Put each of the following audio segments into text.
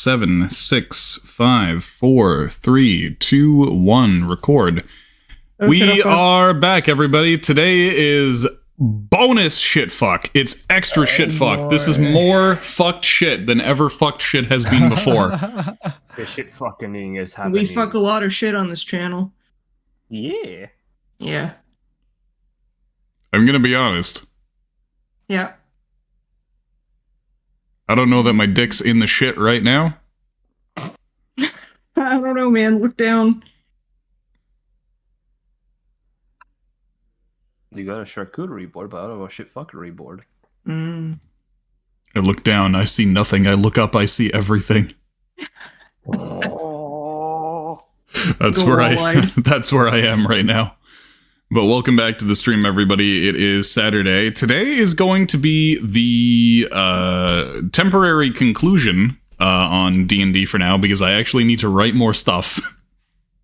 7, 6, 5, 4, 3, 2, 1. Record. We are back, everybody. Today is bonus shit fuck. It's extra shit fuck. This is more fucked shit than ever fucked shit has been before. The shit fucking is happening. We fuck a lot of shit on this channel. Yeah. Yeah. I'm gonna be honest. Yeah. I don't know that my dick's in the shit right now. I don't know, man. Look down. You got a charcuterie board, but I don't have a shit fuckery board. Mm. I look down, I see nothing. I look up, I see everything. Oh. That's where I am right now. But welcome back to the stream, everybody. It is Saturday. Today is going to be the temporary conclusion on D&D for now, because I actually need to write more stuff.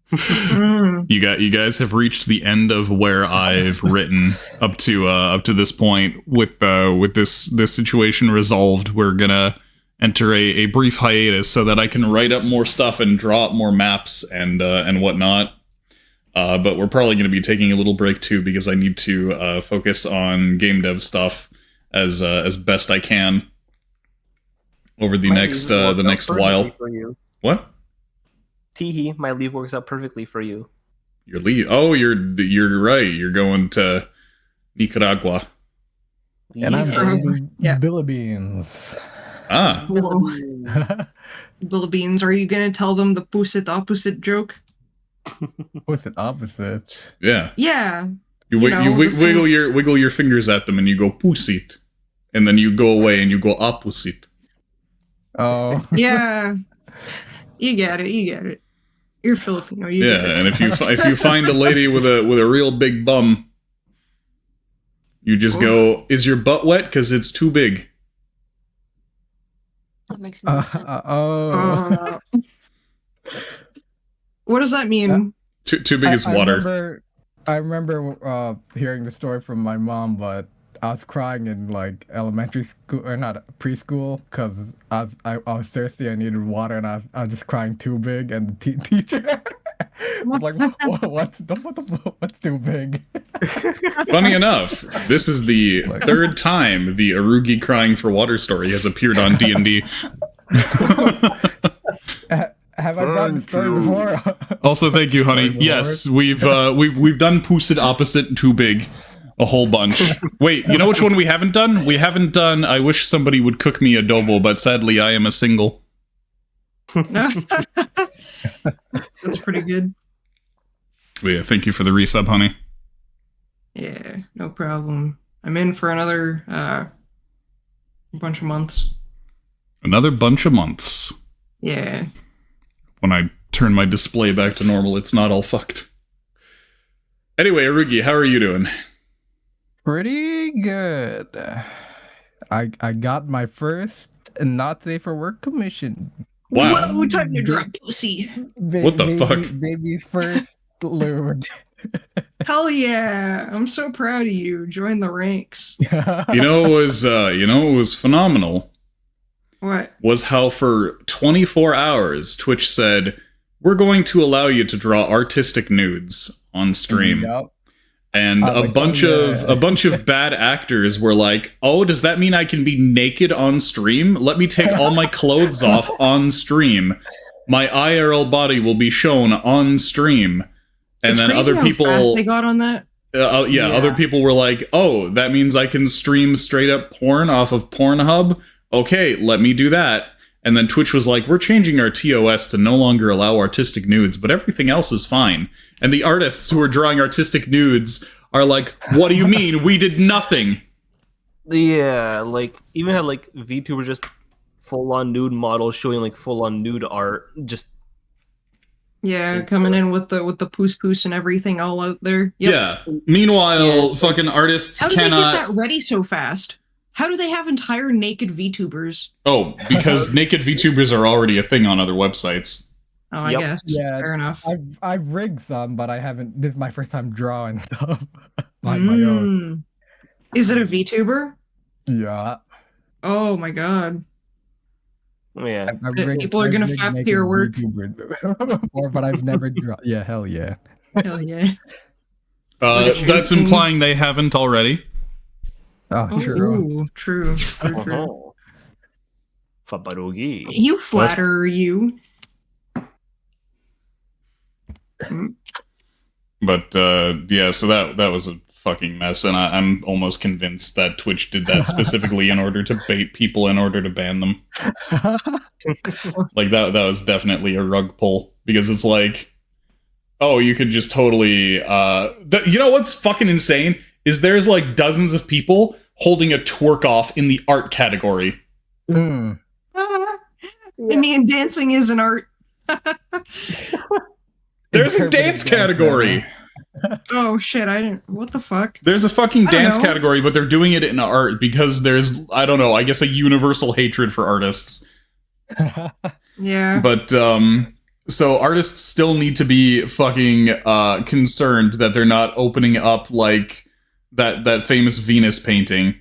You guys have reached the end of where I've written up to this point. With this situation resolved, we're gonna enter a brief hiatus so that I can write up more stuff and draw up more maps and whatnot. But we're probably going to be taking a little break too, because I need to focus on game dev stuff as best I can over the next while. What? Teehee, my leave works out perfectly for you. Your leave? Oh, you're right. You're going to Nicaragua. And I'm Yeah. Philippines. Ah. Billy Beans, are you gonna tell them the pusit opposite joke? What's it opposite? Yeah. Yeah. You wiggle your fingers at them and you go pusit, and then you go away and you go opposite. Oh. Yeah. You get it. You're Filipino. You get it. And if you find a lady with a real big bum, you just go, "Is your butt wet? Because it's too big." That makes no sense. What does that mean? Too big is water. I remember hearing the story from my mom, but I was crying in like elementary school, or not preschool, because I was thirsty. I needed water, and I was just crying too big, and the teacher was like, "What's too big?" Funny enough, this is the third time the Arugi crying for water story has appeared on D&D. Have I brought the story before? Also, thank you, honey. Yes, we've done Pusted Opposite Too Big a whole bunch. Wait, you know which one we haven't done? We haven't done I Wish Somebody Would Cook Me Adobo, but sadly I am a single. That's pretty good. Yeah, thank you for the resub, honey. Yeah, no problem. I'm in for another bunch of months. Another bunch of months. Yeah. When I turn my display back to normal, it's not all fucked. Anyway, Arugi, how are you doing? Pretty good. I got my first not safe for work commission. Wow. Whoa, time to drop pussy. What the fuck? Baby's first lewd. Hell yeah. I'm so proud of you. Join the ranks. You know what was phenomenal? What? Was how for 24 hours Twitch said, "We're going to allow you to draw artistic nudes on stream." Yep. And a bunch of bad actors were like, "Oh, does that mean I can be naked on stream? Let me take all my clothes off on stream. My IRL body will be shown on stream." And it's then crazy other people, how fast they got on that. Other people were like, "Oh, that means I can stream straight up porn off of Pornhub. Okay, let me do that." And then Twitch was like, "We're changing our TOS to no longer allow artistic nudes, but everything else is fine." And the artists who are drawing artistic nudes are like, "What do you mean? We did nothing." Yeah, like even had like VTubers just full on nude models showing like full on nude art, just coming in with the poos and everything all out there. Yep. Yeah. Meanwhile, fucking artists How did cannot. they get that ready so fast? How do they have entire naked VTubers? Oh, because naked VTubers are already a thing on other websites. Oh, I guess. Yeah, fair enough. I've rigged some, but I haven't. This is my first time drawing stuff on my own. Is it a VTuber? Yeah. Oh my god. Yeah. People are gonna fap to your work. YouTuber before, but I've never yeah, hell yeah. Hell yeah. That's implying they haven't already. Oh, Oh, true. ooh, true. True. Uh-huh. Fabarugi. You flatter you. But yeah, so that was a fucking mess, and I'm almost convinced that Twitch did that specifically in order to bait people in order to ban them. Like that was definitely a rug pull, because it's like, oh, you could just totally you know what's fucking insane is there's like dozens of people holding a twerk off in the art category. Mm. I mean, dancing is an art. There's a dance category. Oh shit! I didn't. What the fuck? There's a fucking I don't dance know. category, but they're doing it in art because there's, I don't know, I guess a universal hatred for artists. Yeah. But so artists still need to be fucking concerned that they're not opening up like that famous Venus painting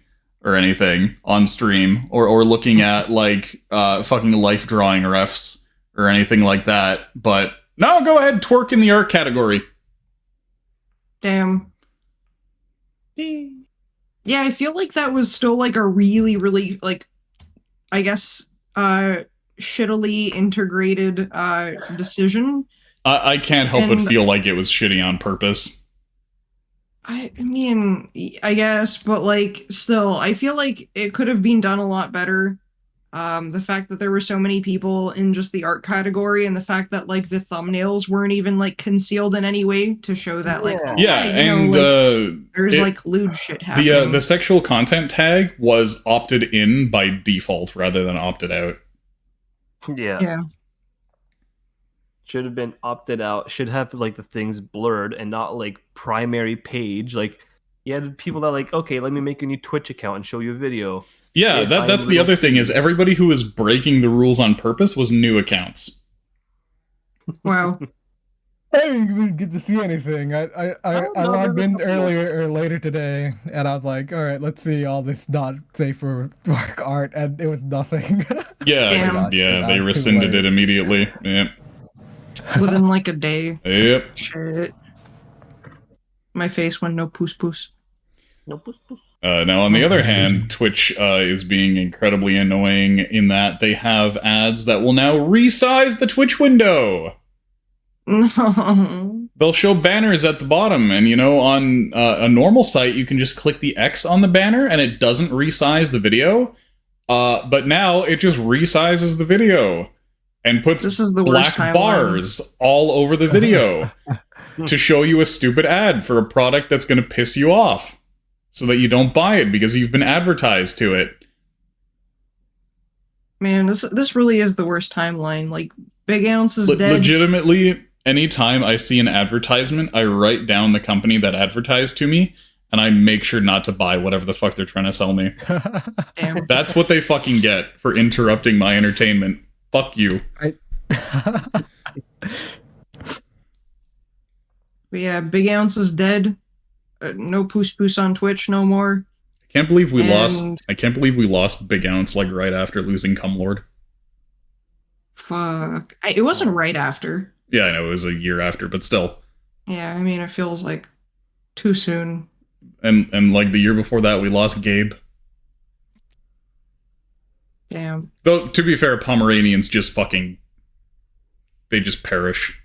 or anything on stream, or looking at like fucking life drawing refs or anything like that. But no, go ahead, twerk in the art category. Damn. Yeah, I feel like that was still like a really, really like, I guess, shittily integrated decision. I can't help but And- feel like it was shitty on purpose. I mean, I guess, but like, still, I feel like it could have been done a lot better. The fact that there were so many people in just the art category, and the fact that like the thumbnails weren't even like concealed in any way to show that like, Yeah. oh, Yeah, you know, and like, there's it- like lewd shit happening. the sexual content tag was opted in by default rather than opted out. Yeah. Yeah. Should have been opted out. Should have like the things blurred and not like primary page. Like you had people that like, okay, let me make a new Twitch account and show you a video. Yeah, Yes, that's I'm the little other thing is everybody who was breaking the rules on purpose was new accounts. Wow. I didn't even get to see anything. I logged in earlier or later today, and I was like, all right, let's see all this not safe for work art, and it was nothing. Yeah, Damn. 'cause- yeah, Shit, they I was too rescinded late. it immediately. Yep. Within like a day. Yep. Shit. My face went no poos poos. Nope. Now, on the other hand, Twitch is being incredibly annoying in that they have ads that will now resize the Twitch window. No. They'll show banners at the bottom, and you know, on a normal site, you can just click the X on the banner and it doesn't resize the video. But now it just resizes the video and puts This is the black worst timeline. bars all over the video to show you a stupid ad for a product that's going to piss you off so that you don't buy it because you've been advertised to it. Man, this really is the worst timeline. Like, Big Ounce is dead. Legitimately, anytime I see an advertisement, I write down the company that advertised to me, and I make sure not to buy whatever the fuck they're trying to sell me. Damn. That's what they fucking get for interrupting my entertainment. Fuck you. But yeah, Big Ounce is dead. No poos poos on Twitch no more. I can't believe we And- lost Big Ounce like right after losing Cumlord. Fuck. It wasn't right after. Yeah, I know it was a year after, but still. Yeah, I mean, it feels like too soon. And like the year before that, we lost Gabe. Damn. Though to be fair, Pomeranians just fucking they just perish.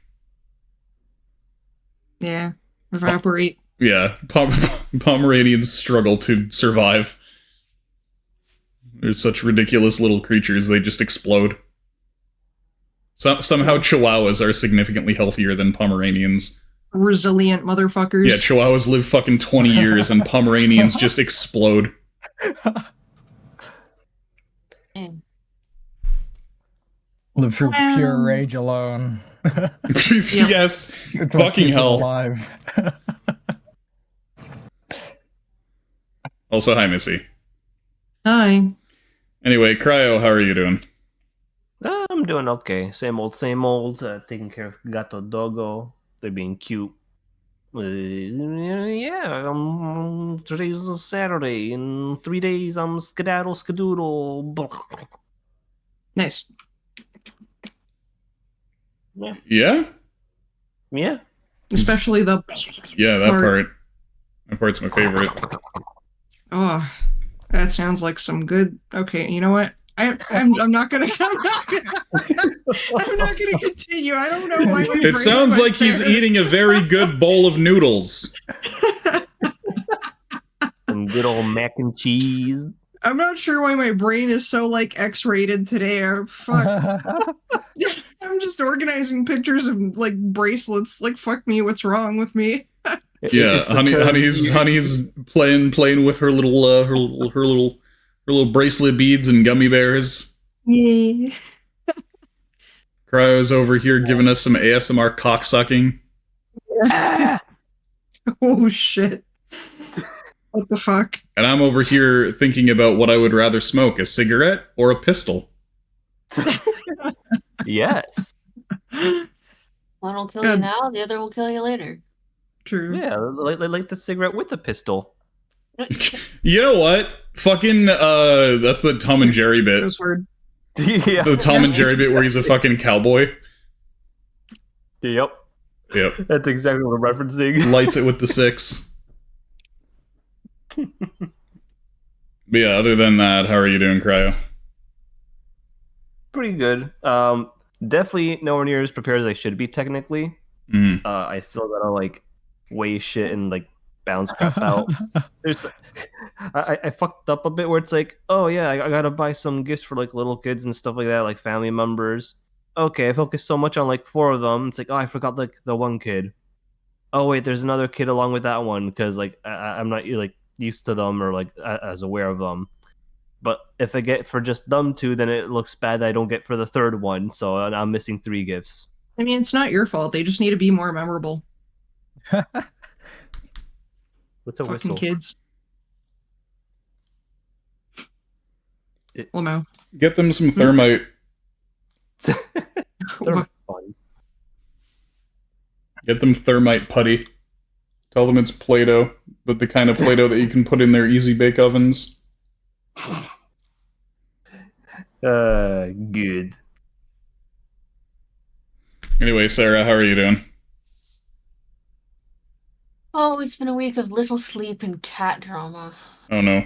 Yeah. Evaporate. Yeah, Pomeranians struggle to survive. They're such ridiculous little creatures; they just explode. Somehow, Chihuahuas are significantly healthier than Pomeranians. Resilient motherfuckers. Yeah, Chihuahuas live fucking 20 years, and Pomeranians just explode. Live through pure rage alone. Yes, It's what fucking keeps them hell. alive. Also, hi, Missy. Hi. Anyway, Cryo, how are you doing? I'm doing okay. Same old, same old. Taking care of Gato Dogo. They're being cute. Yeah, today's Saturday. In 3 days, I'm skedaddle skadoodle. Nice. Yeah? Yeah. Especially the Yeah, that part. That part's my favorite. Oh, that sounds like some good. Okay, you know what? I'm not gonna I'm not gonna continue. I don't know why my It brain sounds went like he's there. eating a very good bowl of noodles. Some good old mac and cheese. I'm not sure why my brain is so like X-rated today. Fuck. I'm just organizing pictures of like bracelets. Like fuck me, what's wrong with me? Yeah, honey's playing with her little her little bracelet beads and gummy bears. Yeah. Cryo's over here giving us some ASMR cocksucking. Oh shit. What the fuck? And I'm over here thinking about what I would rather smoke, a cigarette or a pistol. Yes. One will kill you now, the other will kill you later. True. Yeah, like the cigarette with the pistol. You know what? Fucking that's the Tom and Jerry bit. Those word. Yeah. The Tom and Jerry bit where he's a fucking cowboy. Yep. Yep. That's exactly what I'm referencing. Lights it with the 6. But yeah, other than that, how are you doing, Cryo? Pretty good. Definitely nowhere near as prepared as I should be technically. Mm. I still gotta like weigh shit and like bounce crap out. There's, I fucked up a bit where it's like, oh yeah, I gotta buy some gifts for like little kids and stuff like that, like family members. Okay, I focused so much on like 4 of them. It's like, oh, I forgot like the one kid. Oh wait, there's another kid along with that one because like I'm not like used to them or like as aware of them. But if I get for just them 2, then it looks bad that I don't get for the 3rd one. So I'm missing 3 gifts. I mean, it's not your fault. They just need to be more memorable. What's a Fucking whistle? kids. Lamo. Get them some thermite. They're fun. Get them thermite putty. Tell them it's Play-Doh, but the kind of Play-Doh that you can put in their easy bake ovens. Good. Anyway, Sarah, how are you doing? Oh, it's been a week of little sleep and cat drama. Oh no.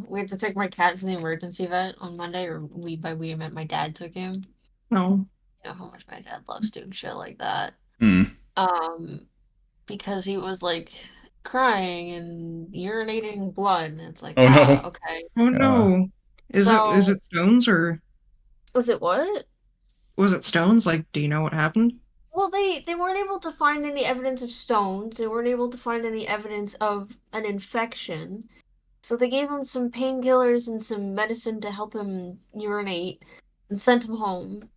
We had to take my cat to the emergency vet on Monday, or by we I meant my dad took him. No. You know how much my dad loves doing shit like that. Hmm. Because he was like crying and urinating blood, and it's like, Oh, no. okay. Oh no. Is it stones or Was it what? was it stones? Like, do you know what happened? Well, they weren't able to find any evidence of stones. They weren't able to find any evidence of an infection. So they gave him some painkillers and some medicine to help him urinate and sent him home.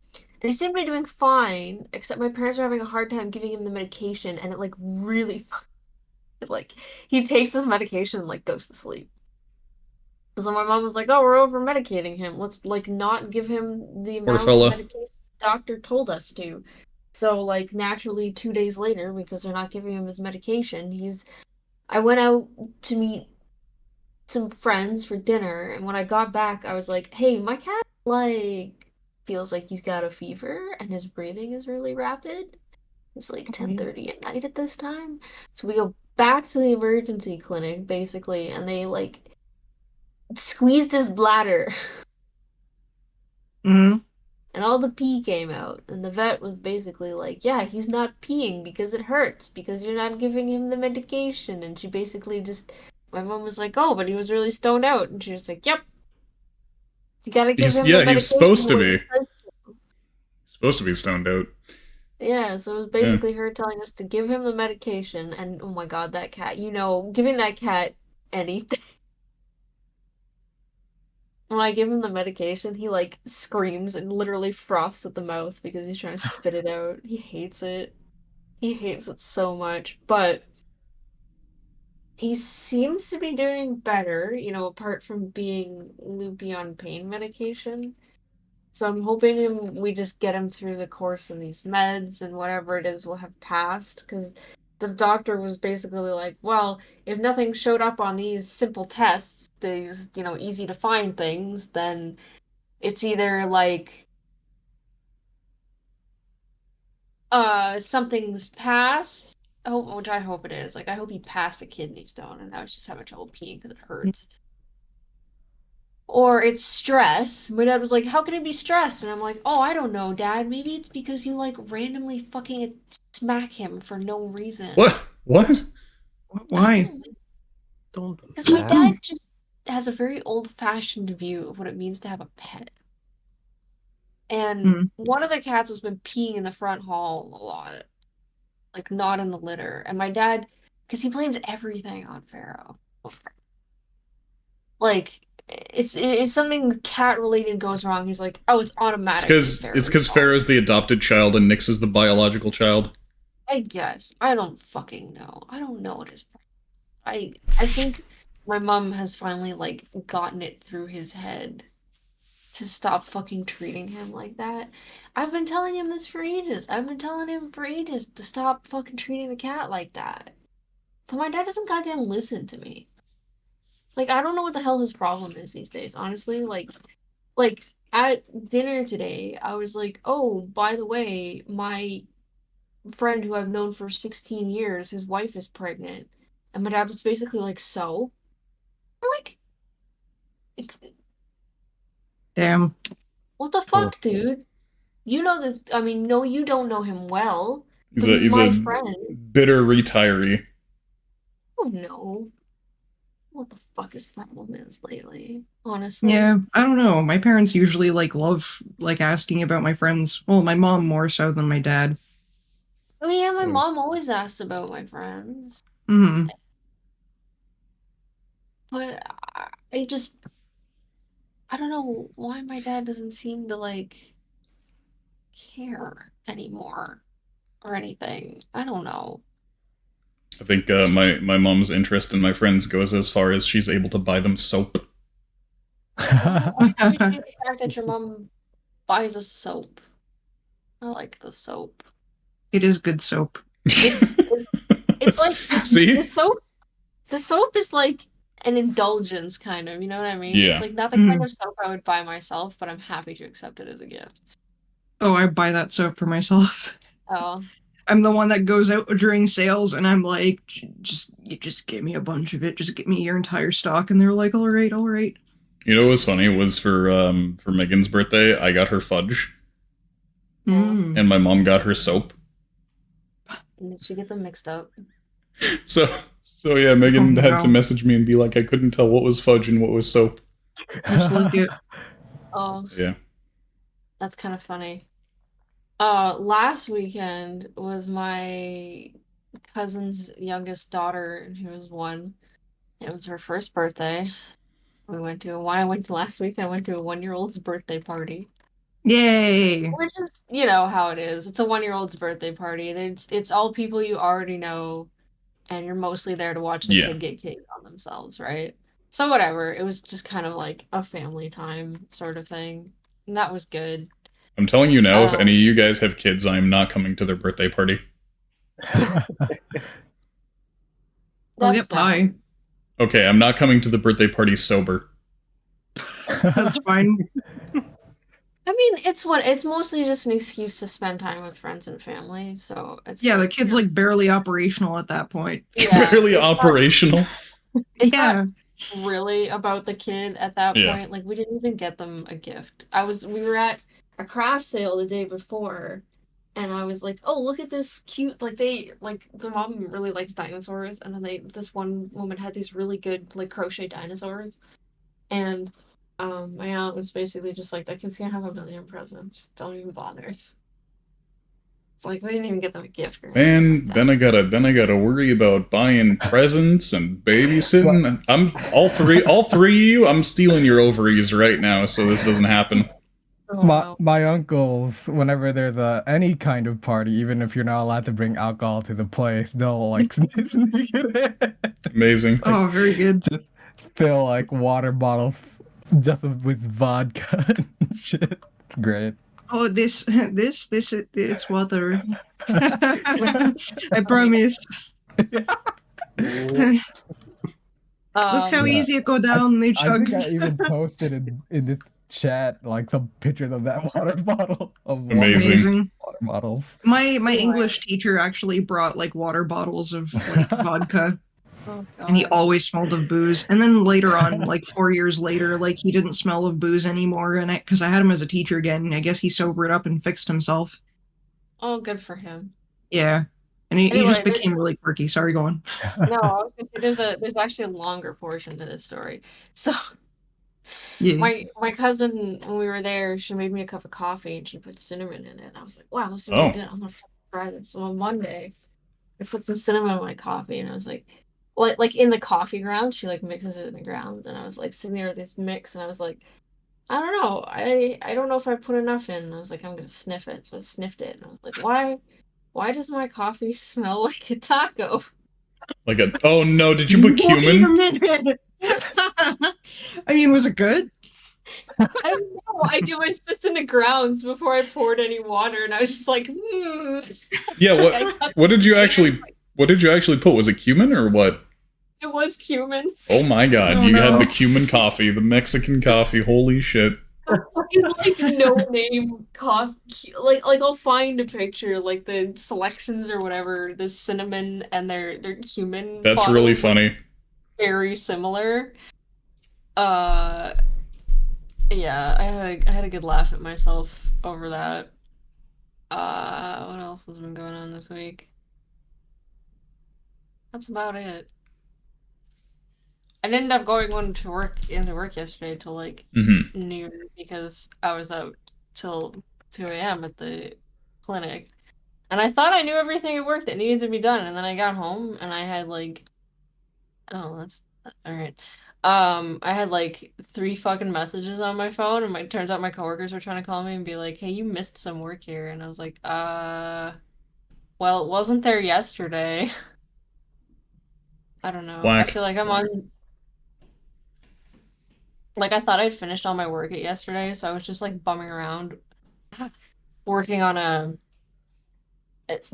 And he seemed to be doing fine, except my parents were having a hard time giving him the medication, and it like really like he takes his medication and like goes to sleep. So my mom was like, "Oh, we're over medicating him. Let's like not give him the Poor amount fella. of medication the doctor told us to." So like naturally 2 days later, because they're not giving him his medication, I went out to meet some friends for dinner, and when I got back, I was like, "Hey, my cat like feels like he's got a fever and his breathing is really rapid." It's like 10:30 at night at this time. So we go back to the emergency clinic basically, and they like squeezed his bladder. Mm-hmm. And all the pee came out, and the vet was basically like, yeah, he's not peeing because it hurts, because you're not giving him the medication. And she basically my mom was like, oh, but he was really stoned out. And she was like, yep. You gotta give him the medication. He's supposed to when be. it says to. Supposed to be stoned out. Yeah, so it was basically her telling us to give him the medication, and oh my god, that cat, giving that cat anything. When I give him the medication, he like screams and literally froths at the mouth because he's trying to spit it out. He hates it. He hates it so much. But he seems to be doing better, apart from being loopy on pain medication. So I'm hoping we just get him through the course of these meds and whatever it is will have passed. Because the doctor was basically like, well, if nothing showed up on these simple tests, these, easy to find things, then It's either like something's passed, which I hope it is. Like I hope he passed a kidney stone and now he's just having trouble peeing because it hurts. Or it's stress. My dad was like, "How can it be stress?" And I'm like, "Oh, I don't know, Dad. Maybe it's because you like randomly fucking smack him for no reason." What? Why? Don't do Because my that. dad just has a very old-fashioned view of what it means to have a pet. And Hmm. one of the cats has been peeing in the front hall a lot, like not in the litter. And my dad, because he blames everything on Pharaoh. Like, if something cat related goes wrong, he's like, "Oh, it's automatically It's Pharaoh's because fault." Pharaoh's the adopted child and Nyx is the biological child. I guess. I don't fucking know. I don't know what his I think my mom has finally like gotten it through his head to stop fucking treating him like that. I've been telling him this for ages. I've been telling him for ages to stop fucking treating the cat like that. But my dad doesn't goddamn listen to me. Like I don't know what the hell his problem is these days, honestly. Like at dinner today, I was like, "Oh, by the way, my friend who I've known for 16 years, his wife is pregnant." And my dad was basically like, "So?" I'm like, Damn. what the fuck, dude? You know this. I mean, no, you don't know him well, He's but a he's he's my a friend. bitter retiree. Oh no. What the fuck his problem is lately, honestly. Yeah, I don't know. My parents usually love asking about my friends. Well, my mom more so than my dad. Oh yeah, my mom always asks about my friends, Hmm. but I just, I don't know why my dad doesn't seem to like care anymore or anything. I don't know. I think my mom's interest in my friends goes as far as she's able to buy them soap. Well, I appreciate the fact that your mom buys us soap. I like the soap. It is good soap. It's it's like See? the soap is like an indulgence kind of, you know what I mean? It's Yeah. like not the kind of soap I would buy myself, but I'm happy to accept it as a gift. Oh, I buy that soap for myself. Oh, I'm the one that goes out during sales and I'm like, just give me a bunch of it. Just give me your entire stock. And they're like, all right, all right. You know what was funny was for Megan's birthday, I got her fudge, Mm. and my mom got her soap. and did she get them mixed up? So yeah, Megan had to no. message me and be like, I couldn't tell what was fudge and what was soap. Just like it. Oh, Yeah. that's kind of funny. Last weekend was my cousin's youngest daughter, and she was 1. It was her first birthday. When I went to last week, I went to a 1-year-old's birthday party. Yay. Which is, you know how it is. It's a 1-year-old's birthday party. It's all people you already know, and you're mostly there to watch the Yeah. kid get cake on themselves, right? So whatever. It was just kind of like a family time sort of thing. And that was good. I'm telling you now, if Um, any of you guys have kids, I'm not coming to their birthday party. I'll that's get pie. valid. Okay, I'm not coming to the birthday party sober. That's fine. I mean, it's mostly just an excuse to spend time with friends and family. So it's Yeah, the like, kid's like barely operational at that point. yeah, Barely it's not, operational. it's Yeah. not really about the kid at that Yeah. point. Like we didn't even get them a gift. We were at a craft sale the day before, and I was like, "Oh, look at this cute!" Like the mom really likes dinosaurs, and then this one woman had these really good like crochet dinosaurs, and my aunt was basically just like, "That kid's gonna have a million presents. Don't even bother." It's like we didn't even get them a gift or anything like Man, that. then I gotta worry about buying presents and babysitting. I'm all three of you. I'm stealing your ovaries right now, so this doesn't happen. Oh, My no. my uncles, whenever there's any kind of party, even if you're not allowed to bring alcohol to the place, they'll like sneak it in. Amazing. Oh, very good. Just fill like water bottles just with vodka and shit. It's great. Oh, it's water. I promise. Look how Um, Yeah. easy it go down the I think chug. I even posted in this chat like some pictures of that water bottle of Amazing. Amazing. water bottles. My Right. English teacher actually brought like water bottles of like vodka, Oh and he god. always smelled of booze. And then later on, like 4 years later, like he didn't smell of booze anymore. And because I had him as a teacher again, I guess he sobered up and fixed himself. Oh, good for him. Yeah, and he Anyway, just became really quirky. Sorry, go on. no, I was gonna say there's actually a longer portion to this story. So Yeah. my cousin, when we were there, she made me a cup of coffee and she put cinnamon in it. I was like, wow, this is really Oh. good. I'm gonna try this. So on Monday, I put some cinnamon in my coffee and I was like in the coffee ground, she like mixes it in the ground, and I was like sitting there with this mix and I was like, I don't know. I don't know if I put enough in. I was like, I'm gonna sniff it. So I sniffed it and I was like, why does my coffee smell like a taco? Like a. Oh no! Did you put Wait a cumin? minute. I mean, was it good? I don't know. It was just in the grounds before I poured any water, and I was just like, Yeah. I cut What did you potatoes, actually? like, What did you actually put? Was it cumin or what? it was cumin. Oh my god! Oh, You had no. the cumin coffee, the Mexican coffee. Holy shit! Fucking like no name coffee. Like I'll find a picture, like the selections or whatever, the cinnamon and their cumin. That's bottles really look funny. very similar. Yeah, I had a good laugh at myself over that. What else has been going on this week? That's about it. I didn't end up going into work yesterday till like Hmm. noon because I was out till 2 a.m. at the clinic. And I thought I knew everything at work that needed to be done, and then I got home and I had like, oh, that's all right. I had like 3 fucking messages on my phone, and turns out my coworkers were trying to call me and be like, "Hey, you missed some work here," and I was like, well, it wasn't there yesterday." I don't know. I Whack. feel like I'm on. Like I thought I'd finished all my work yesterday, so I was just like bumming around, working on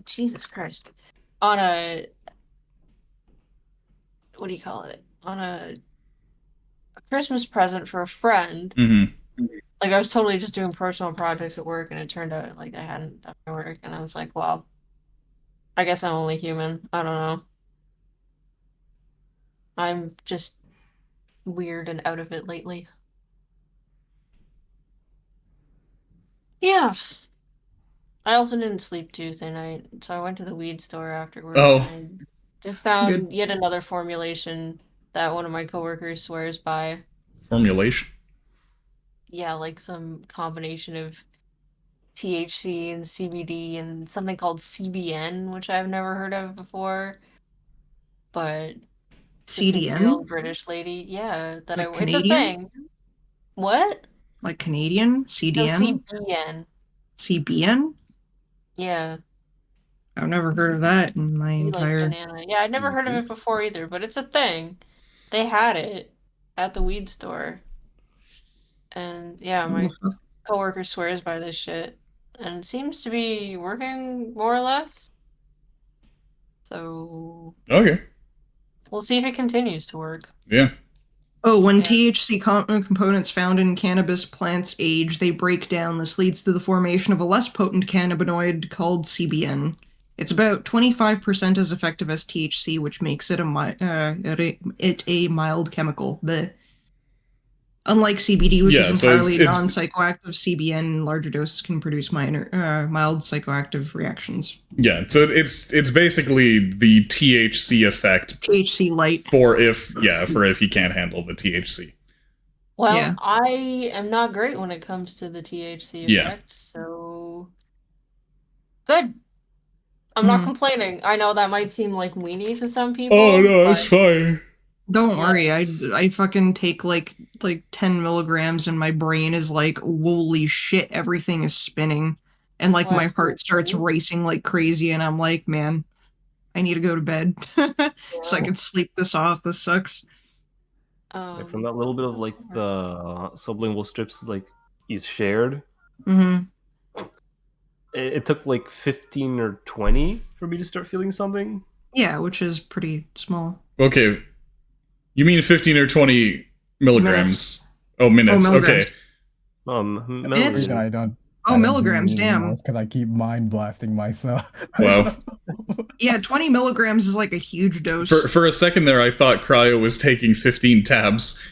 Jesus Christ, on a what do you call it? On a Christmas present for a friend. Hmm. Like I was totally just doing personal projects at work, and it turned out like I hadn't done my work, and I was like, well, I guess I'm only human. I don't know. I'm just weird and out of it lately. Yeah. I also didn't sleep Tuesday night, so I went to the weed store afterward, Oh. and I just Good. found yet another formulation that one of my coworkers swears by. Formulation. Yeah, like some combination of THC and CBD and something called CBN, which I've never heard of before. But the 60-year-old CDN? British lady, yeah, that Like it's a Canadian? thing. What? Like Canadian? No, CDN? CBN. CBN? Yeah, I've never heard of that in my be like entire. banana. Yeah, I'd never heard of it before either, but it's a thing. They had it at the weed store. And yeah, my coworker swears by this shit. And it seems to be working more or less. So Okay. we'll see if it continues to work. Yeah. Oh, when Yeah. THC components found in cannabis plants age, they break down. This leads to the formation of a less potent cannabinoid called CBN. It's about 25% as effective as THC, which makes it a mild chemical. Unlike CBD, which Yeah, is so entirely it's- non-psychoactive, CBN in larger doses can produce mild psychoactive reactions. Yeah. So it's basically the THC effect THC light. for if you can't handle the THC. Well, Yeah. I am not great when it comes to the THC Yeah. effect, so good. I'm not complaining. I know that might seem like weenie to some people. Oh no, that's but fine. Don't Yeah. worry, I fucking take like 10 milligrams and my brain is like, holy shit, everything is spinning. And like Well, my that's heart starts cool. racing like crazy and I'm like, man, I need to go to bed. So I can sleep this off. This sucks. Like from that little bit of like the sublingual strips like is shared. Mm-hmm. It took like 15 or 20 for me to start feeling something. Yeah, which is pretty small. Okay. You mean 15 or 20 milligrams? Minutes. Oh, minutes. Oh, milligrams. Okay. Milligrams. I don't. Oh, I don't do milligrams, damn. because I keep mind blasting myself. Wow. Yeah, 20 milligrams is like a huge dose. For a second there, I thought Cryo was taking 15 tabs.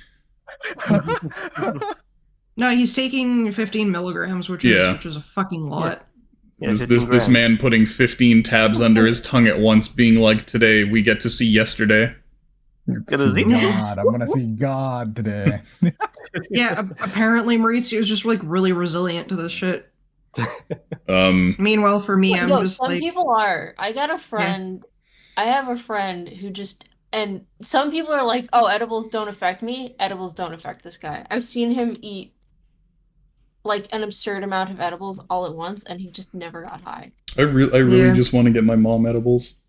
No, he's taking 15 milligrams, which is a fucking lot. Yeah, This man putting 15 tabs under his tongue at once, being like, "Today we get to see yesterday." See God, I'm gonna see God today. Yeah, apparently Maurizio's just like really resilient to this shit. Meanwhile, for me, I'm just some like people are. I got a friend. I have a friend who just, and some people are like, "Oh, edibles don't affect me." Edibles don't affect this guy. I've seen him eat like an absurd amount of edibles all at once, and he just never got high. I really just want to get my mom edibles.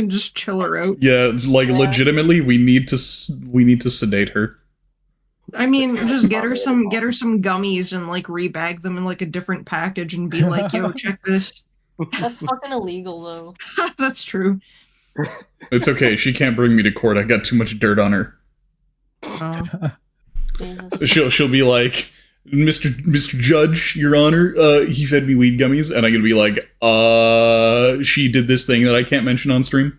just chill her out. Yeah, like legitimately, we need to sedate her. I mean, just get her some gummies and like rebag them in like a different package and be like, "Yo, check this." That's fucking illegal, though. That's true. It's okay. She can't bring me to court. I got too much dirt on her. She'll be like, Mr. Judge, Your Honor, he fed me weed gummies, and I'm gonna be like, she did this thing that I can't mention on stream.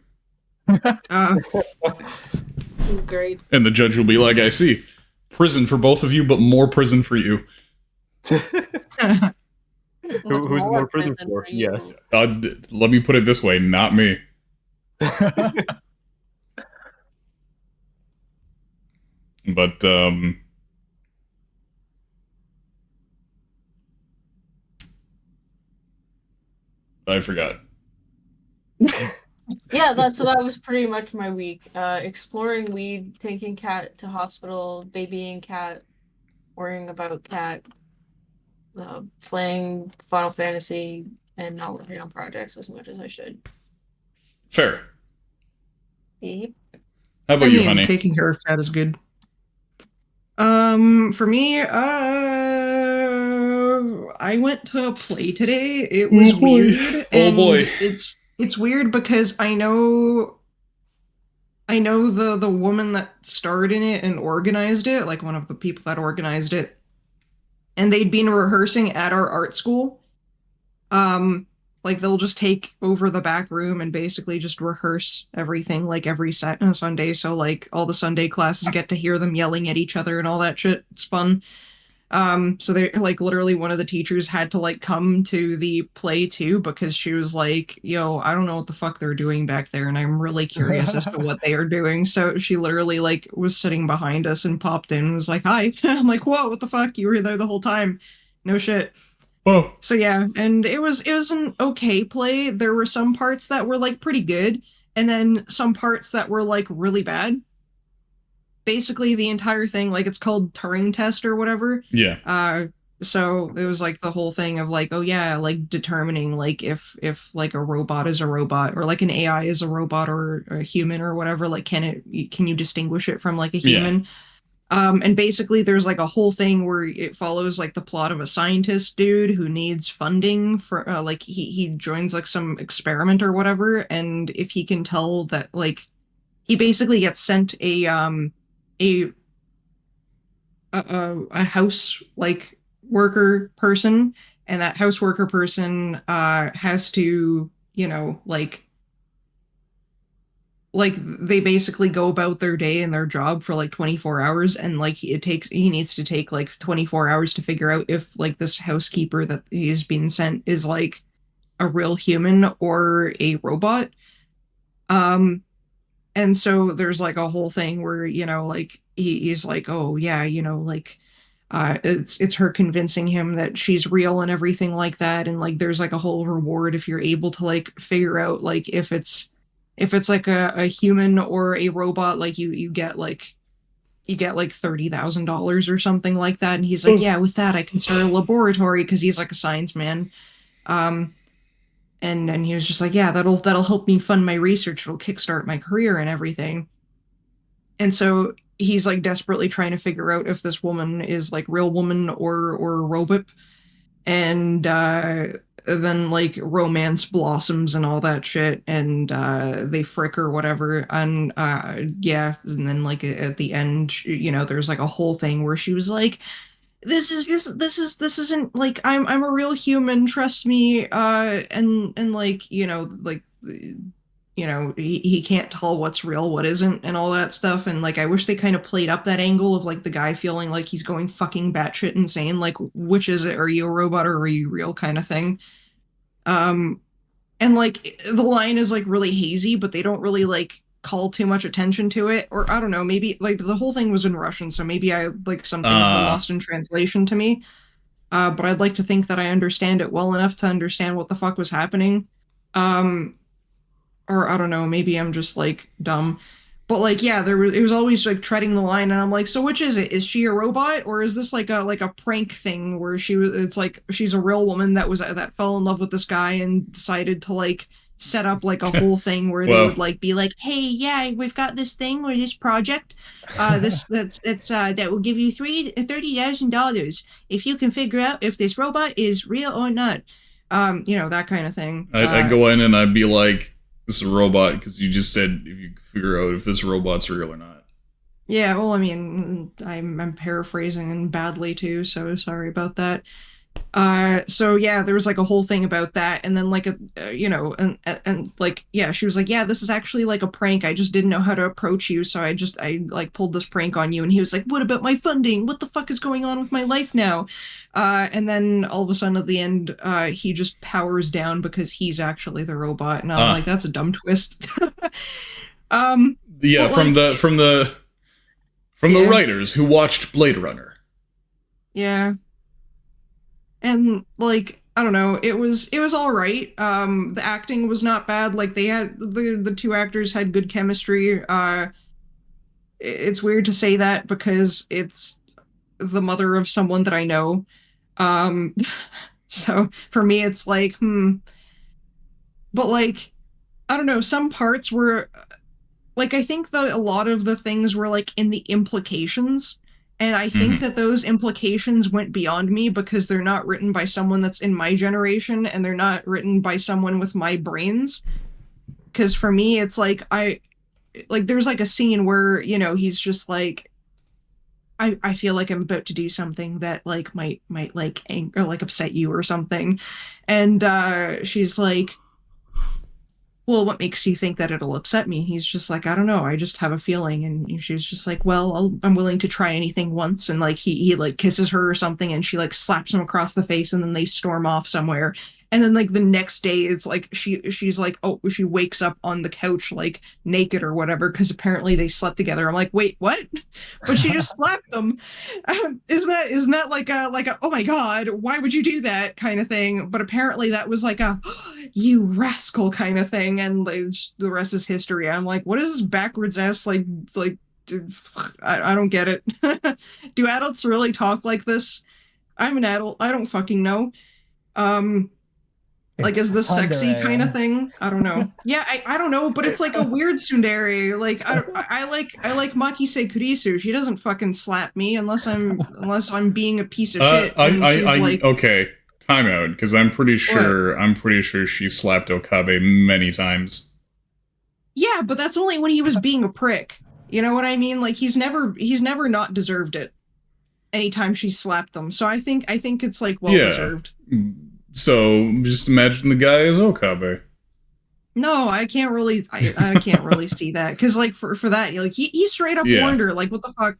Great. And the judge will be like, I see. Prison for both of you, but more prison for you. Who's more prison for? Yes. Let me put it this way, not me. But, I forgot. Yeah, that was pretty much my week. Exploring weed, taking cat to hospital, babying cat, worrying about cat, playing Final Fantasy, and not working on projects as much as I should. Fair. Yep. How about you, honey? Taking care of cat is good. For me, I went to play today. It was weird. Oh boy. It's weird because I know the woman that starred in it and organized it, like one of the people that organized it. And they'd been rehearsing at our art school. Like they'll just take over the back room and basically just rehearse everything like every Sunday. So like all the Sunday classes get to hear them yelling at each other and all that shit. It's fun. So they like literally one of the teachers had to like come to the play too because she was like, "Yo, I don't know what the fuck they're doing back there, and I'm really curious as to what they are doing." So she literally like was sitting behind us and popped in and was like, "Hi." I'm like, "Whoa, what the fuck? You were there the whole time." No shit. Whoa. So yeah, and it was an okay play. There were some parts that were like pretty good, and then some parts that were like really bad. Basically, the entire thing, like it's called Turing test or whatever. Yeah. So it was like the whole thing of like, oh yeah, like determining like if like a robot is a robot or like an AI is a robot or a human or whatever. Like, can you distinguish it from like a human? Yeah. And basically there's like a whole thing where it follows like the plot of a scientist dude who needs funding for like he joins like some experiment or whatever, and if he can tell that like he basically gets sent a house like worker person, and that house worker person has to, you know, like they basically go about their day and their job for like 24 hours, and like he needs to take like 24 hours to figure out if like this housekeeper that he's being sent is like a real human or a robot. And so there's like a whole thing where, you know, like he's like, oh yeah, you know, like it's her convincing him that she's real and everything like that, and like there's like a whole reward if you're able to like figure out like if it's like a human or a robot, like you get like $30,000 or something like that. And he's like, yeah, with that I can start a laboratory, because he's like a science man. And he was just like, yeah, that'll help me fund my research. It'll kickstart my career and everything. And so he's like desperately trying to figure out if this woman is like real woman or a robot. And then like romance blossoms and all that shit, and they frick or whatever. And yeah, and then like at the end, you know, there's like a whole thing where she was like, this isn't like I'm a real human, trust me. And like, he can't tell what's real, what isn't, and all that stuff. And like, I wish they kind of played up that angle of like the guy feeling like he's going fucking batshit insane. Like, which is it? Are you a robot or are you real, kind of thing? Um, and like the line is like really hazy, but they don't really like call too much attention to it. Or I don't know, maybe like the whole thing was in Russian, so maybe I like some things were lost in translation to me. But I'd like to think that I understand it well enough to understand what the fuck was happening. Um, or I don't know, maybe I'm just like dumb. But like, yeah, it was always like treading the line, and I'm like, so which is it? Is she a robot, or is this like a prank thing where it's like she's a real woman that fell in love with this guy and decided to like set up like a whole thing where they Well- would like be like, hey, yeah, we've got this thing or this project, that will give you $30,000 if you can figure out if this robot is real or not. That kind of thing. I'd go in and I'd be like, this is a robot, because you just said if you figure out if this robot's real or not. Yeah, well, I mean, I'm paraphrasing and badly too, so sorry about that. So yeah, there was like a whole thing about that, and then like and like yeah, she was like, yeah, this is actually like a prank. I just didn't know how to approach you, so I like pulled this prank on you. And he was like, what about my funding? What the fuck is going on with my life now? And then all of a sudden at the end, he just powers down because he's actually the robot, and I'm like, that's a dumb twist. Yeah, but, like, from the Yeah. writers who watched Blade Runner. Yeah. And like, I don't know, it was all right. The acting was not bad. Like they had the two actors had good chemistry. It's weird to say that because it's the mother of someone that I know. Um so for me it's like, but like, I don't know, some parts were like, I think that a lot of the things were like in the implications. And I think that those implications went beyond me because they're not written by someone that's in my generation, and they're not written by someone with my brains. Because for me, it's like, there's like a scene where, he's just like, I feel like I'm about to do something that like might like or like upset you or something. And she's like, well, what makes you think that it'll upset me? He's just like, I don't know. I just have a feeling. And she's just like, well, I'm willing to try anything once. And like, he like kisses her or something, and she like slaps him across the face, and then they storm off somewhere. And then like the next day, it's like she's like, oh, she wakes up on the couch like naked or whatever because apparently they slept together. I'm like, wait, what? But she just slapped them. Isn't that like a oh my god, why would you do that kind of thing? But apparently that was like a you rascal kind of thing, and like, the rest is history. I'm like, what is this backwards ass like? I don't get it. Do adults really talk like this? I'm an adult. I don't fucking know. Like, is this sexy kind of thing? I don't know. Yeah, I don't know, but it's like a weird tsundere. Like I like Makise Kurisu. She doesn't fucking slap me unless I'm being a piece of shit. Okay, time out, because I'm pretty sure she slapped Okabe many times. Yeah, but that's only when he was being a prick. You know what I mean? Like he's never not deserved it. Anytime she slapped him, so I think it's like well deserved. So just imagine the guy as Okabe. No, I can't really see that because like for that, like he straight up warned her, like what the fuck.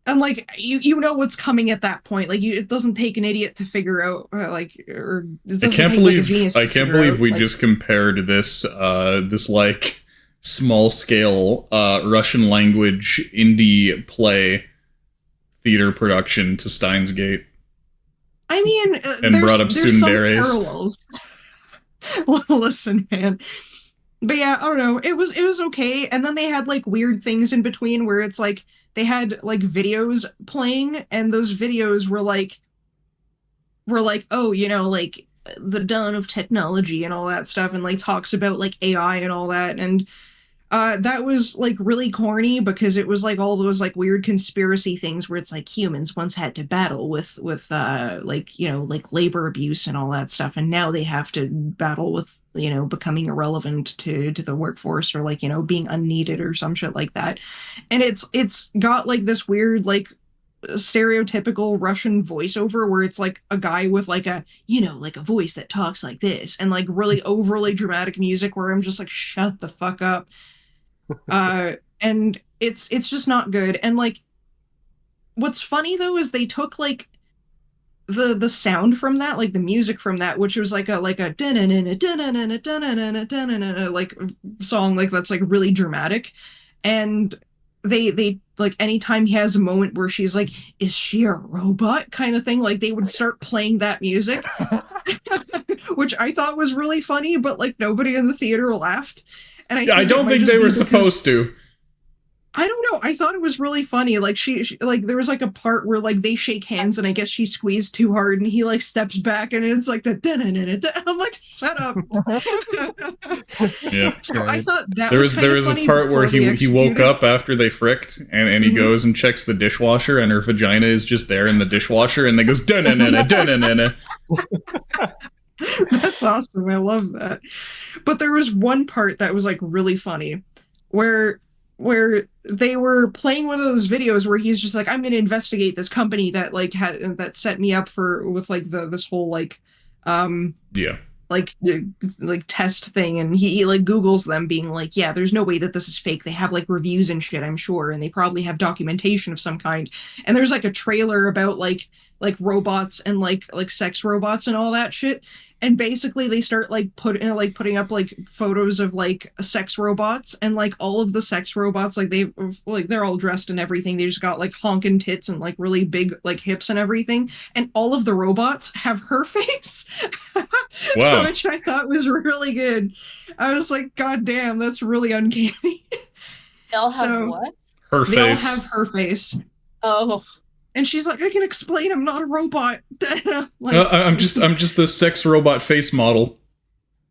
And like you know what's coming at that point. Like it doesn't take an idiot to figure out or it I can't believe we just compared this this like small scale Russian language indie play theater production to Steins Gate. I mean, and brought up tsunderes. Parallels. Listen, man. But yeah, I don't know. It was okay, and then they had like weird things in between where it's like they had like videos playing, and those videos were like, oh, like the dawn of technology and all that stuff, and like talks about like AI and all that, and that was like really corny because it was like all those like weird conspiracy things where it's like humans once had to battle with like like labor abuse and all that stuff, and now they have to battle with becoming irrelevant to the workforce or like being unneeded or some shit like that. And it's got like this weird like stereotypical Russian voiceover where it's like a guy with like a, like a voice that talks like this and like really overly dramatic music where I'm just like, shut the fuck up. And it's just not good. And like, what's funny though is they took like the sound from that, like the music from that, which was like a like song like that's like really dramatic, and they like anytime he has a moment where she's like, is she a robot kind of thing, like they would start playing that music, which I thought was really funny, but like nobody in the theater laughed. And I don't think they were supposed to. I don't know. I thought it was really funny. Like she like there was like a part where like they shake hands and I guess she squeezed too hard and he like steps back and it's like the I'm like, shut up. Yeah. So I thought that there was a part where he woke up after they fricked and he goes and checks the dishwasher and her vagina is just there in the dishwasher and then goes da-na-na-na. That's awesome. I love that. But there was one part that was like really funny where they were playing one of those videos where he's just like, I'm going to investigate this company that like that set me up with like this whole like like test thing, and he like Googles them being like, yeah, there's no way that this is fake, they have like reviews and shit, I'm sure, and they probably have documentation of some kind. And there's like a trailer about like robots and like sex robots and all that shit. And basically they start like putting up like photos of like sex robots, and like all of the sex robots, like they're all dressed and everything, they just got like honking tits and like really big like hips and everything, and all of the robots have her face. Wow. Which I thought was really good. I was like, god damn, that's really uncanny. They all have what? Her face. They all have her face. Oh. And she's like, I can explain, I'm not a robot. Like, I'm just the sex robot face model.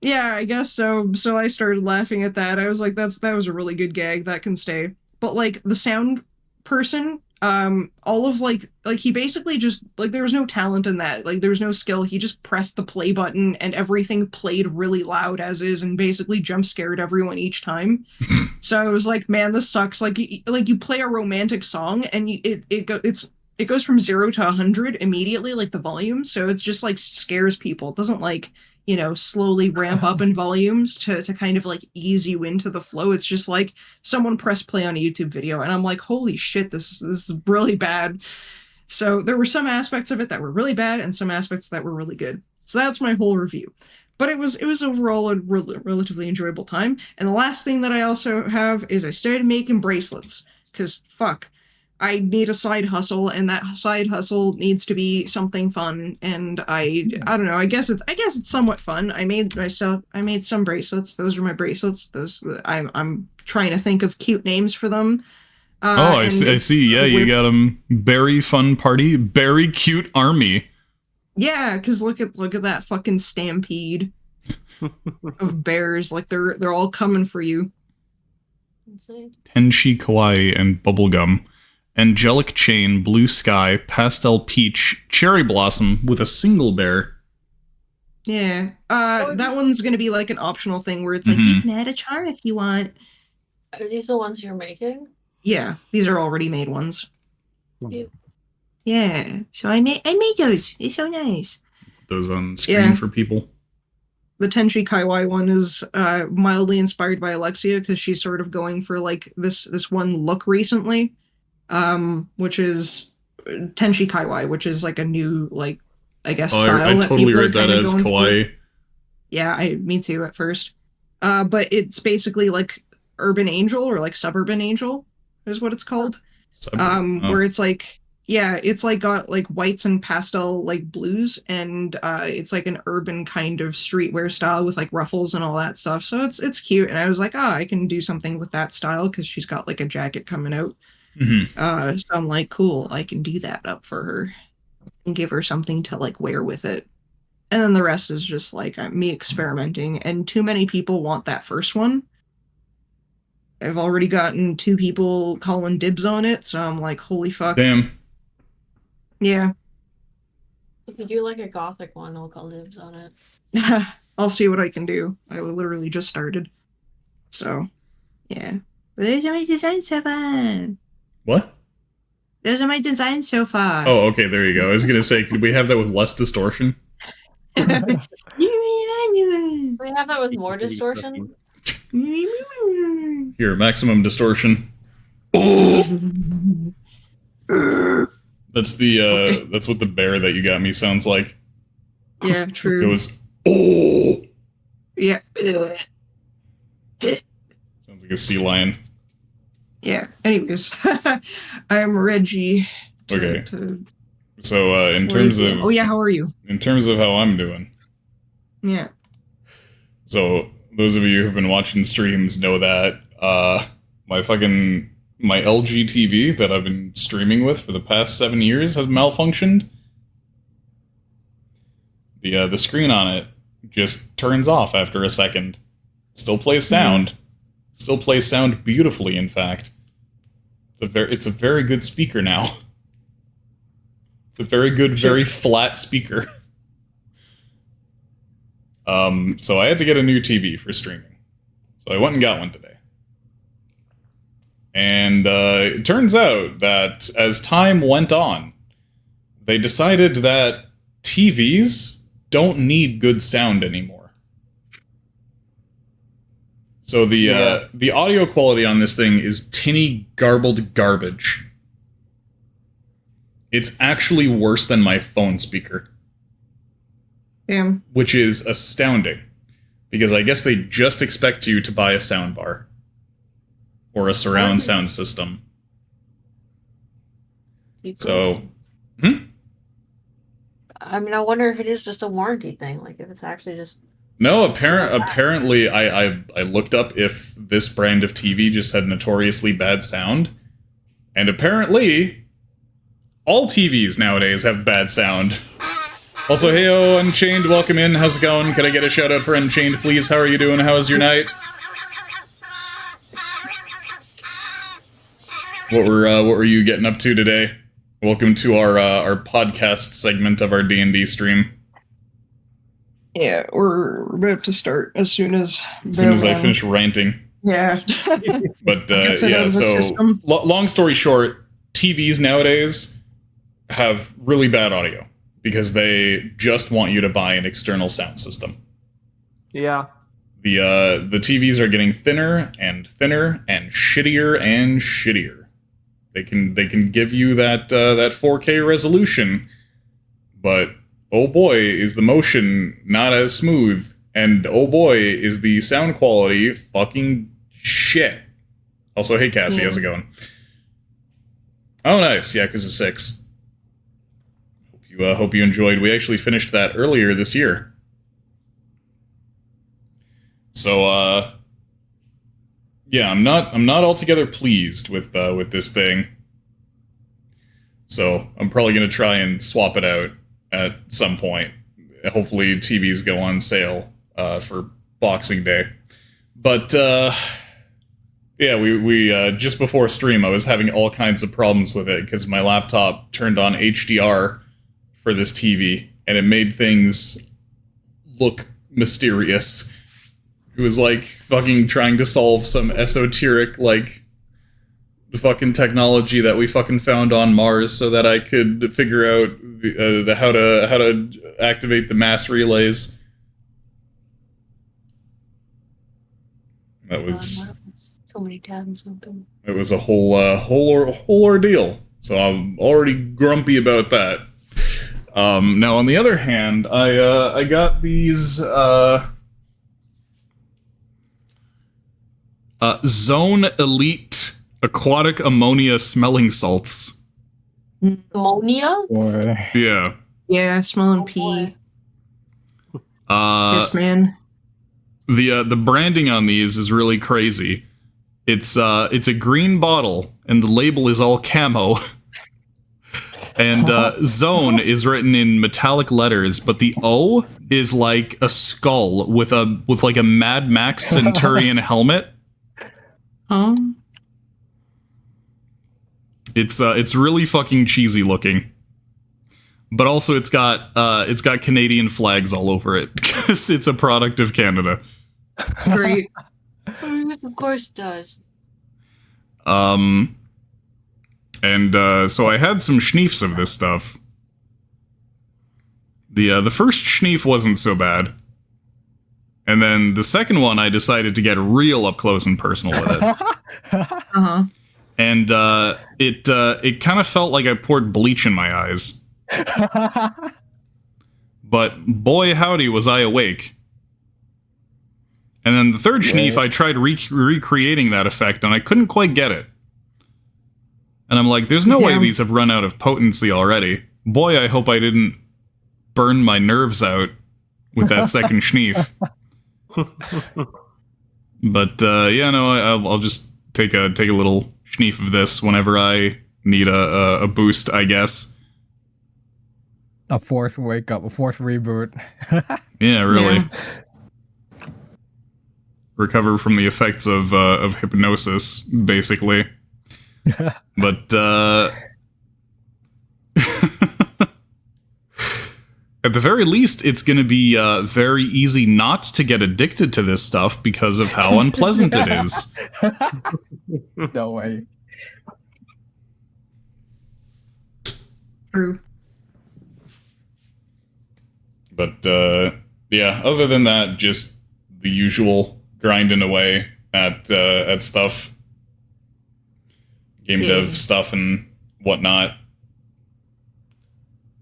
Yeah, I guess so. So I started laughing at that. I was like, that was a really good gag, that can stay. But like the sound person, all of like he basically just like, there was no talent in that. Like there was no skill. He just pressed the play button and everything played really loud as is and basically jump scared everyone each time. So I was like, man, this sucks. Like you play a romantic song and it goes from 0 to 100 immediately, like the volume. So it just like scares people. It doesn't like, slowly ramp up in volumes to kind of like ease you into the flow. It's just like someone pressed play on a YouTube video and I'm like, holy shit, this is really bad. So there were some aspects of it that were really bad and some aspects that were really good. So that's my whole review. But it was overall a relatively enjoyable time. And the last thing that I also have is I started making bracelets, because fuck, I need a side hustle, and that side hustle needs to be something fun. And I don't know. I guess it's somewhat fun. I made some bracelets. Those are my bracelets. I'm trying to think of cute names for them. I see. Yeah, you got them. Berry fun party, berry cute army. Yeah, because look at that fucking stampede of bears. Like they're all coming for you. Tenshi kawaii and bubblegum. Angelic chain, blue sky, pastel peach, cherry blossom with a single bear. Yeah. That one's gonna be like an optional thing where it's like, you can add a charm if you want. Are these the ones you're making? Yeah, these are already made ones. Cute. Yeah. So I made those. It's so nice. Those on screen for people. The Tenshi Kaiwai one is mildly inspired by Alexia because she's sort of going for like this one look recently. Which is Tenshi Kaiwai, which is like a new, like, I guess, style. I totally read that as kawaii. For. Yeah, me too at first. But it's basically like Urban Angel or like Suburban Angel is what it's called. Where it's like, yeah, it's like got like whites and pastel like blues, and it's like an urban kind of streetwear style with like ruffles and all that stuff. So it's cute, and I was like, I can do something with that style because she's got like a jacket coming out. So I'm like, cool, I can do that up for her and give her something to like wear with it. And then the rest is just like me experimenting, and too many people want that first one. I've already gotten 2 people calling dibs on it, so I'm like, holy fuck. Damn. Yeah. If you do like a gothic one, I'll call dibs on it. I'll see what I can do. I literally just started. So, yeah. But there's always design so fun. What? Those are my designs so far. Oh, okay, there you go. I was gonna say, could we have that with less distortion? Do we have that with more distortion? Here, maximum distortion. Oh! That's the that's what the bear that you got me sounds like. Yeah, It true. was oh. Yeah. Sounds like a sea lion. Yeah. Anyways, I'm Reggie. Okay. So in terms of oh yeah, how are you? in terms of how I'm doing. Yeah. So those of you who've been watching streams know that my LG TV that I've been streaming with for the past 7 years has malfunctioned. The screen on it just turns off after a second. Still plays sound. Still plays sound beautifully, in fact. It's a very good speaker now. It's a very good, very flat speaker. So I had to get a new TV for streaming. So I went and got one today. And it turns out that as time went on, they decided that TVs don't need good sound anymore. So the audio quality on this thing is tinny, garbled garbage. It's actually worse than my phone speaker. Damn. Which is astounding. Because I guess they just expect you to buy a soundbar. Or a surround sound system. So, I mean, I wonder if it is just a warranty thing. Like, if it's actually just... No, apparently I looked up if this brand of TV just had notoriously bad sound. And apparently, all TVs nowadays have bad sound. Also, heyo, Unchained, welcome in. How's it going? Can I get a shout out for Unchained, please? How are you doing? How was your night? What were you getting up to today? Welcome to our podcast segment of our D&D stream. Yeah, we're about to start as soon as I finish ranting. Yeah. But yeah, so long story short, TVs nowadays have really bad audio because they just want you to buy an external sound system. Yeah. The TVs are getting thinner and thinner and shittier. They can give you that 4K resolution, but oh boy is the motion not as smooth, and oh boy is the sound quality fucking shit. Also, hey Cassie, how's it going? Oh nice, Yakuza 6. Hope you enjoyed. We actually finished that earlier this year. So yeah, I'm not altogether pleased with this thing. So I'm probably gonna try and swap it out at some point. Hopefully TVs go on sale for Boxing Day. But yeah, we just before stream I was having all kinds of problems with it because my laptop turned on HDR for this TV and it made things look mysterious. It was like fucking trying to solve some esoteric, like, fucking technology that we fucking found on Mars so that I could figure out how to activate the mass relays. That was so many tabs open. It was a whole ordeal. So I'm already grumpy about that. Now on the other hand, I got these Zone Elite Aquatic Ammonia Smelling Salts. Ammonia? Yeah. Yeah, smelling pee. Yes, man. The branding on these is really crazy. It's a green bottle, and the label is all camo. And Zone is written in metallic letters, but the O is like a skull with like a Mad Max Centurion helmet. It's really fucking cheesy looking, but also it's got Canadian flags all over it because it's a product of Canada. Great. Of course it does. And so I had some schneefs of this stuff. The first schneef wasn't so bad. And then the second one, I decided to get real up close and personal with it. Uh-huh. And it kind of felt like I poured bleach in my eyes. But boy howdy was I awake. And then the third schneef, I tried recreating that effect, and I couldn't quite get it. And I'm like, there's no way these have run out of potency already. Boy, I hope I didn't burn my nerves out with that second schneef. But yeah, no, I'll just take a little schneef of this whenever I need a boost, I guess. A forced wake up, a forced reboot. Yeah, really. Yeah. Recover from the effects of hypnosis, basically. But at the very least, it's going to be very easy not to get addicted to this stuff because of how unpleasant it is. No way. True. But yeah, other than that, just the usual grinding away at stuff, game dev stuff and whatnot.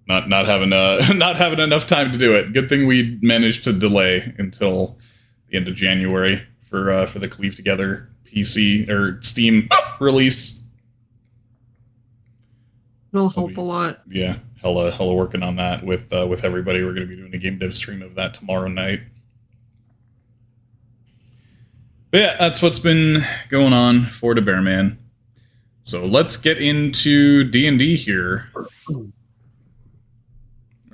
Not having not having enough time to do it. Good thing we managed to delay until the end of January for the Cleave Together PC or Steam release. It'll help a lot. Yeah, hella working on that with everybody. We're going to be doing a game dev stream of that tomorrow night. But yeah, that's what's been going on for the Bearman. So let's get into D&D here. All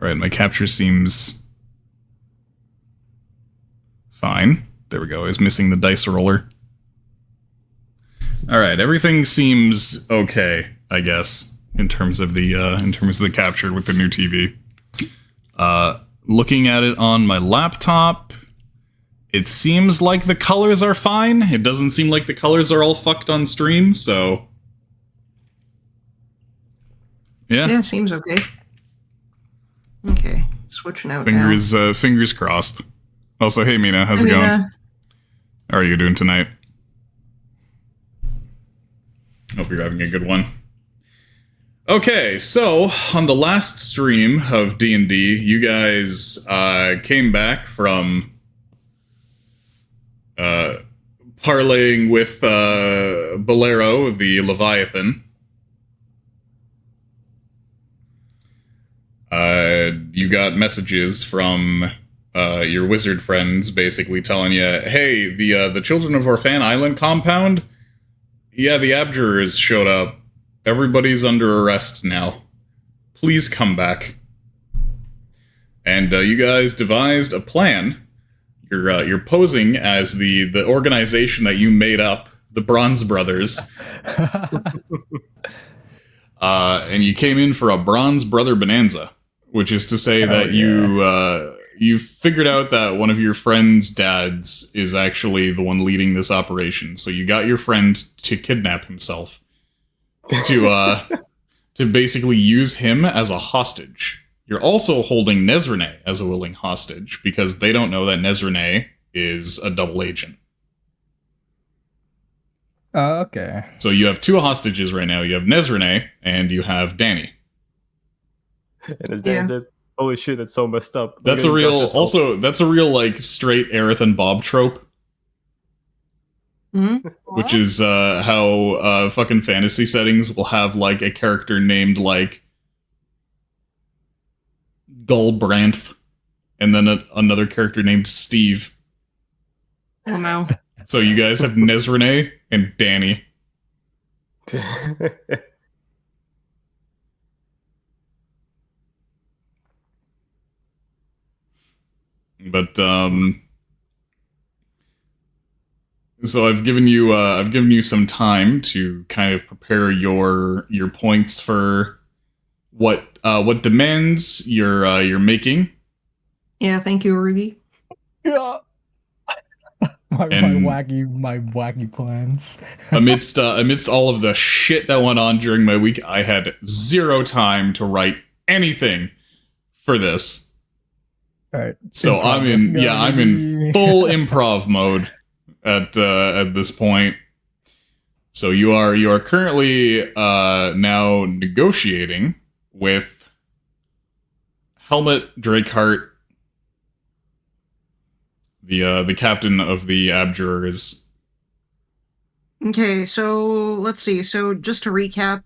right, my capture seems fine. There we go. I was missing the dice roller. All right, everything seems okay, I guess, in terms of the capture with the new TV. Looking at it on my laptop, it seems like the colors are fine. It doesn't seem like the colors are all fucked on stream, so Yeah, seems okay. Okay, switching out now. Fingers crossed. Also, hey Mina, how's it going? How are you doing tonight? Hope you're having a good one. Okay, so on the last stream of D&D, you guys came back from parlaying with Bolero, the Leviathan. You got messages from your wizard friends basically telling you, hey, the Children of Orphan Island compound, yeah, the abjurers showed up. Everybody's under arrest now. Please come back. And you guys devised a plan. You're posing as the organization that you made up, the Bronze Brothers. And you came in for a Bronze Brother Bonanza, which is to say that you figured out that one of your friend's dads is actually the one leading this operation. So you got your friend to kidnap himself to basically use him as a hostage. You're also holding Nezrene as a willing hostage because they don't know that Nezrene is a double agent. Okay. So you have two hostages right now. You have Nezrene and you have Danny. And his dad said, "Holy shit, that's so messed up." That's a real like straight Aerith and Bob trope. Mm-hmm. Which is how fucking fantasy settings will have like a character named like Gullbranth, and then another character named Steve. Oh no. So you guys have Nezrene and Danny. But so I've given you some time to kind of prepare your points for what demands you're making. Yeah, thank you, Rudy. Yeah. My And- wacky plans. amidst all of the shit that went on during my week, I had zero time to write anything for this. Right. So I'm in full improv mode at this point. So you are currently now negotiating with Helmut Drakehart, the captain of the Abjurers. Okay, so let's see. So just to recap,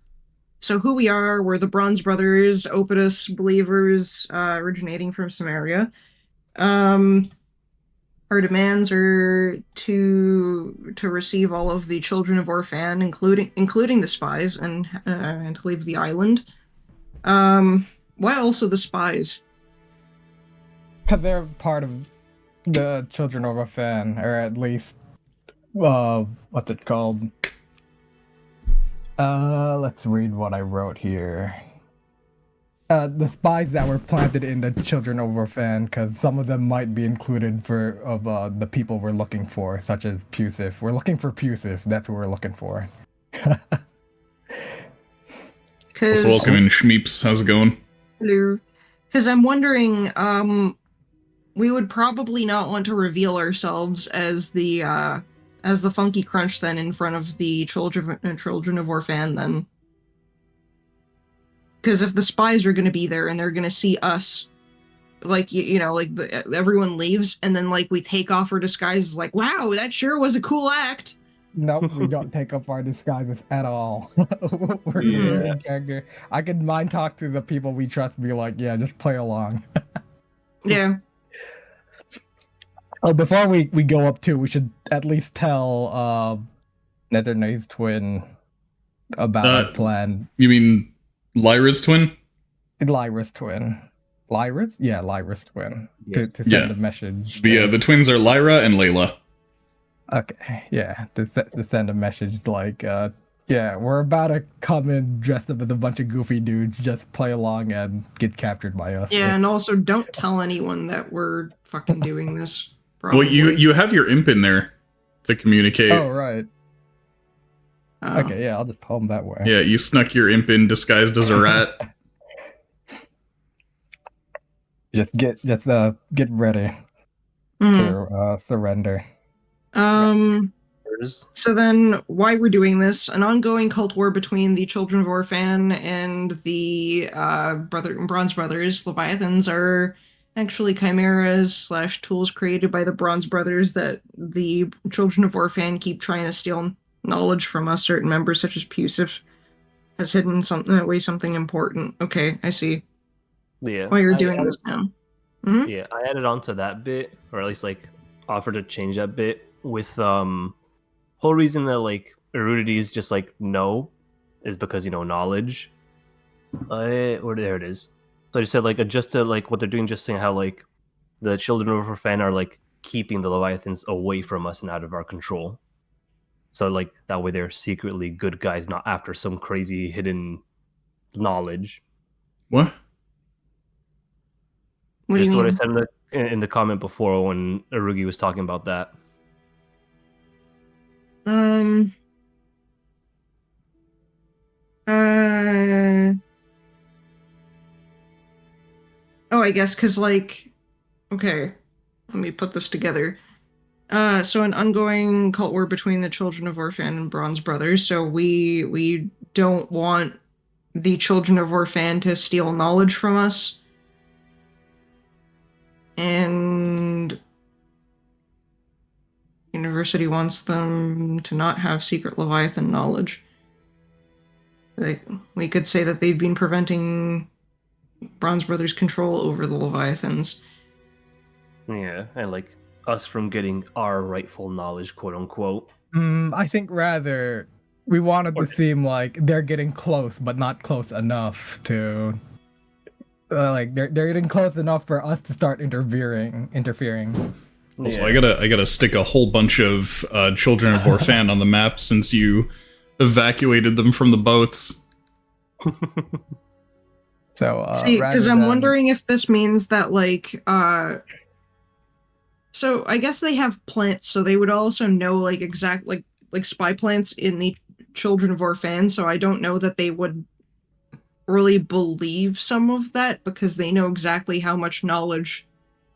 so who we are, we're the Bronze Brothers, Opidus believers, originating from Samaria. Our demands are to receive all of the children of Orphan, including the spies, and to leave the island. Why also the spies? Because they're part of the Children of a Fan, or at least, what's it called? Let's read what I wrote here. The spies that were planted in the Children of Orphan, because some of them might be included the people we're looking for, such as Pusif. We're looking for Pusif. That's who we're looking for. Also, welcome in, Schmeeps. How's it going? Hello. Because I'm wondering, we would probably not want to reveal ourselves as the Funky Crunch then in front of the children of Orphan then. Because if the spies are going to be there and they're going to see us, like, everyone leaves and then, like, we take off our disguises, like, wow, that sure was a cool act. Nope, we don't take up our disguises at all. We're in character. I could mind talk to the people we trust and be like, yeah, just play along. Yeah. Oh, before we go up too, we should at least tell Nethernae's twin about our plan. You mean Lyra's twin? Lyra's twin. Lyra's? Yeah, Lyra's twin. Yeah. To send a message. The twins are Lyra and Layla. Okay, yeah. To send a message like, yeah, we're about to come in dressed up as a bunch of goofy dudes, just play along and get captured by us. Yeah, and also don't tell anyone that we're fucking doing this. Probably. Well, you have your imp in there to communicate. Oh, right. Okay, yeah, I'll just tell them that way. Yeah, you snuck your imp in disguised as a rat. Just get ready to surrender. So then, why we're doing this? An ongoing cult war between the Children of Orphan and the Bronze Brothers, Leviathans, are actually chimeras / tools created by the Bronze Brothers that the Children of Orphan keep trying to steal knowledge from us. Certain members, such as Pusif, has hidden something important. Okay, I see. Yeah. Why you're doing this now? Mm-hmm. Yeah, I added on to that bit, or at least like offered to change that bit with whole reason that like Erudity is just like no is because knowledge. Or there it is. So I just said like adjust to like what they're doing, just saying how like the Children of Orphan are like keeping the Leviathans away from us and out of our control. So like that way they're secretly good guys, not after some crazy hidden knowledge. What? What do you mean? What I said in the comment before when Arugi was talking about that. Oh, I guess because, like, okay, let me put this together. So an ongoing cult war between the Children of Orphan and Bronze Brothers. So we don't want the Children of Orphan to steal knowledge from us. And University wants them to not have secret Leviathan knowledge. We could say that they've been preventing Bronze Brothers' control over the Leviathans. Yeah, and like us from getting our rightful knowledge, quote unquote. I think rather we wanted to seem like they're getting close, but not close enough to. Like they're getting close enough for us to start interfering. Also, I gotta stick a whole bunch of Children of Orphan on the map since you evacuated them from the boats. So, see, because I'm wondering if this means that, like, So I guess they have plants, so they would also know like exact like spy plants in the Children of Orphan. So I don't know that they would really believe some of that because they know exactly how much knowledge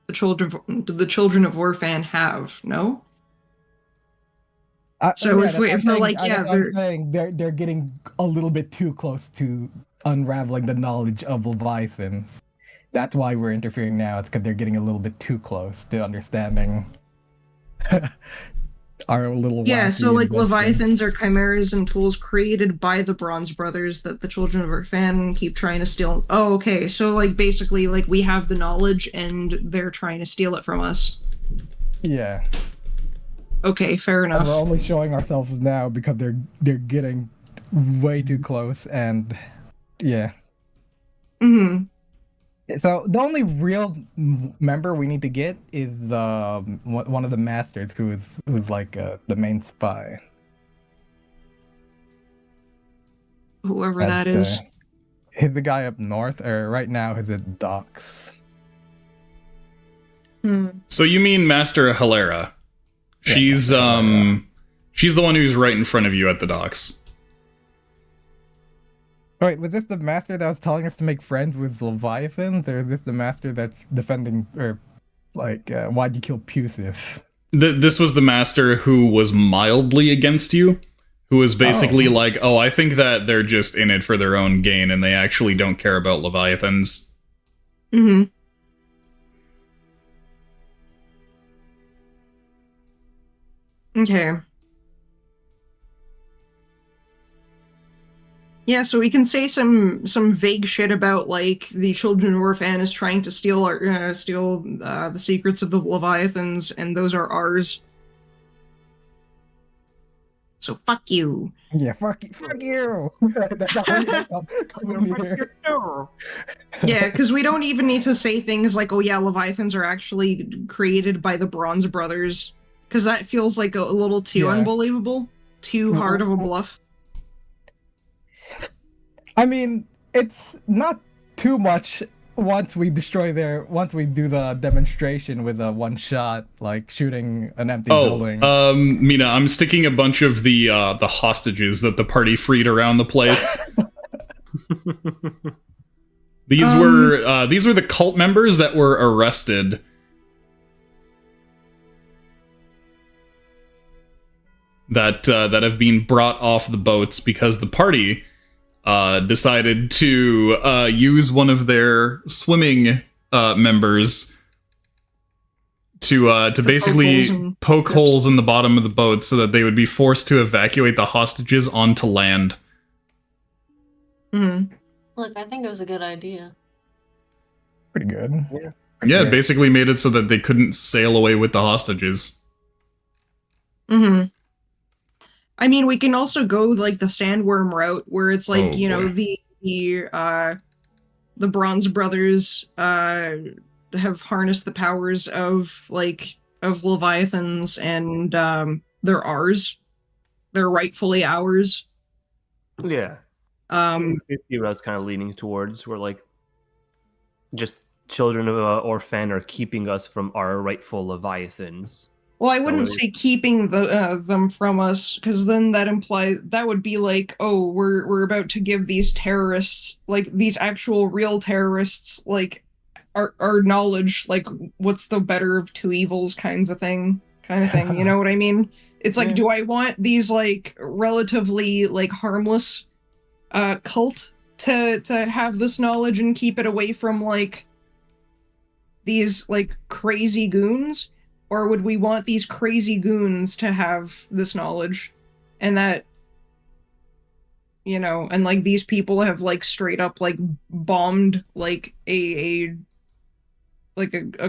the Children of Orphan have. No. So yeah, if we're like, that's yeah, what I'm saying they're getting a little bit too close to unraveling the knowledge of Leviathans. That's why we're interfering now. It's because they're getting a little bit too close to understanding our little yeah, wacky so like invention. Leviathans are chimeras and tools created by the Bronze Brothers that the Children of Orphan keep trying to steal. Oh, okay. So like basically like we have the knowledge and they're trying to steal it from us. Yeah. Okay, fair And enough. we're only showing ourselves now because they're getting way too close, and yeah. Mm-hmm. So the only real member we need to get is one of the masters who's like the main spy. Whoever I'd that is. say. He's the guy up north, or right now he's at docks. So you mean Master Hilera? Yeah, She's Master Hilera. she's the one who's right in front of you at the docks. Wait, was this the master that was telling us to make friends with Leviathans, or is this the master that's defending, or like, why'd you kill Pusif? This was the master who was mildly against you, who was basically like, oh, I think that they're just in it for their own gain and they actually don't care about Leviathans. Mm-hmm. Okay. Yeah, so we can say some vague shit about like the Children of Orphan is trying to steal the secrets of the Leviathans, and those are ours. So fuck you. Yeah, fuck you. That's how come in here. Yeah, because we don't even need to say things like, "Oh yeah, Leviathans are actually created by the Bronze Brothers," because that feels like a little too unbelievable, too hard of a bluff. I mean, it's not too much once we do the demonstration with a one shot, like shooting an empty building. Mina, I'm sticking a bunch of the hostages that the party freed around the place. These were the cult members that were arrested. That have been brought off the boats because the party decided to use one of their swimming members to basically poke holes in the bottom of the boat so that they would be forced to evacuate the hostages onto land. Mm-hmm. Look, I think it was a good idea. Pretty good. Yeah, basically made it so that they couldn't sail away with the hostages. Mm-hmm. I mean, we can also go like the sandworm route, where it's like the Bronze Brothers have harnessed the powers of Leviathans, and they're ours. They're rightfully ours. Yeah. See what I was kind of leaning towards, where like just Children of Orphan are keeping us from our rightful Leviathans. Well, I wouldn't say keeping them from us, because then that would be like, oh, we're about to give these terrorists, like these actual real terrorists, like our knowledge, like what's the better of two evils kind of thing. You know what I mean? It's like, do I want these like relatively like harmless cult to have this knowledge and keep it away from like these like crazy goons? Or would we want these crazy goons to have this knowledge? And that, you know, and like these people have like straight up like bombed like a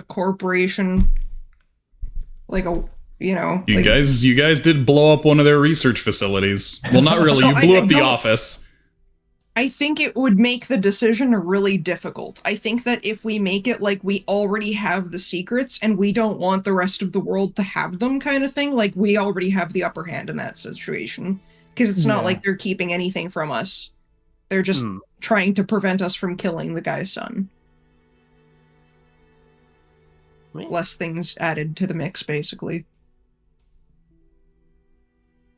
corporation, like a, you know. You guys did blow up one of their research facilities. Well, not really. So You blew up the office. I think it would make the decision really difficult. I think that if we make it like we already have the secrets and we don't want the rest of the world to have them kind of thing, like we already have the upper hand in that situation. Because it's not like they're keeping anything from us. They're just trying to prevent us from killing the guy's son. less things added to the mix, basically.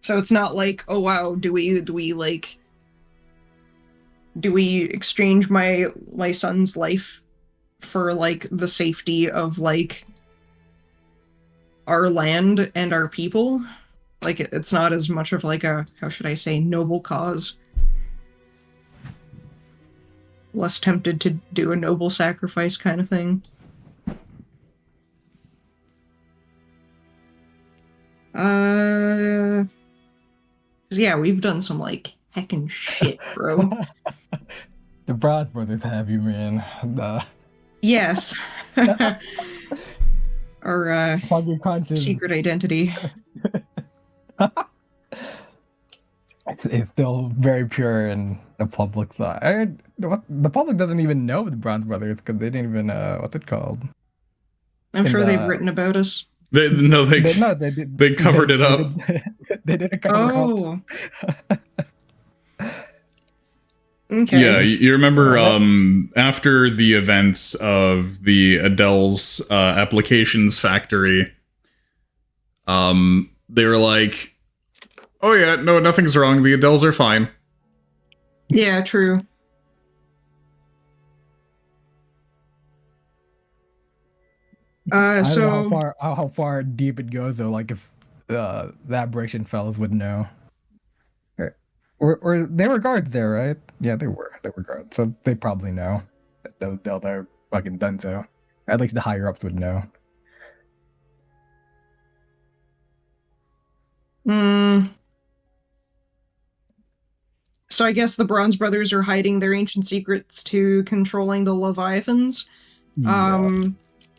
So it's not like, oh wow, do we exchange my son's life for like the safety of like our land and our people? Like it's not as much of like a, how should I say, noble cause. Less tempted to do a noble sacrifice kind of thing. Yeah, we've done some like heckin' shit, bro. The Broad Brothers have you, man. Yes. Our Foggy conscience. secret identity. It's still very pure in the public's eye. The public doesn't even know the Bronze Brothers because they didn't even what's it called. I'm sure they've written about us. They covered it up. They didn't cover up. Oh. Okay. Yeah, you remember after the events of the Adele's applications factory, they were like, oh yeah, no, nothing's wrong. The Adeles are fine. Yeah, true. I don't So know how far deep it goes though. Like if the aberration fellows would know, or they were guards there, right? Yeah, they were guards, so they probably know that those Delta are fucking done. So at least the higher ups would know. So I guess the Bronze Brothers are hiding their ancient secrets to controlling the Leviathans. Yeah.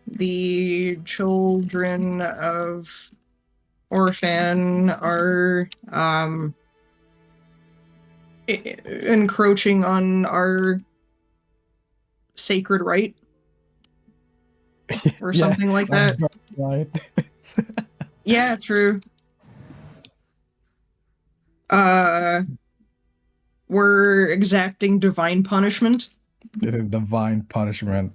The children of Orphan are encroaching on our sacred right, or something like that. Right. Yeah, true. We're exacting divine punishment. It is divine punishment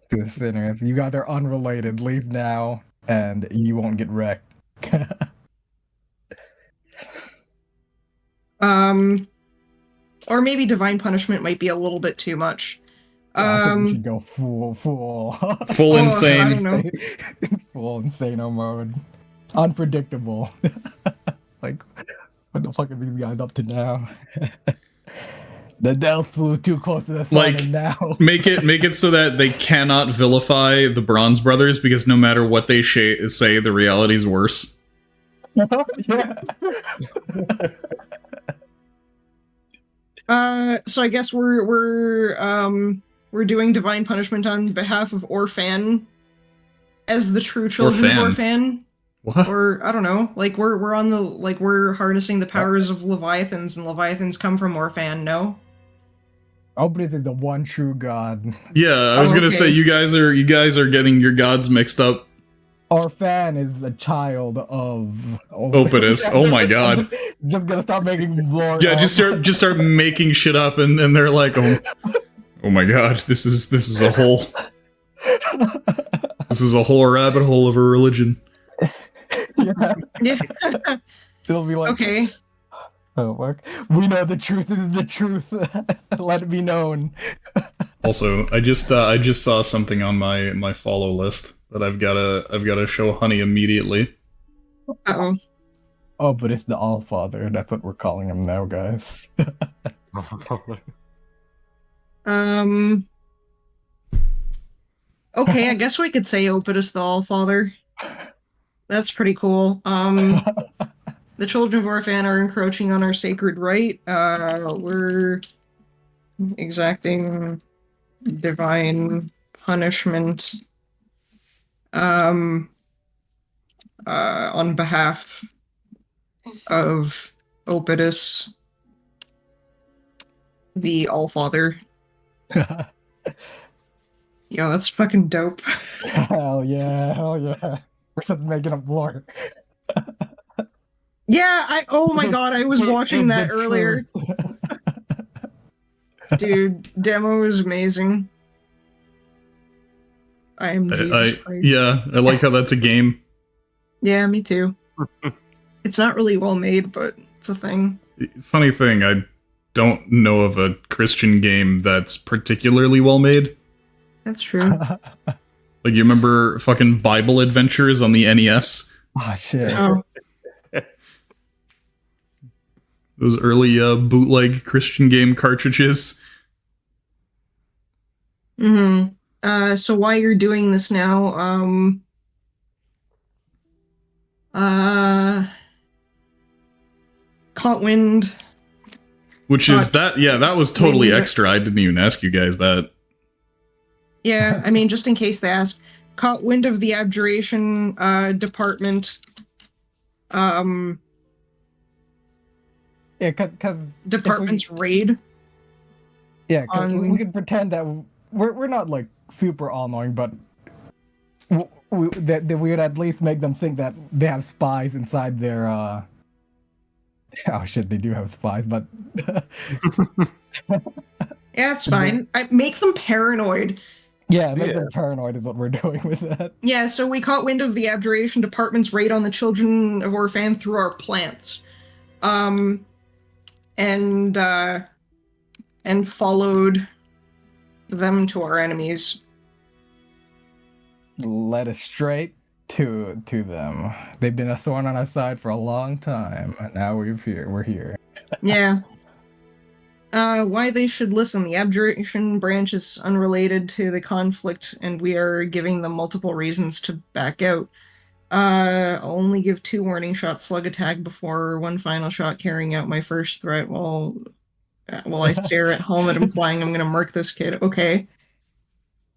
to the sinners. You guys are unrelated. Leave now, and you won't get wrecked. Or maybe divine punishment might be a little bit too much. I think we should go full insane. I don't know. Full insano mode. Unpredictable. Like, what the fuck are these guys up to now? The Dells flew too close to the sun, Like, and now make it so that they cannot vilify the Bronze Brothers, because no matter what they say, the reality's worse. Yeah. So I guess we're doing divine punishment on behalf of Orphan as the true children of Orphan. What? Or I don't know, like we're on the, like we're harnessing the powers of Leviathans, and Leviathans come from Orphan, no? Obris is the one true god. Yeah, I was gonna say you guys are getting your gods mixed up. Orphan is a child of Opidus. Oh my god. Just gonna start making lore. Yeah, just start making shit up, and they're like, oh my god, this is a whole rabbit hole of a religion. Yeah. It'll be like, Okay. oh, look, we know the truth. This is the truth. Let it be known. Also, I just saw something on my follow list that I've gotta show Honey immediately. Uh-oh. Oh, but it's the Allfather. That's what we're calling him now, guys. Okay, I guess we could say Opidus the Allfather. That's pretty cool. The children of Orphan are encroaching on our sacred right. We're exacting divine punishment on behalf of Opidus, the Allfather. Yo, that's fucking dope. Hell yeah. We're just making up lore. Yeah, oh my god, I was watching that earlier. Dude, demo was amazing. I am Jesus I Christ. yeah, I like how that's a game. Yeah, me too. It's not really well made, but it's a thing. Funny thing, I don't know of a Christian game that's particularly well made. That's true. Like, you remember fucking Bible Adventures on the NES? Oh shit. Oh, Those early bootleg Christian game cartridges. so while you're doing this now, caught wind. Which is that, yeah, that was totally extra. I didn't even ask you guys that. Yeah, I mean, just in case they ask, caught wind of the abjuration department. Yeah, because Department's raid. Yeah, because we could pretend that we're not like super all knowing, but that we would at least make them think that they have spies inside their. Oh shit, they do have spies, but. Yeah, it's fine. I make them paranoid. Yeah, make them paranoid is what we're doing with that. Yeah, so we caught wind of the abjuration department's raid on the children of Orphan through our plants. And followed them to our enemies. Led us straight to them. They've been a thorn on our side for a long time, and now we're here. Yeah. Why they should listen. The abjuration branch is unrelated to the conflict, and we are giving them multiple reasons to back out. I'll only give 2 warning shots slug attack before 1 final shot carrying out my first threat while I stare at helmet implying I'm gonna murk this kid. Okay.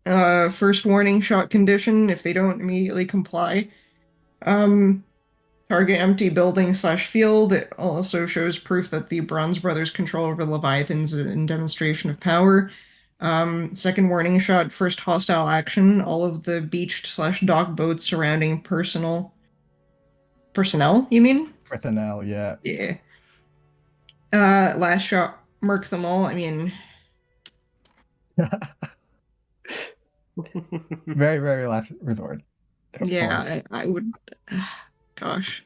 First warning shot condition if they don't immediately comply. Target empty building / field. It also shows proof that the Bronze Brothers' control over Leviathans in demonstration of power. Second warning shot, first hostile action. All of the beached / dock boats surrounding personnel, you mean? Personnel, yeah. Yeah. Last shot, murk them all. I mean... Very, very last resort. Yeah, I would... Gosh.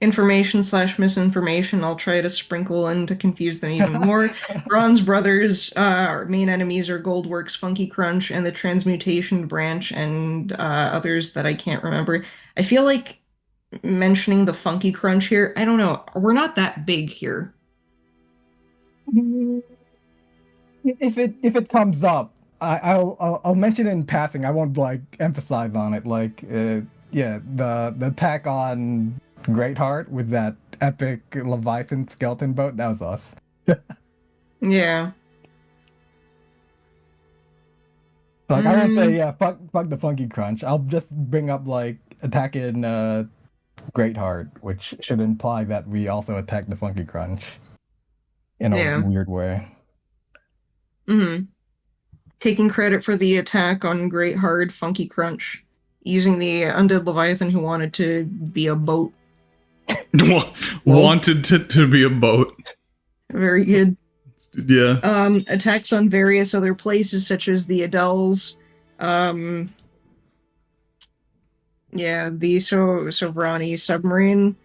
Information / misinformation, I'll try to sprinkle in to confuse them even more. Bronze Brothers, our main enemies are Goldworks, Funky Crunch, and the Transmutation Branch, and others that I can't remember. I feel like mentioning the Funky Crunch here, I don't know, we're not that big here. If it comes up, I'll mention it in passing. I won't like emphasize on it. Like, yeah, the attack on Greatheart with that epic Leviathan skeleton boat, that was us. Yeah. So like, I won't say, yeah, fuck the Funky Crunch. I'll just bring up, like, attacking Greatheart, which should imply that we also attack the Funky Crunch in a weird way. Taking credit for the attack on Greatheart, Funky Crunch, using the undead Leviathan who wanted to be a boat. Wanted to be a boat. Very good. Yeah. Attacks on various other places, such as the Adels. Yeah, the Sovrani submarine.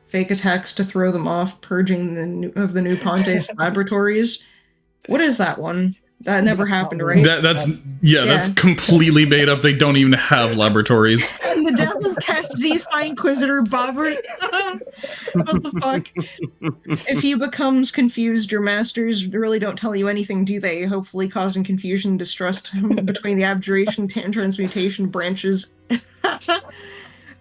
Fake attacks to throw them off, purging the New Pontes laboratories. What is that one? That never happened, right? That's completely made up. They don't even have laboratories. And the death of Cassidy's High Inquisitor Bobbert. What the fuck? If he becomes confused, your masters really don't tell you anything, do they? Hopefully causing confusion and distrust between the abjuration and transmutation branches.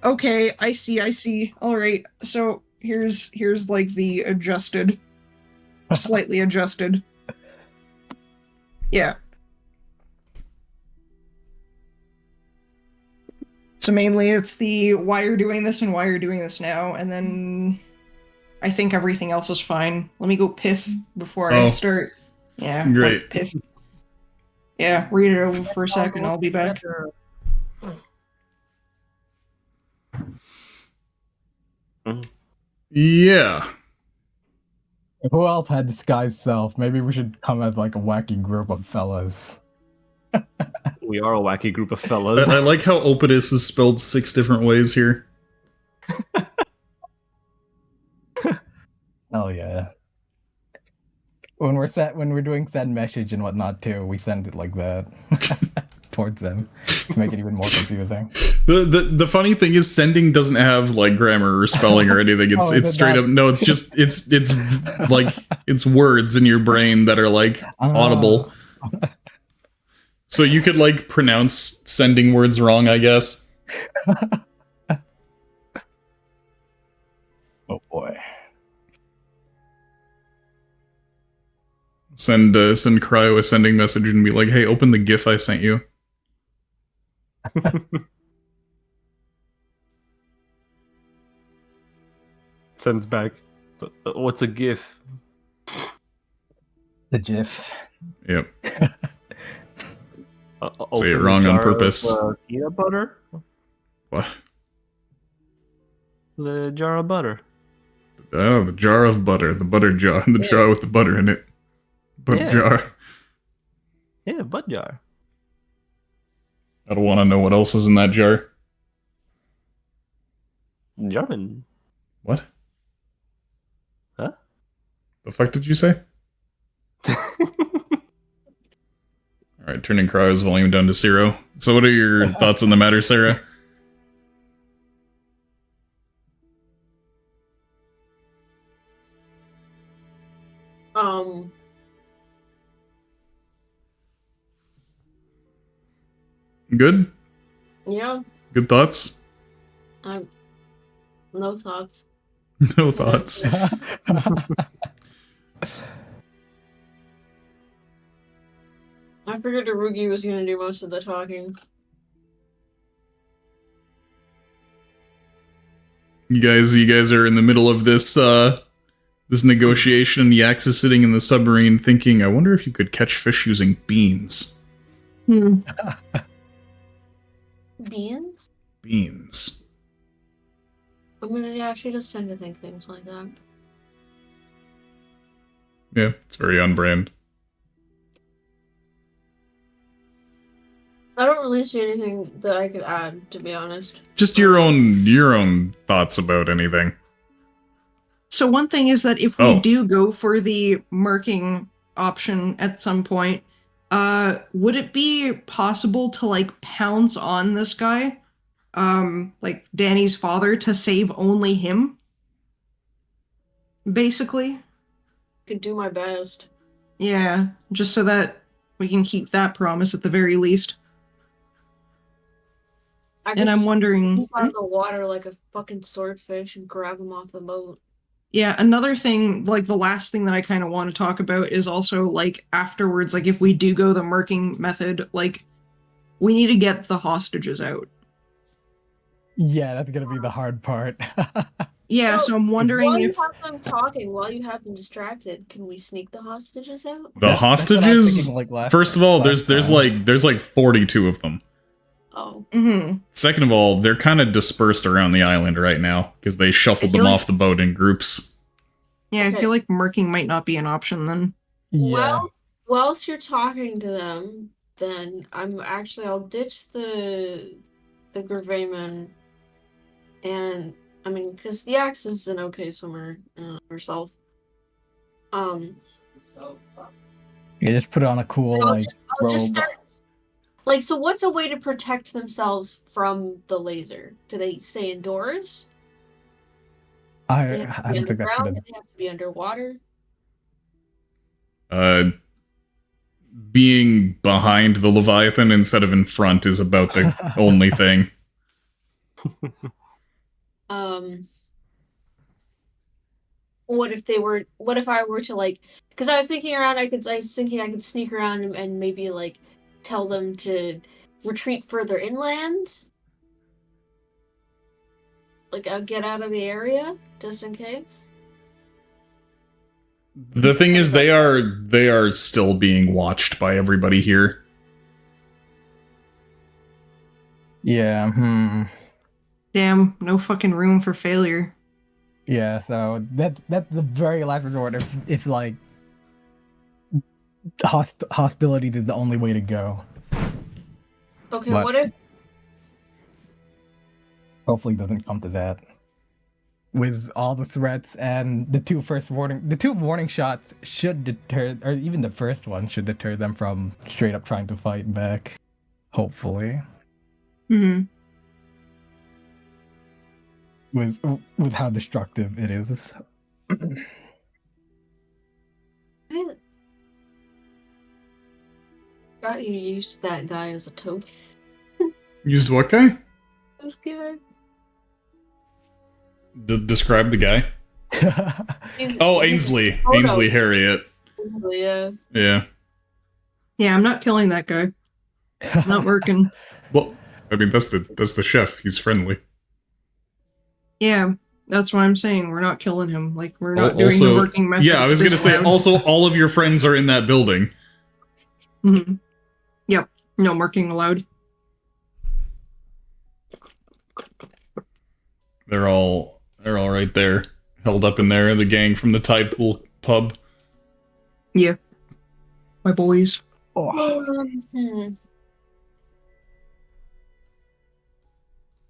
Okay, I see. All right, so here's like the adjusted, slightly adjusted. Yeah. So mainly it's the why you're doing this and why you're doing this now, and then I think everything else is fine. Let me go pith before I start. Yeah. Great. Pith. Yeah, read it over for a second, I'll be back. Yeah. Who else had disguised self? Maybe we should come as like a wacky group of fellas. We are a wacky group of fellas. I like how Opidus is spelled 6 different ways here. Oh yeah. When we're doing send message and whatnot too, we send it like that towards them to make it even more confusing. The funny thing is sending doesn't have like grammar or spelling or anything. It's Oh, it's is it straight not? up no, it's just it's like it's words in your brain that are like audible. So you could like pronounce sending words wrong, I guess. Oh boy. Send Cryo a sending message and be like, "Hey, open the GIF I sent you." Sends back. What's a GIF? The GIF. Yep. Say it wrong on purpose. Peanut butter? What? The jar of butter. Oh, the jar of butter, the butter jar, the jar with the butter in it. Butter jar. Yeah, butt jar. I don't want to know what else is in that jar. German. What? Huh? The fuck did you say? Alright, turning Cryo's volume down to 0. So what are your thoughts on the matter, Sarah? Good? Yeah, Good thoughts? no thoughts. No thoughts. I figured Arugi was gonna do most of the talking. You guys are in the middle of this this negotiation, and Yax is sitting in the submarine thinking, I wonder if you could catch fish using beans. Beans? Beans. I mean, yeah, she does tend to think things like that. Yeah, it's very on brand. I don't really see anything that I could add, to be honest. Just your own thoughts about anything. So one thing is that if we do go for the marking option at some point, would it be possible to like pounce on this guy, like Danny's father, to save only him? Basically. Could do my best. Yeah, just so that we can keep that promise at the very least. And I'm wondering, jump out of the water like a fucking swordfish and grab him off the boat. Yeah, another thing, like the last thing that I kind of want to talk about is also like afterwards, like if we do go the murking method, like we need to get the hostages out. Yeah, that's gonna be the hard part. Yeah, so I'm wondering while if you have them talking, while you have them distracted, can we sneak the hostages out? The hostages? First of all, there's like 42 of them. Oh. Mm-hmm. Second of all, they're kind of dispersed around the island right now because they shuffled them off the boat in groups. Yeah, I feel like murking might not be an option then. Yeah. Well, whilst you're talking to them, then I'll ditch the Graveyman, and I mean, because the Axe is an okay swimmer herself. You just put on a cool I'll like just robe. start. Like, so what's a way to protect themselves from the laser? Do they stay indoors? I Do they have to be don't think that's underground? gonna. Do they have to be underwater? Being behind the Leviathan instead of in front is about the only thing. What if I were to like, because I was thinking I could sneak around and maybe like tell them to retreat further inland. Like, I'll get out of the area just in case. The thing is, they are still being watched by everybody here. Yeah. Damn, no fucking room for failure. Yeah. So that's the very last resort. If like hostility is the only way to go. Okay, But- what if Hopefully, it doesn't come to that. With all the threats and the two warning shots should deter, or even the first one should deter them from straight up trying to fight back. Hopefully, Hmm. with how destructive it is. I got you used that guy as a token? Used what guy? This guy. Describe the guy. Oh, Ainsley. Ainsley Harriet. Yeah. Yeah. Yeah, I'm not killing that guy. Not working. Well, I mean, that's the chef. He's friendly. Yeah, that's what I'm saying. We're not killing him. Like, we're not doing Also, the working methods. yeah, I was gonna say. Also, all of your friends are in that building. Hmm. Yep. No marking allowed. They're all right there, held up in there. The gang from the Tide Pool pub. Yeah. My boys.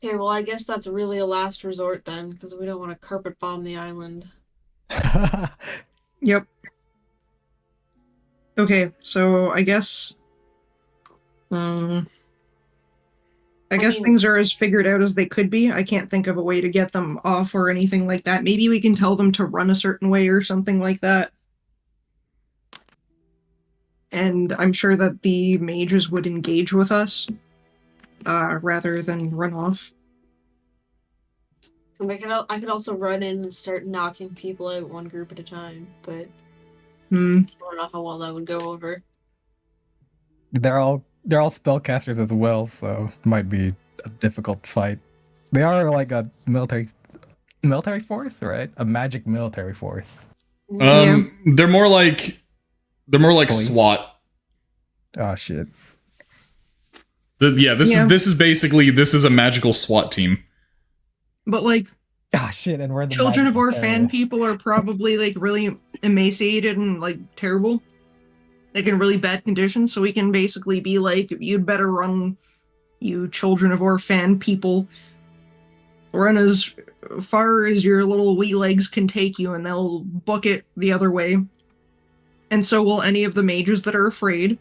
Okay, well, I guess that's really a last resort then, because we don't want to carpet bomb the island. Yep. Okay, so I guess I guess mean- things are as figured out as they could be. I can't think of a way to get them off or anything like that. Maybe we can tell them to run a certain way or something like that. And I'm sure that the mages would engage with us rather than run off. And I could also run in and start knocking people out one group at a time, but Hmm. I don't know how well that would go over. they're all spellcasters as well, so it might be a difficult fight. They are like a military force, right? A magic military force. They're more like Police. SWAT. Oh shit. This is basically a magical SWAT team. But like Ah shit, and we're the children of magical our fan terrorists. people are probably like really emaciated and like terrible. Like in really bad conditions, so we can basically be like, you'd better run, you children of our fan people. Run as far as your little wee legs can take you, and they'll book it the other way. And so will any of the mages that are afraid.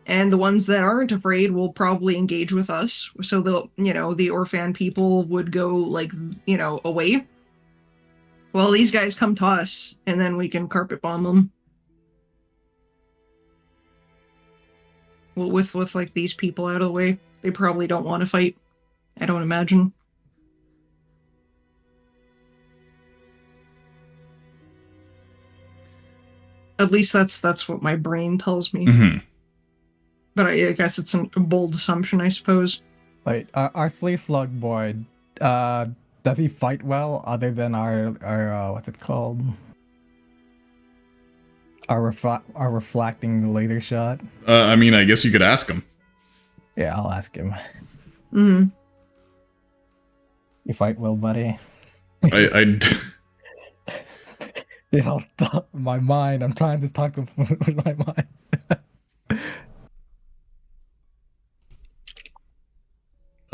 And the ones that aren't afraid will probably engage with us. So they'll, the Orphan people would go like, away. Well, these guys come to us, and then we can carpet bomb them. Well, with like these people out of the way, they probably don't want to fight. I don't imagine. At least that's what my brain tells me. Mm-hmm. But I guess it's a bold assumption, I suppose. Wait, our Slay Slug boy, does he fight well other than our what's it called? Our reflecting laser shot? I mean, I guess you could ask him. Yeah, I'll ask him. Mm-hmm. You fight well, buddy? I Yeah, my mind. I'm trying to talk with my mind.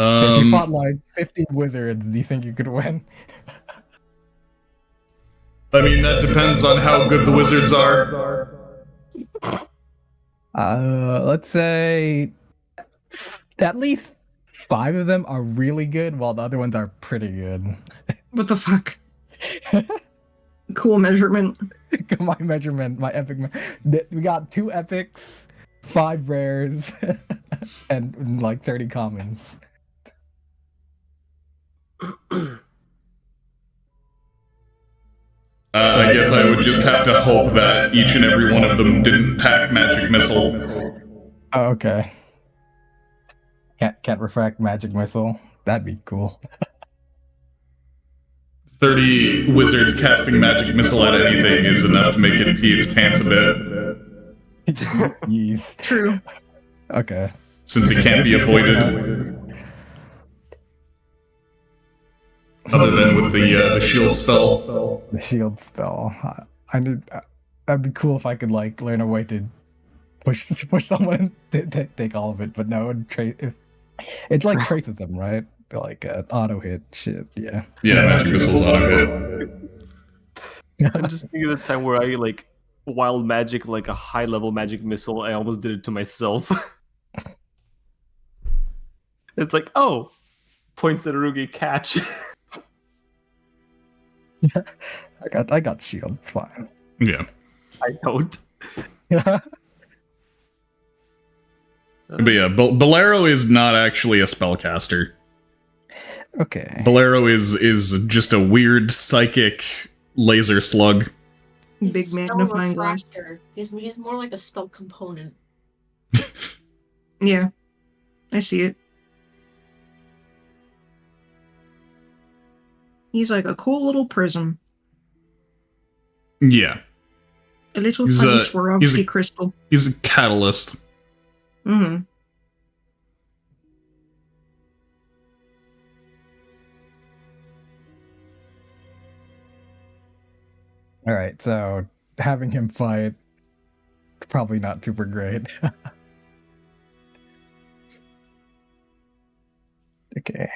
If you fought like 50 wizards, do you think you could win? I mean, that depends on how good the wizards are. Let's say at least 5 of them are really good, while the other ones are pretty good. What the fuck? Cool measurement. My measurement, my epic. We got 2 epics, 5 rares, and like 30 commons. I guess I would just have to hope that each and every one of them didn't pack magic missile. Oh, okay. Can't refract magic missile. That'd be cool. 30 wizards casting magic missile at anything is enough to make it pee its pants a bit, Yes. True. Okay. since it can't be avoided. Other than with the shield spell. The shield spell. I need. That'd be cool if I could like learn a way to push someone to take all of it. But no, It's like traces them, right? Like auto hit shit. Yeah. Yeah, magic missiles auto hit. I'm just thinking of the time where I like wild magic, like a high level magic missile. I almost did it to myself. It's like, oh, points at Arugi, catch. I got shield. It's fine. Yeah. I don't. But yeah, Bolero is not actually a spellcaster. Okay. Bolero is just a weird psychic laser slug. He's a Big spell magnifying glass. refractor. He's more like a spell component. Yeah, I see it. He's like a cool little prism. Yeah, A little He's funny a- Swarovski crystal. he's a catalyst. Mm-hmm. All right. So having him fight, probably not super great. Okay.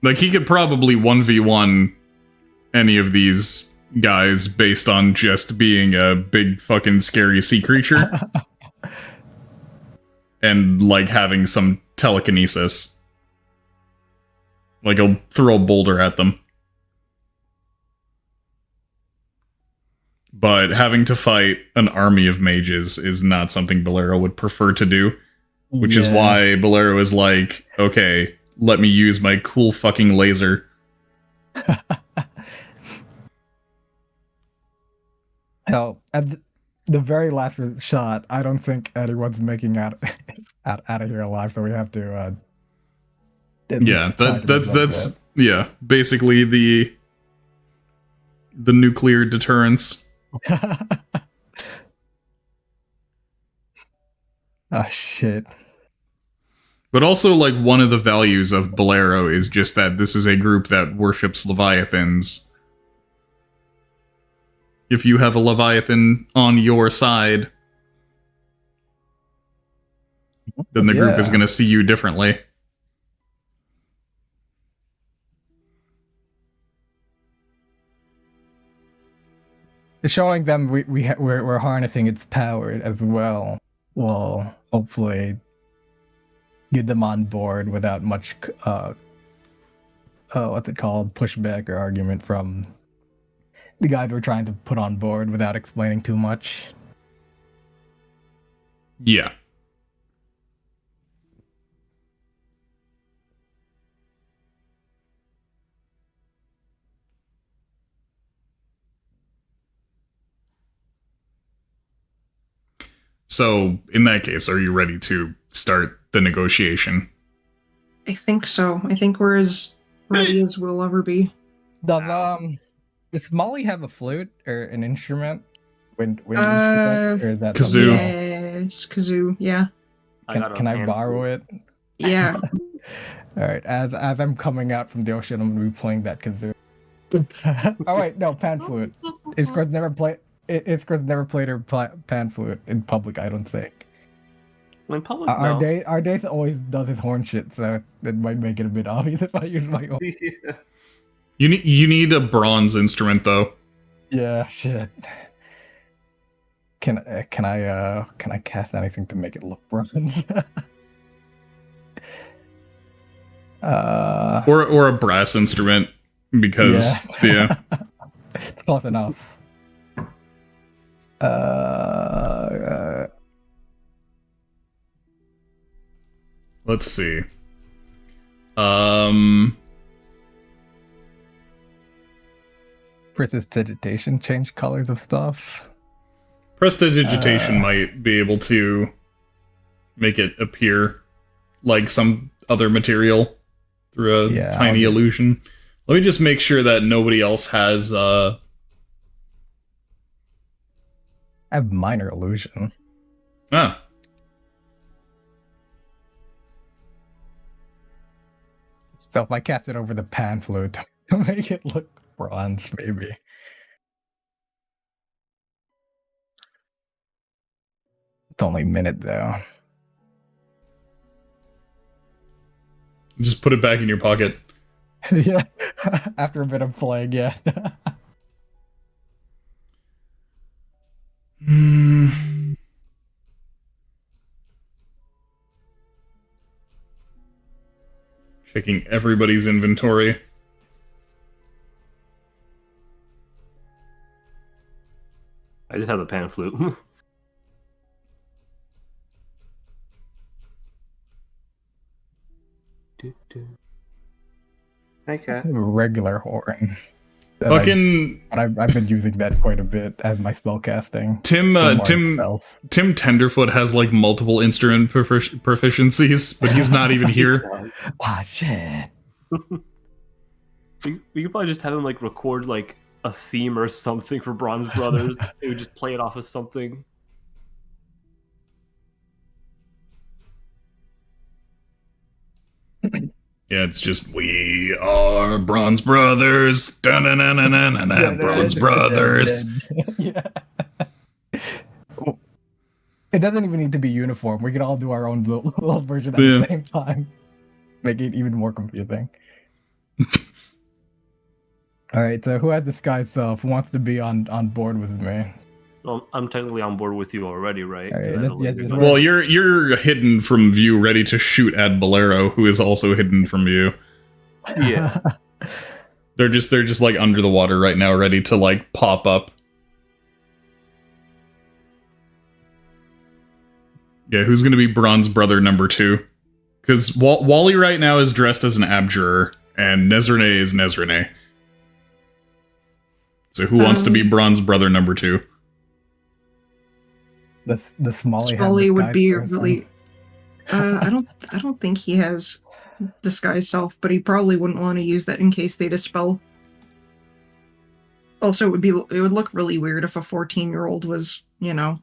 Like, he could probably 1v1 any of these guys based on just being a big fucking scary sea creature and, like, having some telekinesis. Like, he'll throw a boulder at them. But having to fight an army of mages is not something Bolero would prefer to do. Which is Yeah. why Bolero is like, okay, let me use my cool fucking laser. Hell, at the very last shot, I don't think anyone's making out out of here alive. So we have to. At least Yeah, try to that's yeah, basically the nuclear deterrence. prevent it. Oh shit. But also, like, one of the values of Bolero is just that this is a group that worships Leviathans. If you have a Leviathan on your side, then the group is Yeah. going to see you differently. Showing them we're harnessing its power as well will hopefully get them on board without much what's it called, pushback or argument from the guys we're trying to put on board without explaining too much. Yeah. So, in that case, are you ready to start the negotiation? I think so. I think we're as ready as we'll ever be. Does Molly have a flute or an instrument? Wind Uh, instrument? Or is that Kazoo. something else? Yes, kazoo. Yeah, Can I borrow it? yeah. All right. As I'm coming out from the ocean, I'm gonna be playing that kazoo. Oh wait, no, pan flute. Iskro's never played her pan flute in public. I don't think. In public, no. Our days always does his horn shit, so it might make it a bit obvious if I use my own. You need a bronze instrument, though. Yeah, shit. Can I cast anything to make it look bronze? Or a brass instrument, because yeah. It's close enough. Let's see. Prestidigitation change colors of stuff. Prestidigitation might be able to make it appear like some other material through a tiny illusion. Let me just make sure that nobody else has I have minor illusion. Ah. So if I cast it over the pan flute to make it look bronze, maybe. It's only a minute though. Just put it back in your pocket. Yeah. After a bit of playing, yeah. Checking everybody's inventory. I just have the pan flute. Hey, cat. Regular horn. Fucking I've been using that quite a bit as my spell casting. Tim Spells. Tim Tenderfoot has like multiple instrument proficiencies, but he's not even here. Ah, shit. We could probably just have him like record like a theme or something for Bronze Brothers. They would just play it off of something. Yeah, it's just we are Bronze Brothers. Da-na-na-na-na-na, Bronze Brothers. Yeah. It doesn't even need to be uniform. We could all do our own little version at the same time. Make it even more confusing. Alright, so who has disguised self? Who wants to be on board with me? Well, I'm technically on board with you already, right? All right, 'Cause I don't just live work. in- Well, you're hidden from view, ready to shoot at Bolero, who is also hidden from view. Yeah. They're just like under the water right now, ready to like pop up. Yeah, who's gonna be Bronze Brother number 2? Because Wally right now is dressed as an abjurer, and Nezrene is Nezrene. So who wants to be Bronze Brother number 2? The Smalley. Smalley would be really. I don't think he has disguise self, but he probably wouldn't want to use that in case they dispel. Also, it would look really weird if a 14-year-old was, you know.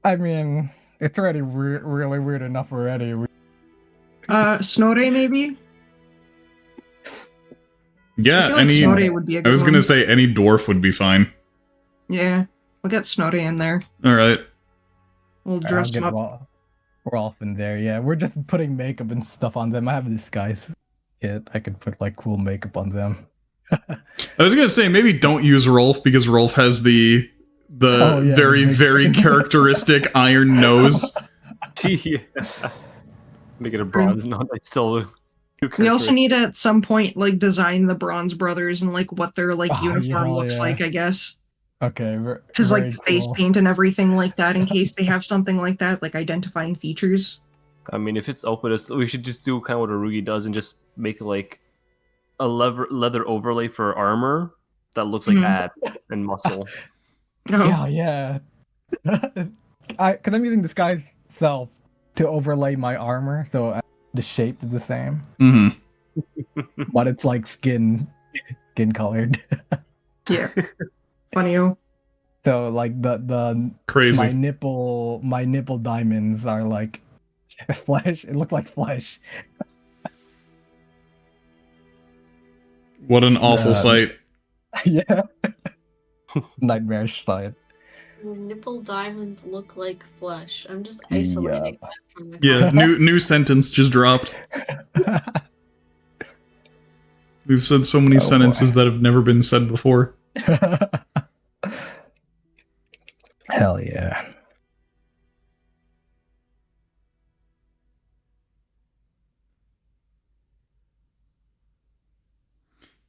I mean, it's already really weird enough already. Snore maybe. Yeah, I feel like Snore would be a good I was one. gonna say any dwarf would be fine. Yeah, we'll get Snore in there. All right. We'll dress him up. We're all in there, yeah. We're just putting makeup and stuff on them. I have a disguise kit. I could put like cool makeup on them. I was gonna say maybe don't use Rolf because Rolf has the very characteristic iron nose. Yeah. Make it a bronze knot. I still. We also need to at some point like design the Bronze Brothers and like what their like uniform looks like, I guess. Okay, because like face cool. paint and everything like that, in case they have something like that, like identifying features. I mean, if it's open, we should just do kind of what Arugi does and just make like a leather overlay for armor that looks like ab and muscle. No. Yeah. Because I'm using disguise self to overlay my armor, so the shape is the same. Mm-hmm. But it's like skin colored. Yeah. Funny. So like the Crazy. my nipple diamonds are like flesh. It looked like flesh. What an awful sight. Yeah. Nightmarish sight. Nipple diamonds look like flesh. I'm just isolating that from the Yeah, new sentence just dropped. We've said so many sentences that have never been said before. Hell yeah.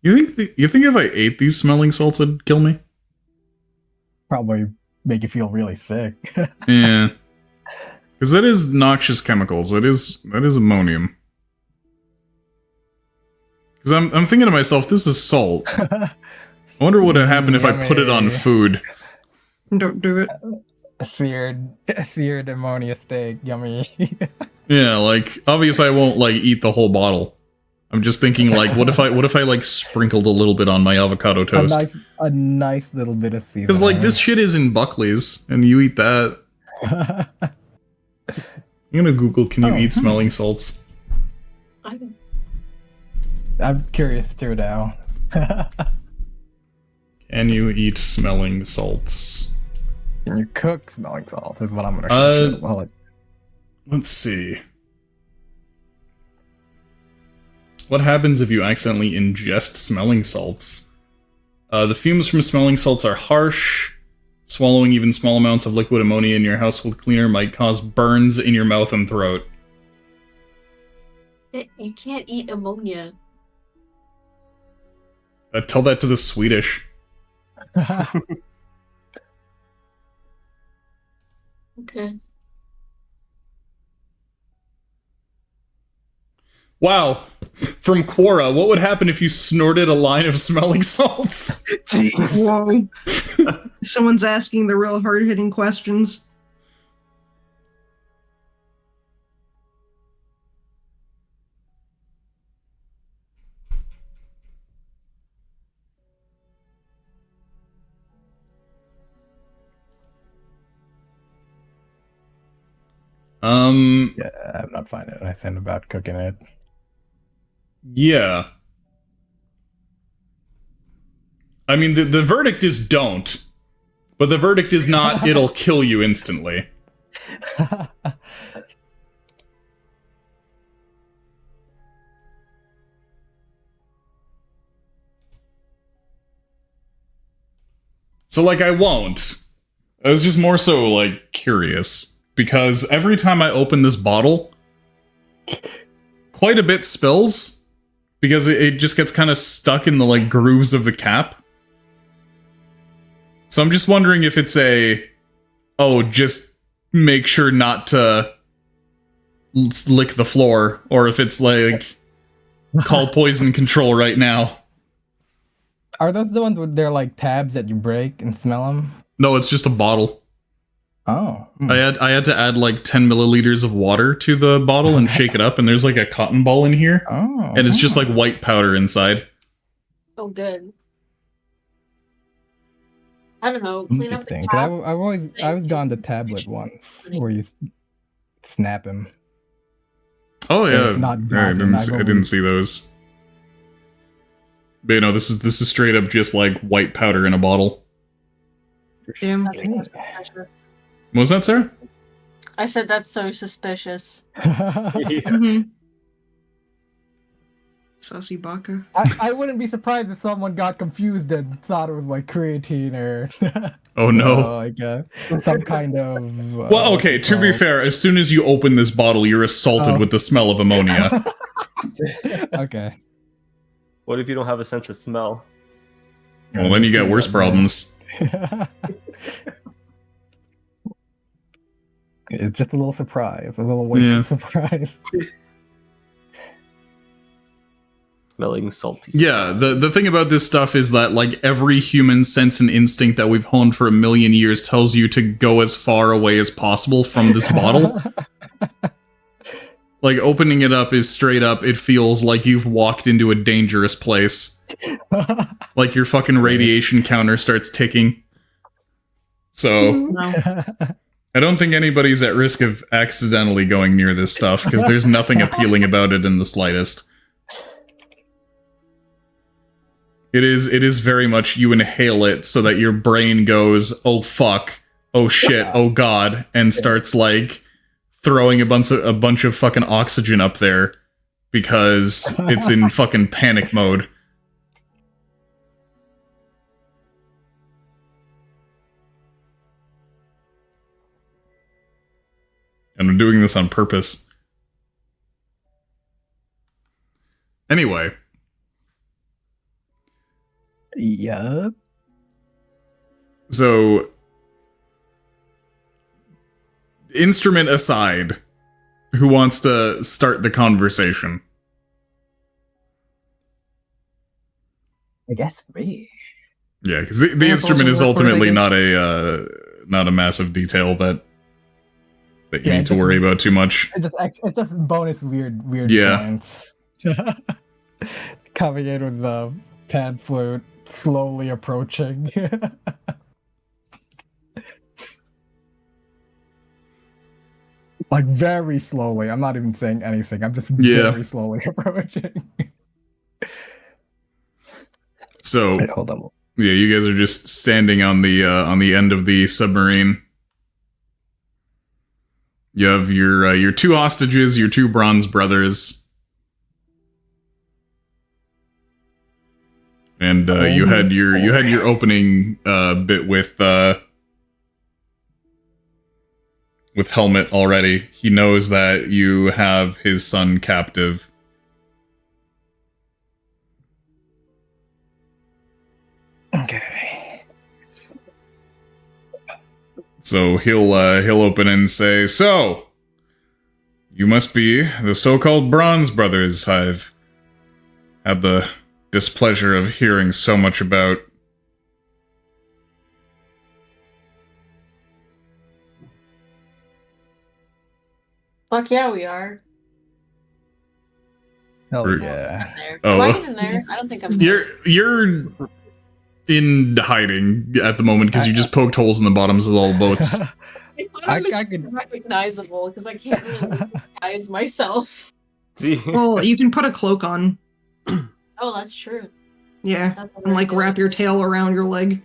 You think if I ate these smelling salts it'd kill me? Probably make you feel really sick. Yeah. Because that is noxious chemicals. That is ammonium. Because I'm thinking to myself, this is salt. I wonder what would happen if I put it on food. Don't do it. Seared ammonia steak, yummy. Yeah, like obviously I won't like eat the whole bottle. I'm just thinking like, what if I like sprinkled a little bit on my avocado toast? A nice little bit of seasoning. Because like this shit is in Buckley's, and you eat that. I'm gonna Google, can you eat smelling salts? I'm curious too now. Can you eat smelling salts? Can you cook smelling salts? Is what I'm gonna Let's see. What happens if you accidentally ingest smelling salts? The fumes from smelling salts are harsh. Swallowing even small amounts of liquid ammonia in your household cleaner might cause burns in your mouth and throat. You can't eat ammonia. Tell that to the Swedish. Okay. Wow. From Quora, what would happen if you snorted a line of smelling salts? Whoa. Someone's asking the real hard-hitting questions. Yeah, I'm not finding anything about cooking it. Yeah. I mean, the verdict is don't. But the verdict is not it'll kill you instantly. So, like, I won't. I was just more so, like, curious. Because every time I open this bottle, quite a bit spills. Because it just gets kind of stuck in the, like, grooves of the cap. So I'm just wondering if it's just make sure not to lick the floor. Or if it's, like, call poison control right now. Are those the ones with their like tabs that you break and smell them? No, it's just a bottle. Oh, I had to add like 10 milliliters of water to the bottle and shake it up, and there's like a cotton ball in here, and it's just like white powder inside. Oh, good. I don't know. Clean up the interesting. cap. I was on the tablet once where you snap him. Oh yeah, Not I didn't see those. But you know, this is straight up just like white powder in a bottle. Damn. That's so suspicious. What was that, Sarah? I said that's so suspicious. Mhm. Saucy Baka. I wouldn't be surprised if someone got confused and thought it was like creatine or Oh no. like some kind of. Well, okay. To be fair, as soon as you open this bottle, you're assaulted with the smell of ammonia. Okay. What if you don't have a sense of smell? Well, then you get worse problems. It's just a little surprise, a little wake surprise. Smelling salty. Yeah, the thing about this stuff is that, like, every human sense and instinct that we've honed for 1,000,000 years tells you to go as far away as possible from this bottle. Like, opening it up is straight up, it feels like you've walked into a dangerous place. Like your fucking radiation counter starts ticking. So, No. I don't think anybody's at risk of accidentally going near this stuff, because there's nothing appealing about it in the slightest. It is very much you inhale it so that your brain goes, oh fuck, oh shit, oh god, and starts like throwing a bunch of fucking oxygen up there because it's in fucking panic mode. And I'm doing this on purpose. Anyway. Yup. So, instrument aside, who wants to start the conversation? I guess me. Yeah, because the instrument is ultimately not a massive detail that you need to worry about too much. It's just bonus weird points. Coming in with the pan flute slowly approaching. Like very slowly. I'm not even saying anything. I'm just very slowly approaching. So Wait, hold on. yeah, you guys are just standing on the end of the submarine. You have your two hostages, your two bronze brothers. And you had your opening bit with Helmet already. He knows that you have his son captive. Okay. So he'll open and say, "So, you must be the so-called Bronze Brothers I've had the displeasure of hearing so much about." Fuck yeah, we are. Hell Or- yeah. There. Oh. Am I even there? I don't think I'm there. You're in hiding at the moment because you just poked holes in the bottoms of all boats. I thought I was I could. recognizable because I can't really disguise myself. Well, you can put a cloak on. Oh, that's true. Yeah. That's a And like very wrap good your idea. tail around your leg.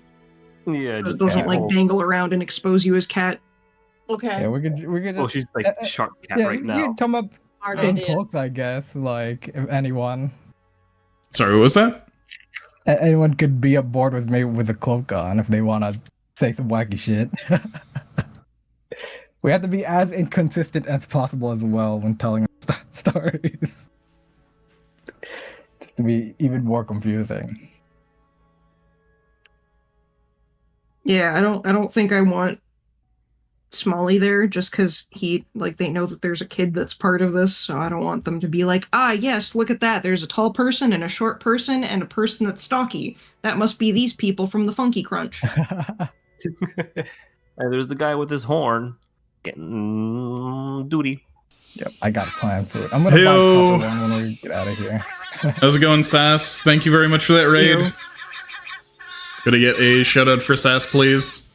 Yeah, So it just doesn't like oh, dangle around and expose you as cat. Okay. Yeah, we could. Oh, she's like shark cat Yeah, right you now. could come up Hard in idea. cloaks, I guess. Like if anyone, Sorry, what was that? anyone could be aboard with me with a cloak on if they want to say some wacky shit. We have to be as inconsistent as possible as well when telling stories, just to be even more confusing. Yeah, I don't think I want Smalley there just because they know that there's a kid that's part of this, so I don't want them to be like, ah, yes, look at that. There's a tall person and a short person and a person that's stocky. That must be these people from the Funky Crunch. And there's the guy with his horn getting duty. Yep, I got a plan for it. I'm gonna buy Heyo. proper one when we get out of here. How's it going, Sass? Thank you very much for that raid. Ew. Could I get a shout out for Sass, please?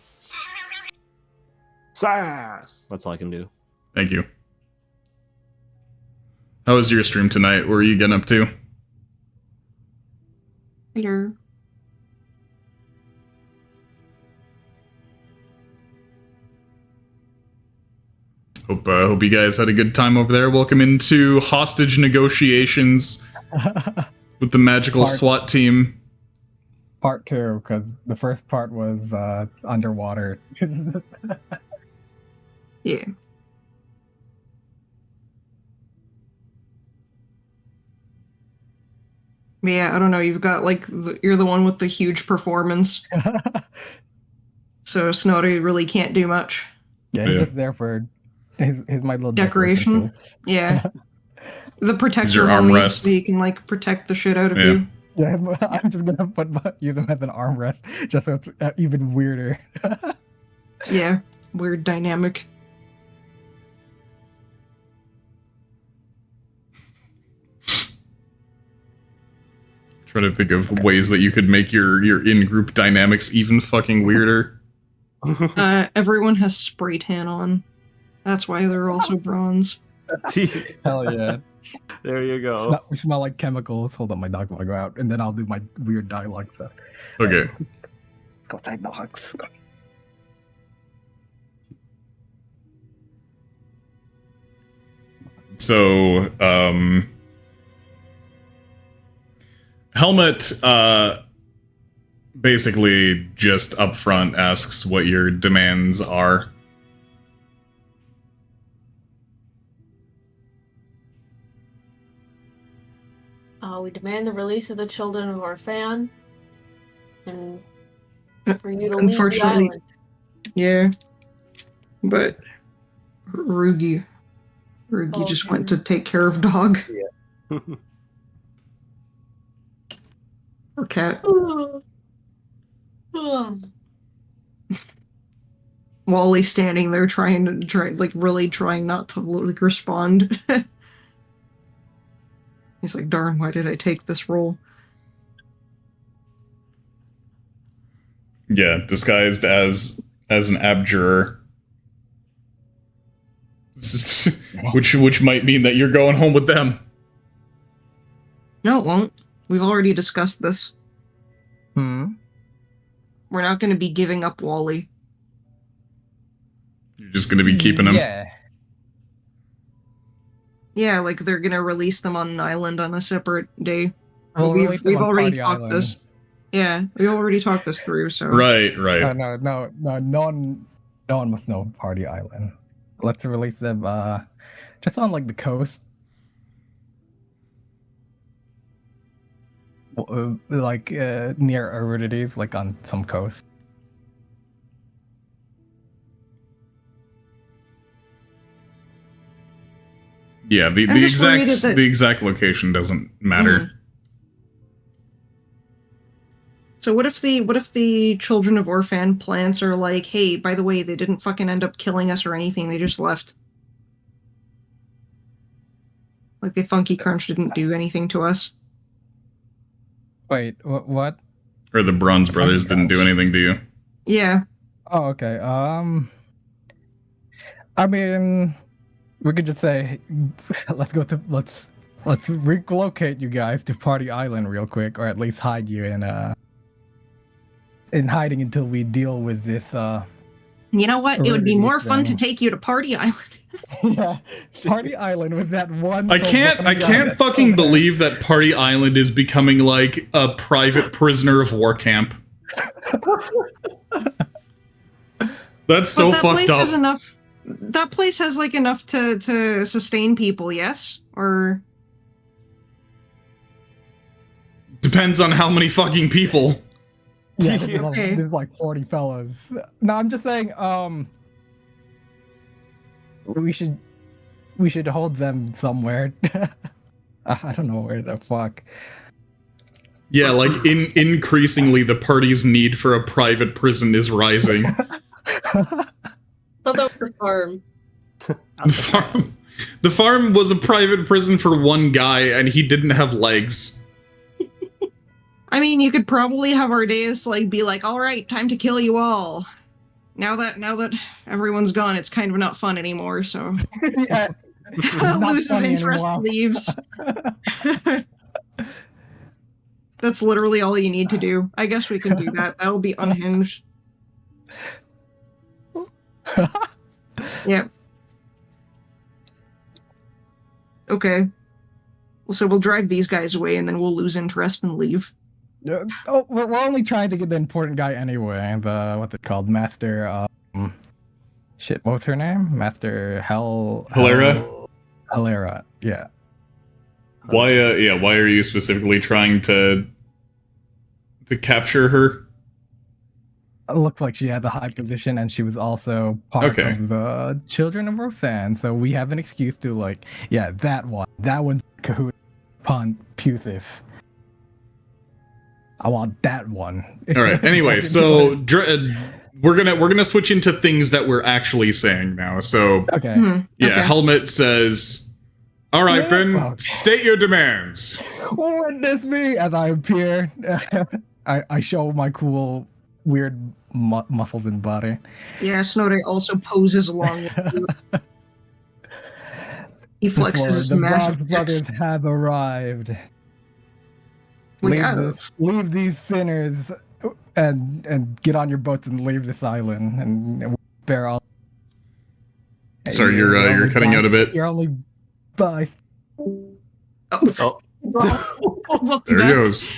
Sass. That's all I can do. Thank you. How was your stream tonight? What were you getting up to? Hello. Hope you guys had a good time over there. Welcome into hostage negotiations with the magical Part- SWAT team. Part 2, because the first part was underwater. Yeah. Yeah, I don't know. You've got you're the one with the huge performance, so Snotty really can't do much. Yeah, he's Yeah. just there for his my little Decoration. piece. Yeah. The protector your homie, armrest. so you can protect the shit out of Yeah. you. Yeah, I'm just gonna use him as an armrest, just so it's even weirder. Yeah. Weird dynamic. Trying to think of ways that you could make your in-group dynamics even fucking weirder. Everyone has spray tan on. That's why they're also bronze. Hell yeah! There you go. We smell like chemicals. Hold on, my dog wanna go out, and then I'll do my weird dialogue stuff. Okay. Let's go outside, dogs. So, Helmet, basically just upfront asks what your demands are. We demand the release of the children of our fan, and for you to leave the Unfortunately- island. Yeah. But Rugi Oh, just okay. went to take care of dog or cat. Wally standing there really trying not to respond. He's like, darn, why did I take this role? Yeah, disguised as an abjurer. Which might mean that you're going home with them. No, it won't. We've already discussed this. Hmm. We're not going to be giving up Wally. You're just gonna be keeping him. Yeah. Yeah, they're going to release them on an island on a separate day. We'll release them We've on already Party talked Island. this. Yeah, we already talked this through, so. Right. No one must know Party Island. Let's release them just on like the coast. Like near Aridides, like on some coast. Yeah, I'm just worried that- the exact location doesn't matter. So what if the children of Orphan plants are like, hey, by the way, they didn't fucking end up killing us or anything, they just left. Like the Funky Crunch didn't do anything to us. Wait, what? Or the Bronze Brothers didn't do anything to you. Yeah. Oh, okay. I mean, we could just say, let's relocate you guys to Party Island real quick, or at least hide you in hiding until we deal with this. You know what? It would be more fun to thing. take you to Party Island. Yeah, Party Island with that one. I can't fucking believe that Party Island is becoming like a private prisoner of war camp. That's so that fucked place up. has enough. That place has like enough to sustain people, yes? Or Depends on how many fucking people. Yeah, Okay. there's like 40 fellas. No, I'm just saying. We should hold them somewhere. I don't know where the fuck. Yeah, like increasingly the party's need for a private prison is rising. Thought that was a farm. The farm was a private prison for one guy, and he didn't have legs. I mean, you could probably have Ardeus like be like, "All right, time to kill you all." Now that everyone's gone, it's kind of not fun anymore. So Yeah, not loses funny interest, anymore. leaves. That's literally all you need to do. I guess we can do that. That'll be unhinged. Yeah. Okay. So we'll drive these guys away, and then we'll lose interest and leave. Oh, we're only trying to get the important guy anyway. The what's it called, Master? Shit, what was her name? Master Hilera? Hilera, yeah. Why are you specifically trying to capture her? It looks like she has a high position, and she was also part Okay. of the Children of our fans. So we have an excuse to that one's Kahoot Pusif. I want that one. All right. Anyway, so we're gonna switch into things that we're actually saying now. So Okay. yeah, Okay. Helmet says, "All right, then, Okay. state your demands." Witness me as I appear. I show my cool, weird muscles and body. Yeah, Snowday also poses along with you. He flexes his The massive Bronze Brothers pecs. have arrived. We leave, have. leave these sinners and get on your boats and leave this island and bear all. Sorry, you're only cutting out a bit. You're only by. Oh, Welcome There back. he goes.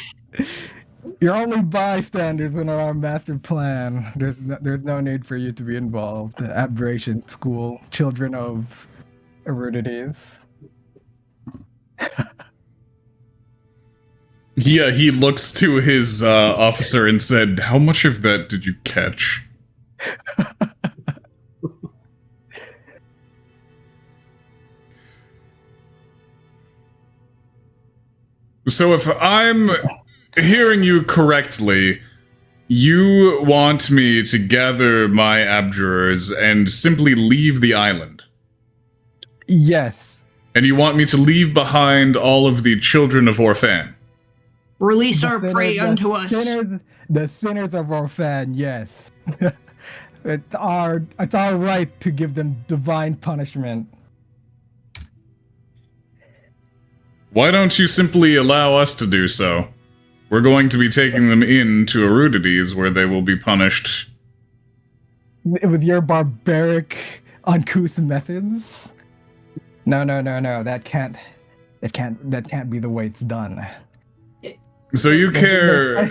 You're only bystanders in our master plan. There's no need for you to be involved. The Aberration School, children of Aridides. Yeah, he looks to his officer and said, "How much of that did you catch?" So if I'm hearing you correctly, you want me to gather my abjurers and simply leave the island. Yes. And you want me to leave behind all of the children of Orphan. Release our The prey sinners- unto the us. the sinners of Orphan, yes. It's our right to give them divine punishment. Why don't you simply allow us to do so? We're going to be taking them into Aridides, where they will be punished. With your barbaric, uncouth methods? No. That can't be the way it's done. So you care.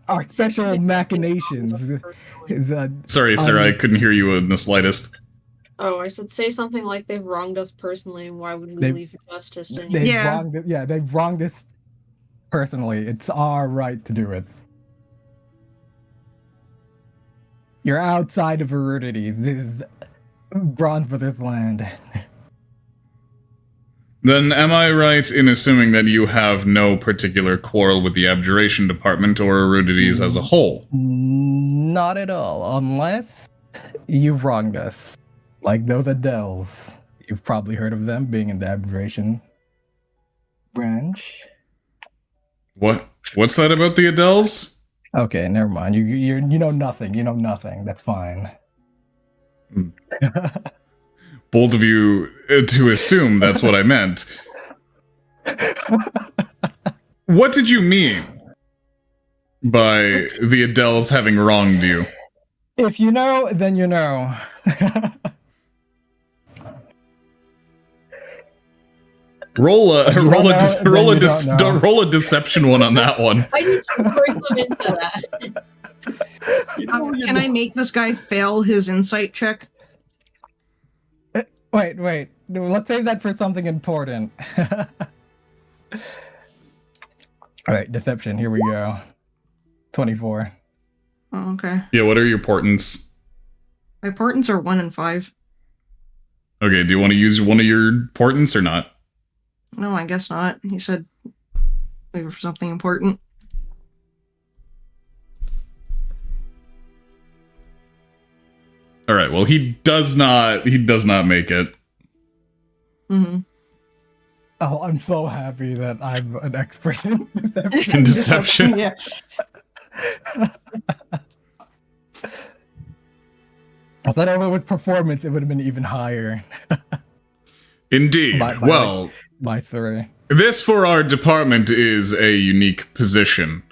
Our special machinations. Is, Sorry, sir, I couldn't hear you in the slightest. Oh, I said say something like they've wronged us personally, and why would we leave justice to anyone? They've wronged us personally. It's our right to do it. You're outside of Heredity. This is Bronze Brothers land. Then am I right in assuming that you have no particular quarrel with the Abjuration Department or Erudities as a whole? Not at all, unless you've wronged us. Like those Adels. You've probably heard of them being in the Abjuration branch. What's that about the Adels? Okay, never mind. You know nothing. You know nothing. That's fine. Bold of you to assume that's what I meant. What did you mean by the Adels having wronged you? If you know, then you know. Roll a deception one on that one. I need to bring them into that. Can I make this guy fail his insight check? Wait. Let's save that for something important. Alright, deception. Here we go. 24. Oh, okay. Yeah, what are your portents? My portents are 1 and 5. Okay, do you want to use one of your portents or not? No, I guess not. He said leave it for something important. All right. Well, he does not make it. Mm-hmm. Oh, I'm so happy that I'm an expert in In deception. Yeah. I thought if it was performance, it would have been even higher. Indeed. By 3. This for our department is a unique position.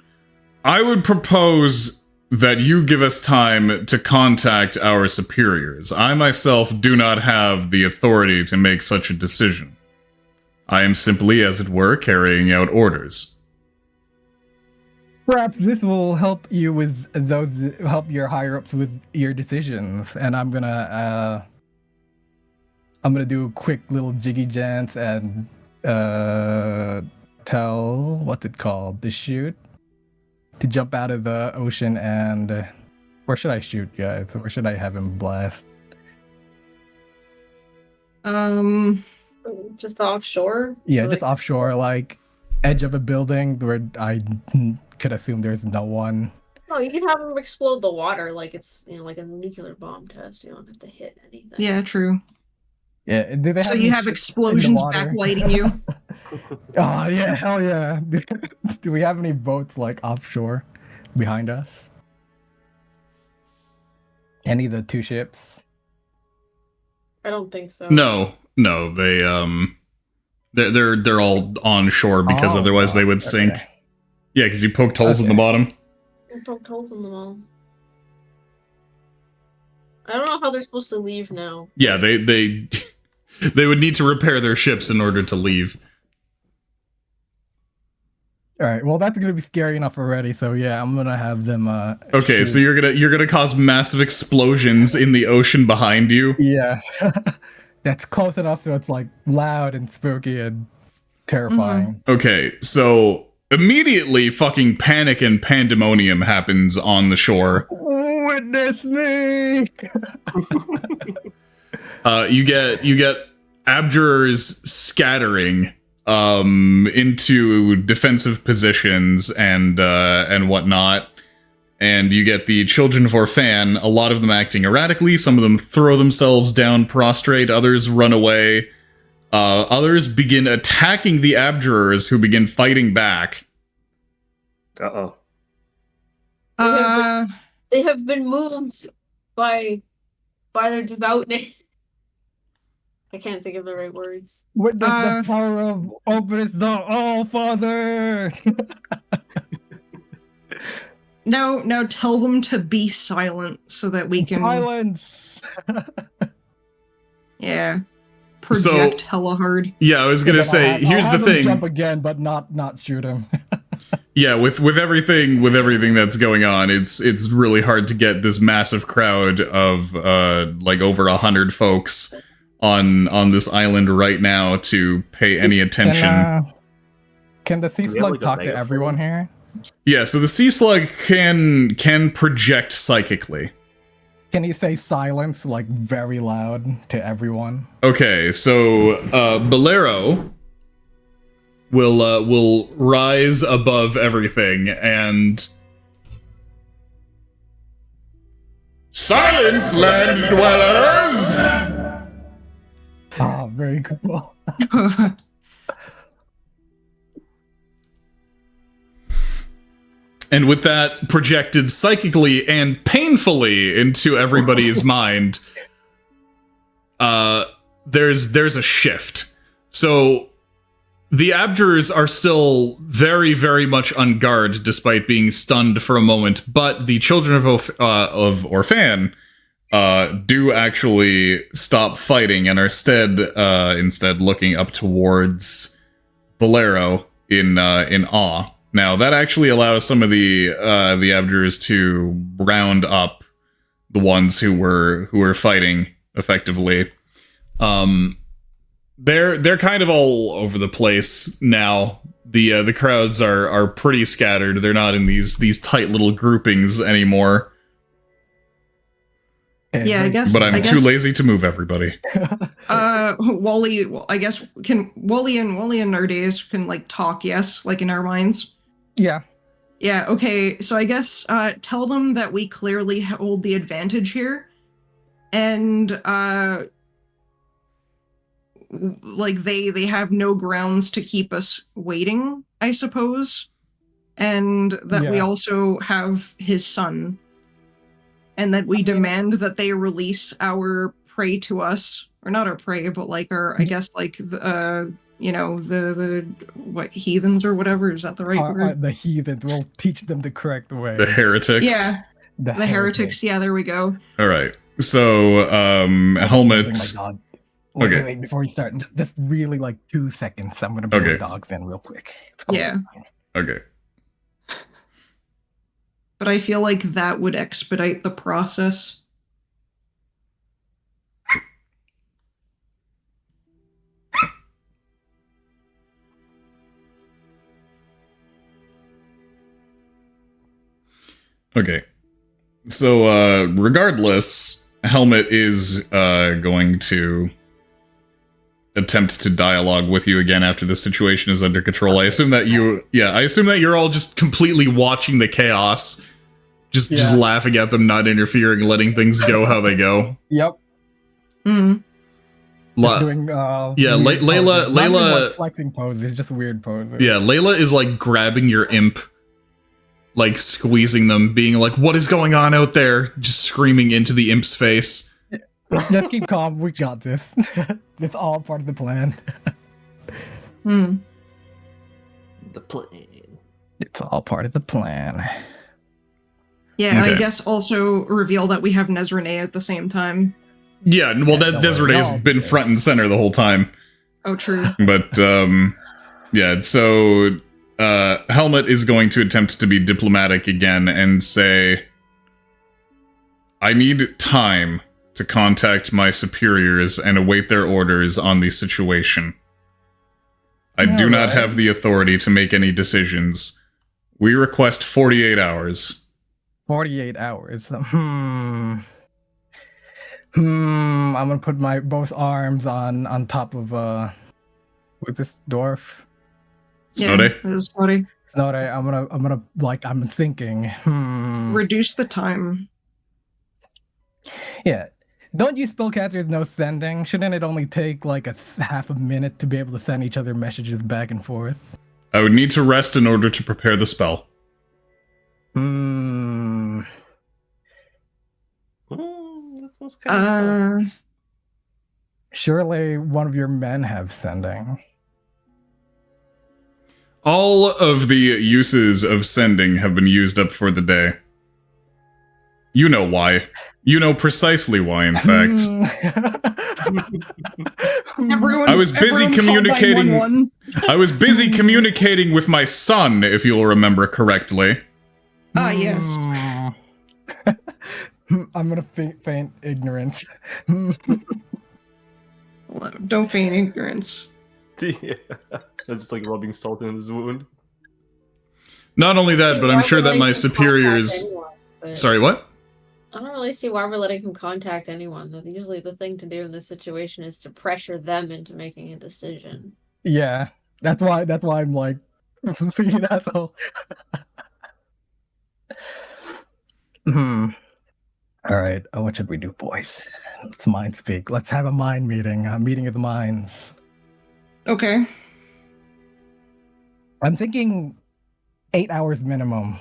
I would propose that you give us time to contact our superiors. I myself do not have the authority to make such a decision. I am simply, as it were, carrying out orders. Perhaps this will help you with help your higher ups with your decisions, and I'm gonna do a quick little jiggy dance and tell what's it called, the shoot, to jump out of the ocean and where should I shoot, guys? Where should I have him blast? Just offshore? Yeah, just offshore, like edge of a building where I could assume there's no one. No, you can have them explode the water like it's like a nuclear bomb test. You don't have to hit anything. Yeah, true. Yeah, do they So you have explosions backlighting you. Oh yeah, hell yeah. Do we have any boats like offshore behind us? Any of the 2 ships? I don't think so. No, they're all on shore because otherwise they would sink. Okay. Yeah, because you poked holes in the bottom. I poked holes in them all. I don't know how they're supposed to leave now. Yeah, they would need to repair their ships in order to leave. All right. Well, that's gonna be scary enough already. So yeah, I'm gonna have them. Okay, shoot. so you're gonna cause massive explosions in the ocean behind you. Yeah, that's close enough so it's like loud and spooky and terrifying. Okay, so immediately fucking panic and pandemonium happens on the shore. Witness me! You get abjurers scattering into defensive positions and whatnot, and you get the children of Orphan, a lot of them acting erratically. Some of them throw themselves down prostrate, others run away. Others begin attacking the abjurers, who begin fighting back. Uh-oh. They have been moved by their devoutness. I can't think of the right words. Witness the power of Opus the All-Father! No, tell them to be silent so that we can... Silence! Yeah. Project hella hard. Yeah, I was gonna say, here's I'll the have him thing. jump again, but not shoot him. yeah, with everything that's going on, it's really hard to get this massive crowd of like over 100 folks on this island right now to pay any attention. Can the sea Do we have, slug like, a talk to megaphone? everyone here? Yeah, so the sea slug can project psychically. Can he say silence like very loud to everyone? Okay, so Bolero will rise above everything and silence, land dwellers. Oh, very cool. And with that projected psychically and painfully into everybody's mind, there's a shift. So the abjurers are still very, very much on guard, despite being stunned for a moment. But the children of Orphan do actually stop fighting and are instead looking up towards Bolero in awe. Now that actually allows some of the abjurers to round up the ones who were fighting effectively. They're kind of all over the place now. The crowds are pretty scattered. They're not in these tight little groupings anymore. Yeah, I guess. But I'm I too guess, lazy to move everybody. Wally. I guess can Wally and Nerdays can like talk? Yes, like in our minds. Yeah. Yeah. Okay. So I guess tell them that we clearly hold the advantage here, and like they have no grounds to keep us waiting, I suppose, and that we Yeah. also have his son, and that we demand that they release our prey to us, or not our prey, but like our, I guess, like the the what, heathens or whatever, is that the right word? The heathens. We'll teach them the correct way. The heretics. Yeah, the heretics. Yeah, there we go. All right. So Helmet. Oh my god. Okay. Wait, before you start, just really like 2 seconds. I'm gonna bring Okay. the dogs in real quick. Yeah. Okay. But I feel like that would expedite the process. Okay. So regardless, Helmet is going to attempt to dialogue with you again after the situation is under control. I assume that you're all just completely watching the chaos, just laughing at them, not interfering, letting things go how they go. Yep. Mm. Just doing, Layla flexing poses, just weird poses. Yeah, Layla is like grabbing your imp, like squeezing them, being like, "What is going on out there?" Just screaming into the imp's face. Just keep calm. We got this. It's all part of the plan. Hmm. The plan. It's all part of the plan. Yeah, and Okay. I guess also reveal that we have Nezrene at the same time. Yeah, well, Yeah, that don't worry, Desiree has I'll been do front and center the whole time. Oh, true. But yeah, so Helmet is going to attempt to be diplomatic again and say, "I need time to contact my superiors and await their orders on the situation. I do not have the authority to make any decisions. We request 48 hours." 48 hours. I'm gonna put my both arms on top of who's this dwarf? Snode? Yeah, it is funny. Snode. I'm gonna like I'm thinking. Reduce the time. Yeah. Don't you spellcasters know sending? Shouldn't it only take like half a minute to be able to send each other messages back and forth? I would need to rest in order to prepare the spell. That sounds kind of Surely one of your men have sending. All of the uses of sending have been used up for the day. You know why. You know precisely why, in fact. Everyone, I was busy everyone call communicating- 911. I was busy communicating with my son, if you'll remember correctly. Ah, yes. I'm gonna feign ignorance. Well, don't feign ignorance. Yeah. That's just like rubbing salt in his wound. Not only that, See, but why I'm we're sure that letting my him superiors... contact anyone, but Sorry, what? I don't really see why we're letting him contact anyone. Usually the thing to do in this situation is to pressure them into making a decision. Yeah, that's why I'm like, that's all. All right, what should we do, boys? Let's mind speak. Let's have a mind meeting. A meeting of the minds. Okay. I'm thinking 8 hours minimum,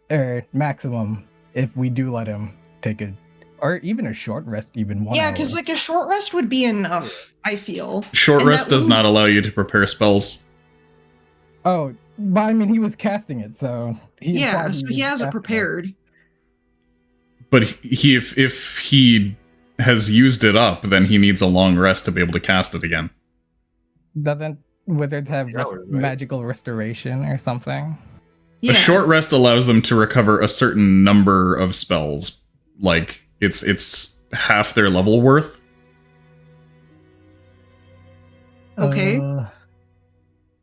or maximum, if we do let him take a, or even a short rest, even 1 Yeah, hour. because like a short rest would be enough, I feel. Short And rest that does wouldn't- not allow you to prepare spells. Oh, but I mean, he was casting it, so Yeah, implied so was he has it casting prepared. But he if he has used it up, then he needs a long rest to be able to cast it again. Doesn't wizards have Hours, right? magical restoration or something? Yeah. A short rest allows them to recover a certain number of spells. Like it's half their level worth. Okay. Uh,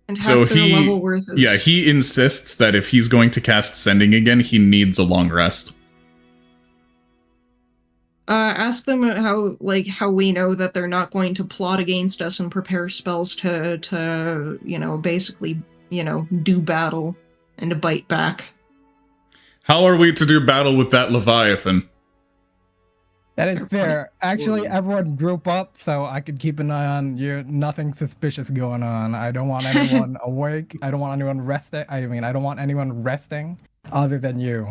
And half So their he- level worth is... Yeah, he insists that if he's going to cast Sending again, he needs a long rest. Ask them how we know that they're not going to plot against us and prepare spells to basically, do battle and to bite back. How are we to do battle with that Leviathan? that is Fair point. fair. Actually, Ooh. everyone group up so I could keep an eye on you. Nothing suspicious going on. I don't want anyone awake. I don't want anyone resting. I mean, I don't want anyone resting other than you.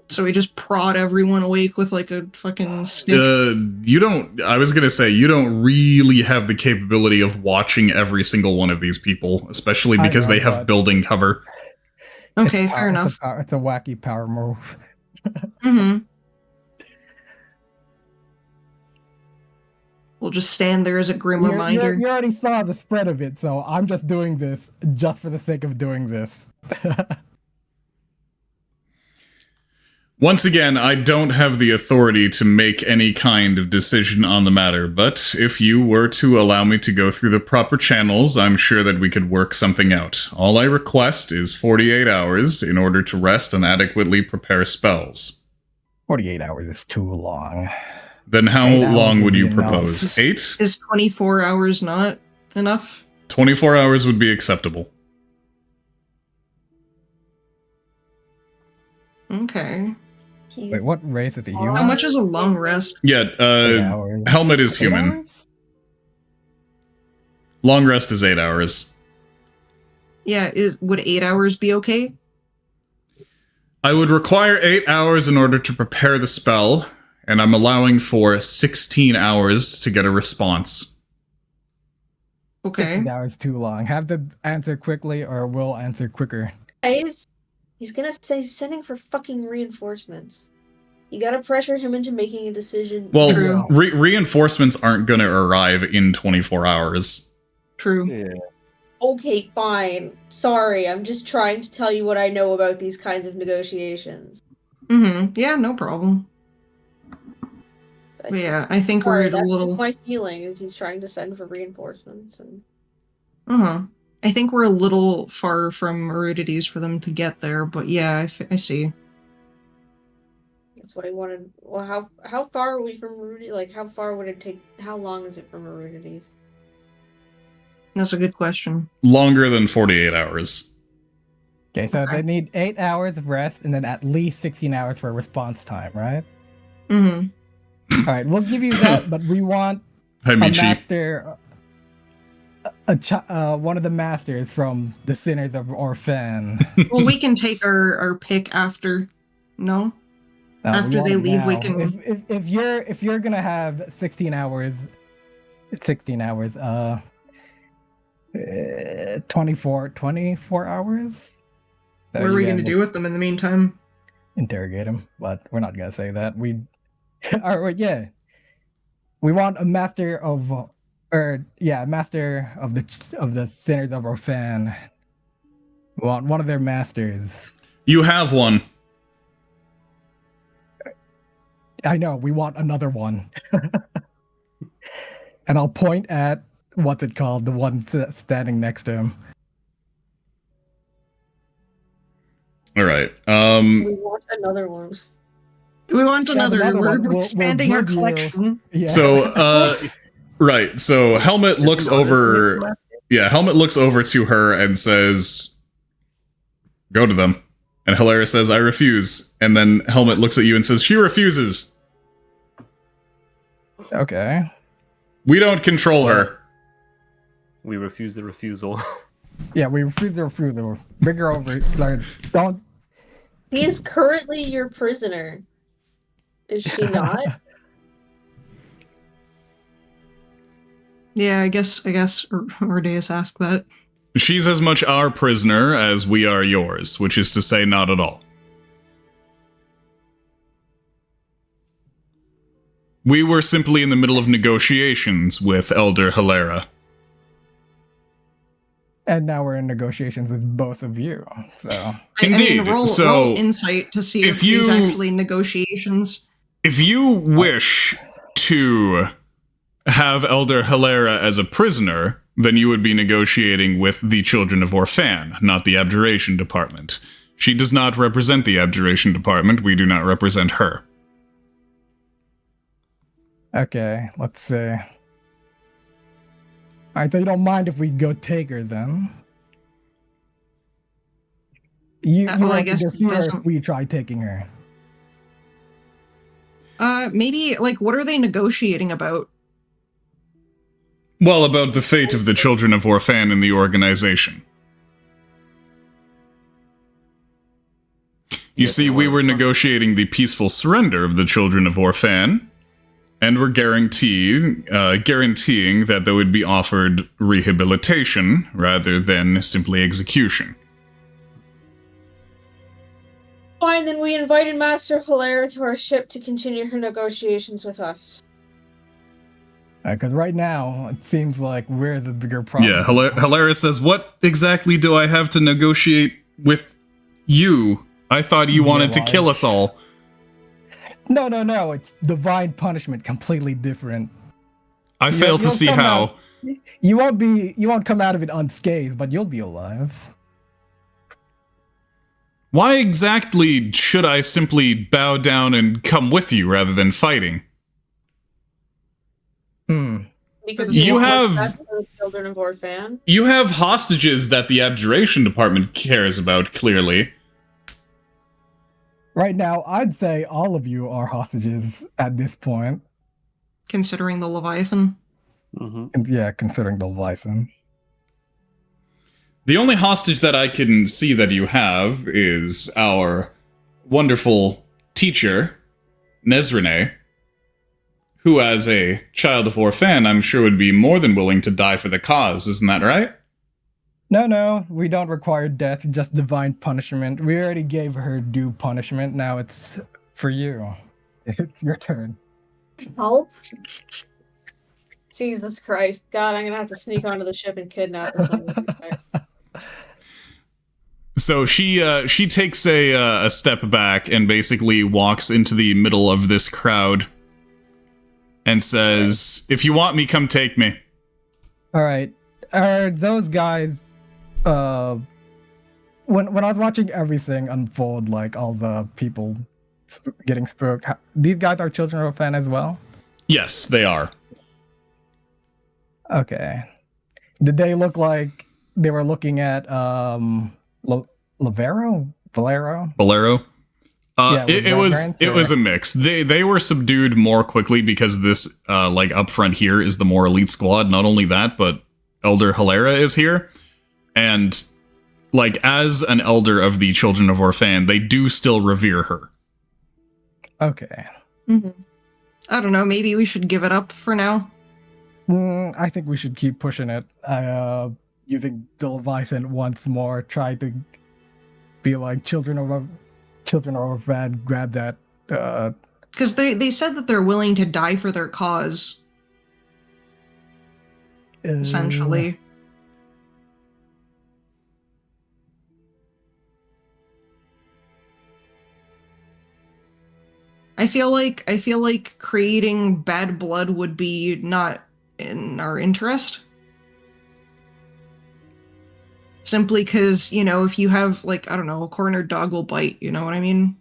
So we just prod everyone awake with like a fucking stick. You don't. I was gonna say you don't really have the capability of watching every single one of these people, especially I because know, they have but- building cover. Okay, It's fair enough. It's a wacky power move. Mm-hmm. We'll just stand there as a grim reminder. You already saw the spread of it, so I'm just doing this just for the sake of doing this. Once again, I don't have the authority to make any kind of decision on the matter, but if you were to allow me to go through the proper channels, I'm sure that we could work something out. All I request is 48 hours in order to rest and adequately prepare spells. 48 hours is too long. Then how 8 hours long would would be you enough. propose? 8? Is 24 hours not enough? 24 hours would be acceptable. Okay. Wait, what race is he? Human? How much is a long rest? Yeah, 8 hours. Helmet is 8 human. hours? Long rest is 8 hours. Yeah, would 8 hours be okay? I would require 8 hours in order to prepare the spell, and I'm allowing for 16 hours to get a response. Okay. 16 hours too long. Have them answer quickly, or we'll answer quicker. He's gonna say sending for fucking reinforcements. You gotta pressure him into making a decision. Well, True. reinforcements aren't going to arrive in 24 hours. True. Yeah. Okay, fine. Sorry, I'm just trying to tell you what I know about these kinds of negotiations. Mm-hmm. Yeah, no problem. I But just- yeah, I think sorry, we're at a that's little... just my feeling is he's trying to send for reinforcements and Uh-huh. I think we're a little far from Erudities for them to get there, but yeah, I see. that's what I wanted. Well, how far are we from Rudy? Like, how far would it take? How long is it from Erudities? That's a good question. Longer than 48 hours. Okay, so Okay. they need 8 hours of rest and then at least 16 hours for response time, right? Mm-hmm. All right, we'll give you that, but we want Hi, a Michi. master, one of the masters from the Sinners of Orphan. Well, we can take our pick after. No? No, we After want they it leave, we now. can- If you're gonna have 16 hours, 24 hours. What are we going to do with them in the meantime? Interrogate him, but we're not gonna say that. We, all right, yeah. We want a master of, master of the sinners of our fan. We want one of their masters. You have one. I know. We want another one. And I'll point at what's it called, the one standing next to him. All right. We want another one. We want another. We're one. expanding We'll our give you- collection. Yeah. So, right. So Helmet looks over. Yeah, Helmet looks over to her and says, "Go to them." And Hilaria says, "I refuse." And then Helmet looks at you and says, "She refuses. Okay. We don't control her." We refuse the refusal. Yeah, we refuse the refusal. Bring her over. Like, don't. He is currently your prisoner. Is she not? Yeah, I guess Ordeus asked that. She's as much our prisoner as we are yours, which is to say, not at all. We were simply in the middle of negotiations with Elder Hilara. And now we're in negotiations with both of you. So Indeed. I mean, roll insight to see if these actually negotiations. If you wish to have Elder Hilara as a prisoner, then you would be negotiating with the Children of Orphan, not the Abjuration Department. She does not represent the Abjuration Department. We do not represent her. okay, let's see. Alright, so you don't mind if we go take her then? You Well, I like to guess defer if doesn't- we try taking her. Maybe like what are they negotiating about? Well, about the fate of the Children of Orphan in the organization. You see, we were negotiating the peaceful surrender of the Children of Orphan, and we're guaranteeing that they would be offered rehabilitation rather than simply execution. Fine, then we invited Master Hilaire to our ship to continue her negotiations with us. Because right now, it seems like we're the bigger problem. Yeah, Hilara says, "What exactly do I have to negotiate with you? I thought you wanted to kill us all." No. It's divine punishment, completely different. I fail to you'll see come how. out- You won't come out of it unscathed, but you'll be alive. Why exactly should I simply bow down and come with you rather than fighting? Because You want have- that for the Children of Orphan. You have hostages that the Abjuration Department cares about, clearly. Right now, I'd say all of you are hostages at this point. Considering the Leviathan. Mm-hmm. And yeah, considering the Leviathan. The only hostage that I can see that you have is our wonderful teacher, Nezrene, who, as a child of Orphan, I'm sure would be more than willing to die for the cause. Isn't that right? No, we don't require death, just divine punishment. We already gave her due punishment, now it's for you. It's your turn. Help? Jesus Christ. God, I'm gonna have to sneak onto the ship and kidnap this one. So she takes a step back and basically walks into the middle of this crowd and says, "If you want me, come take me." Alright. Are those guys when I was watching everything unfold, like all the people getting spooked, these guys are Children of Orphan as well? Yes, they are. Okay. Did they look like they were looking at Valero? Bolero. Yeah, with it was reverence, it or- was a mix. They were subdued more quickly because this like up front here is the more elite squad. Not only that, but Elder Hilara is here, and like as an elder of the Children of Orphan, they do still revere her. Okay. I don't know. Maybe we should give it up for now. I think we should keep pushing it. Using the Leviathan once more, try to feel like children of Orphan grab that. Because they said that they're willing to die for their cause, essentially. I feel like creating bad blood would be not in our interest. Simply because, you know, if you have, like, I don't know, a cornered dog will bite, you know what I mean?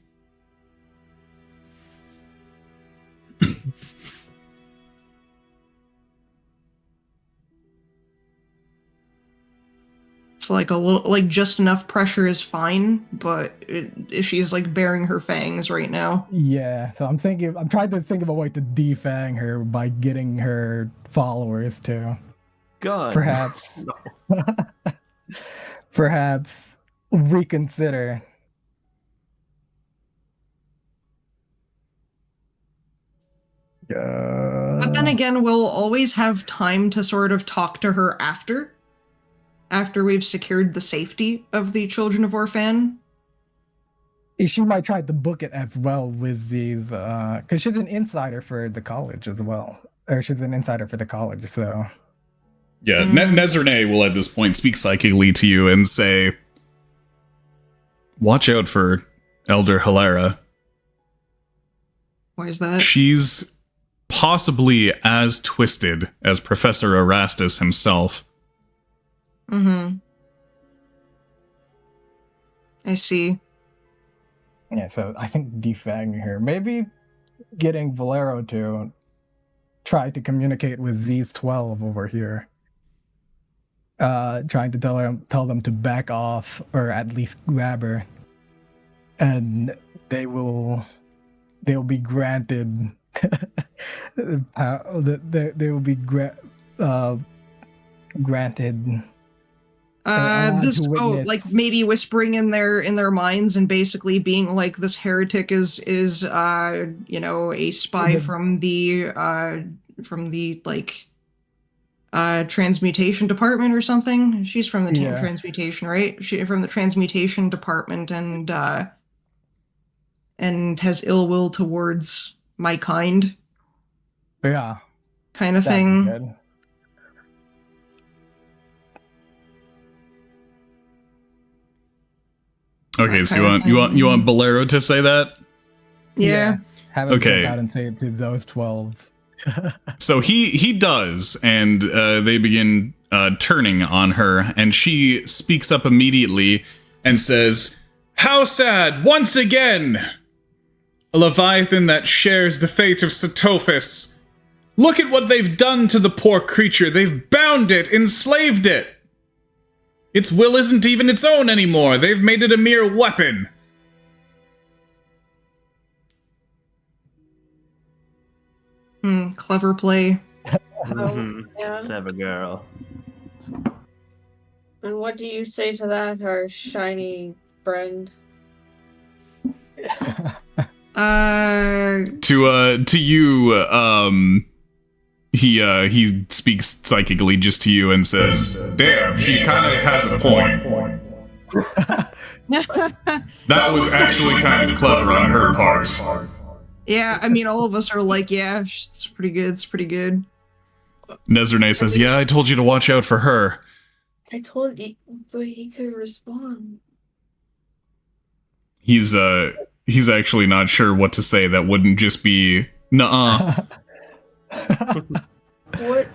It's like a little, like, just enough pressure is fine, but if she's, like, baring her fangs right now. Yeah, so I'm trying to think of a way to defang her by getting her followers to God. perhaps No. perhaps reconsider. But then again, we'll always have time to sort of talk to her after we've secured the safety of the Children of Orphan. She might try to book it as well with these, because she's an insider for the college as well. Or she's an insider for the college, so... Yeah, Nezerne will at this point speak psychically to you and say, watch out for Elder Hilera. Why is that? She's possibly as twisted as Professor Erastus himself. Mm-hmm. I see. Yeah, so I think defanging her. Maybe getting Valero to try to communicate with these 12 over here. Trying to tell them to back off, or at least grab her. And they'll be granted they will be granted like maybe whispering in their minds and basically being like, this heretic is you know, a spy from the like transmutation department or something. She's from the team transmutation, right? She from the transmutation department and has ill will towards my kind. Yeah. Kind of thing. Good. Okay, so you want Bolero to say that? Yeah. Have him come out and say it to those 12. So he does, and they begin turning on her, and she speaks up immediately and says, "How sad, once again! A Leviathan that shares the fate of Satophis. Look at what they've done to the poor creature. They've bound it, enslaved it. Its will isn't even its own anymore. They've made it a mere weapon." Clever play. Yeah. Clever girl. And what do you say to that, our shiny friend? To you, he speaks psychically just to you and says, "Damn, she kind of has a point. That was actually kind of clever on her part." Yeah, I mean, all of us are like, yeah, it's pretty good. It's pretty good. Nezerne says, "Yeah, I told you to watch out for her." I told you, but he could respond. He's actually not sure what to say that wouldn't just be nuh-uh. What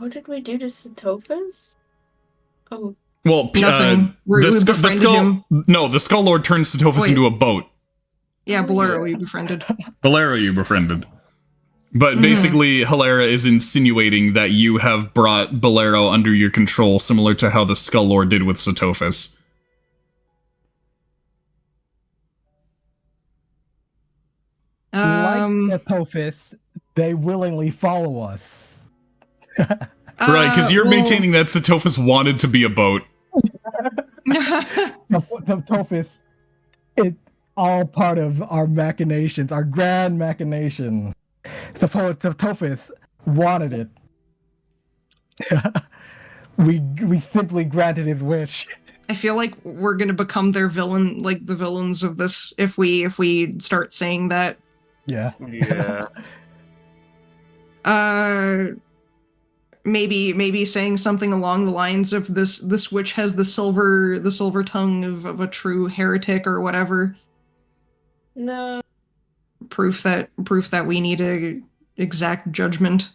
did we do to Satophis? Oh. Well, nothing. The Skull Lord turned Satophis into a boat. Yeah, Bolero you befriended. Bolero you befriended. But basically, Hilera is insinuating that you have brought Bolero under your control, similar to how the Skull Lord did with Satophis. Like Satophis, they willingly follow us. Right, because you're maintaining that Satophis wanted to be a boat. Satophis, it's all part of our machinations, our grand machination. Satophis wanted it. we simply granted his wish. I feel like we're gonna become their villain, like the villains of this, if we start saying that. Yeah. Yeah. Maybe saying something along the lines of this witch has the silver tongue of a true heretic or whatever. No. Proof that we need a exact judgment.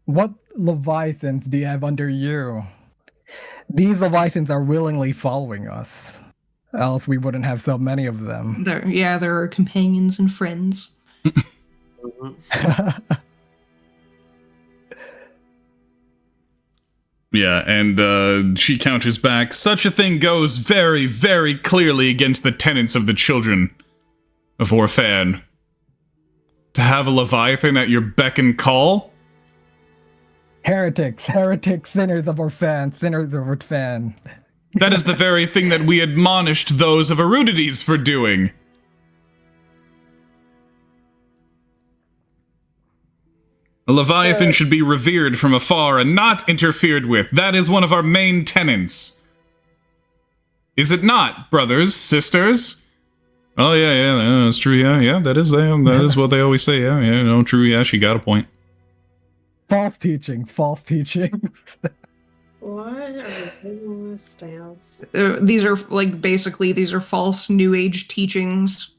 What Leviathans do you have under you? These Leviathans are willingly following us. Else we wouldn't have so many of them. There are companions and friends. Mhm. Yeah, and she counters back, such a thing goes very, very clearly against the tenets of the children of Orphan. To have a Leviathan at your beck and call? Heretics, sinners of Orphan, sinners of Orphan. That is the very thing that we admonished those of Erudities for doing. A Leviathan should be revered from afar and not interfered with. That is one of our main tenets. Is it not, brothers, sisters? Oh, yeah, that's true, yeah, that is them. That is what they always say, yeah, no, true, yeah, she got a point. False teachings. What are the biblical stance? These are basically these are false New Age teachings.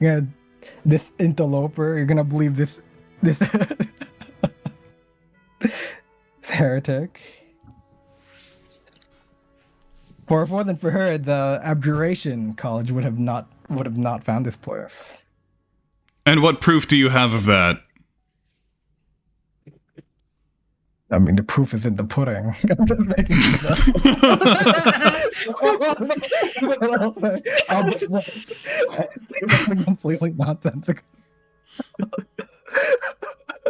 Yeah, this interloper, you're gonna believe this this heretic. For if it wasn't for her, the Abjuration College would have not found this place. And what proof do you have of that? I mean, the proof is in the pudding. I'm just making it up. I'll just say something completely nonsensical.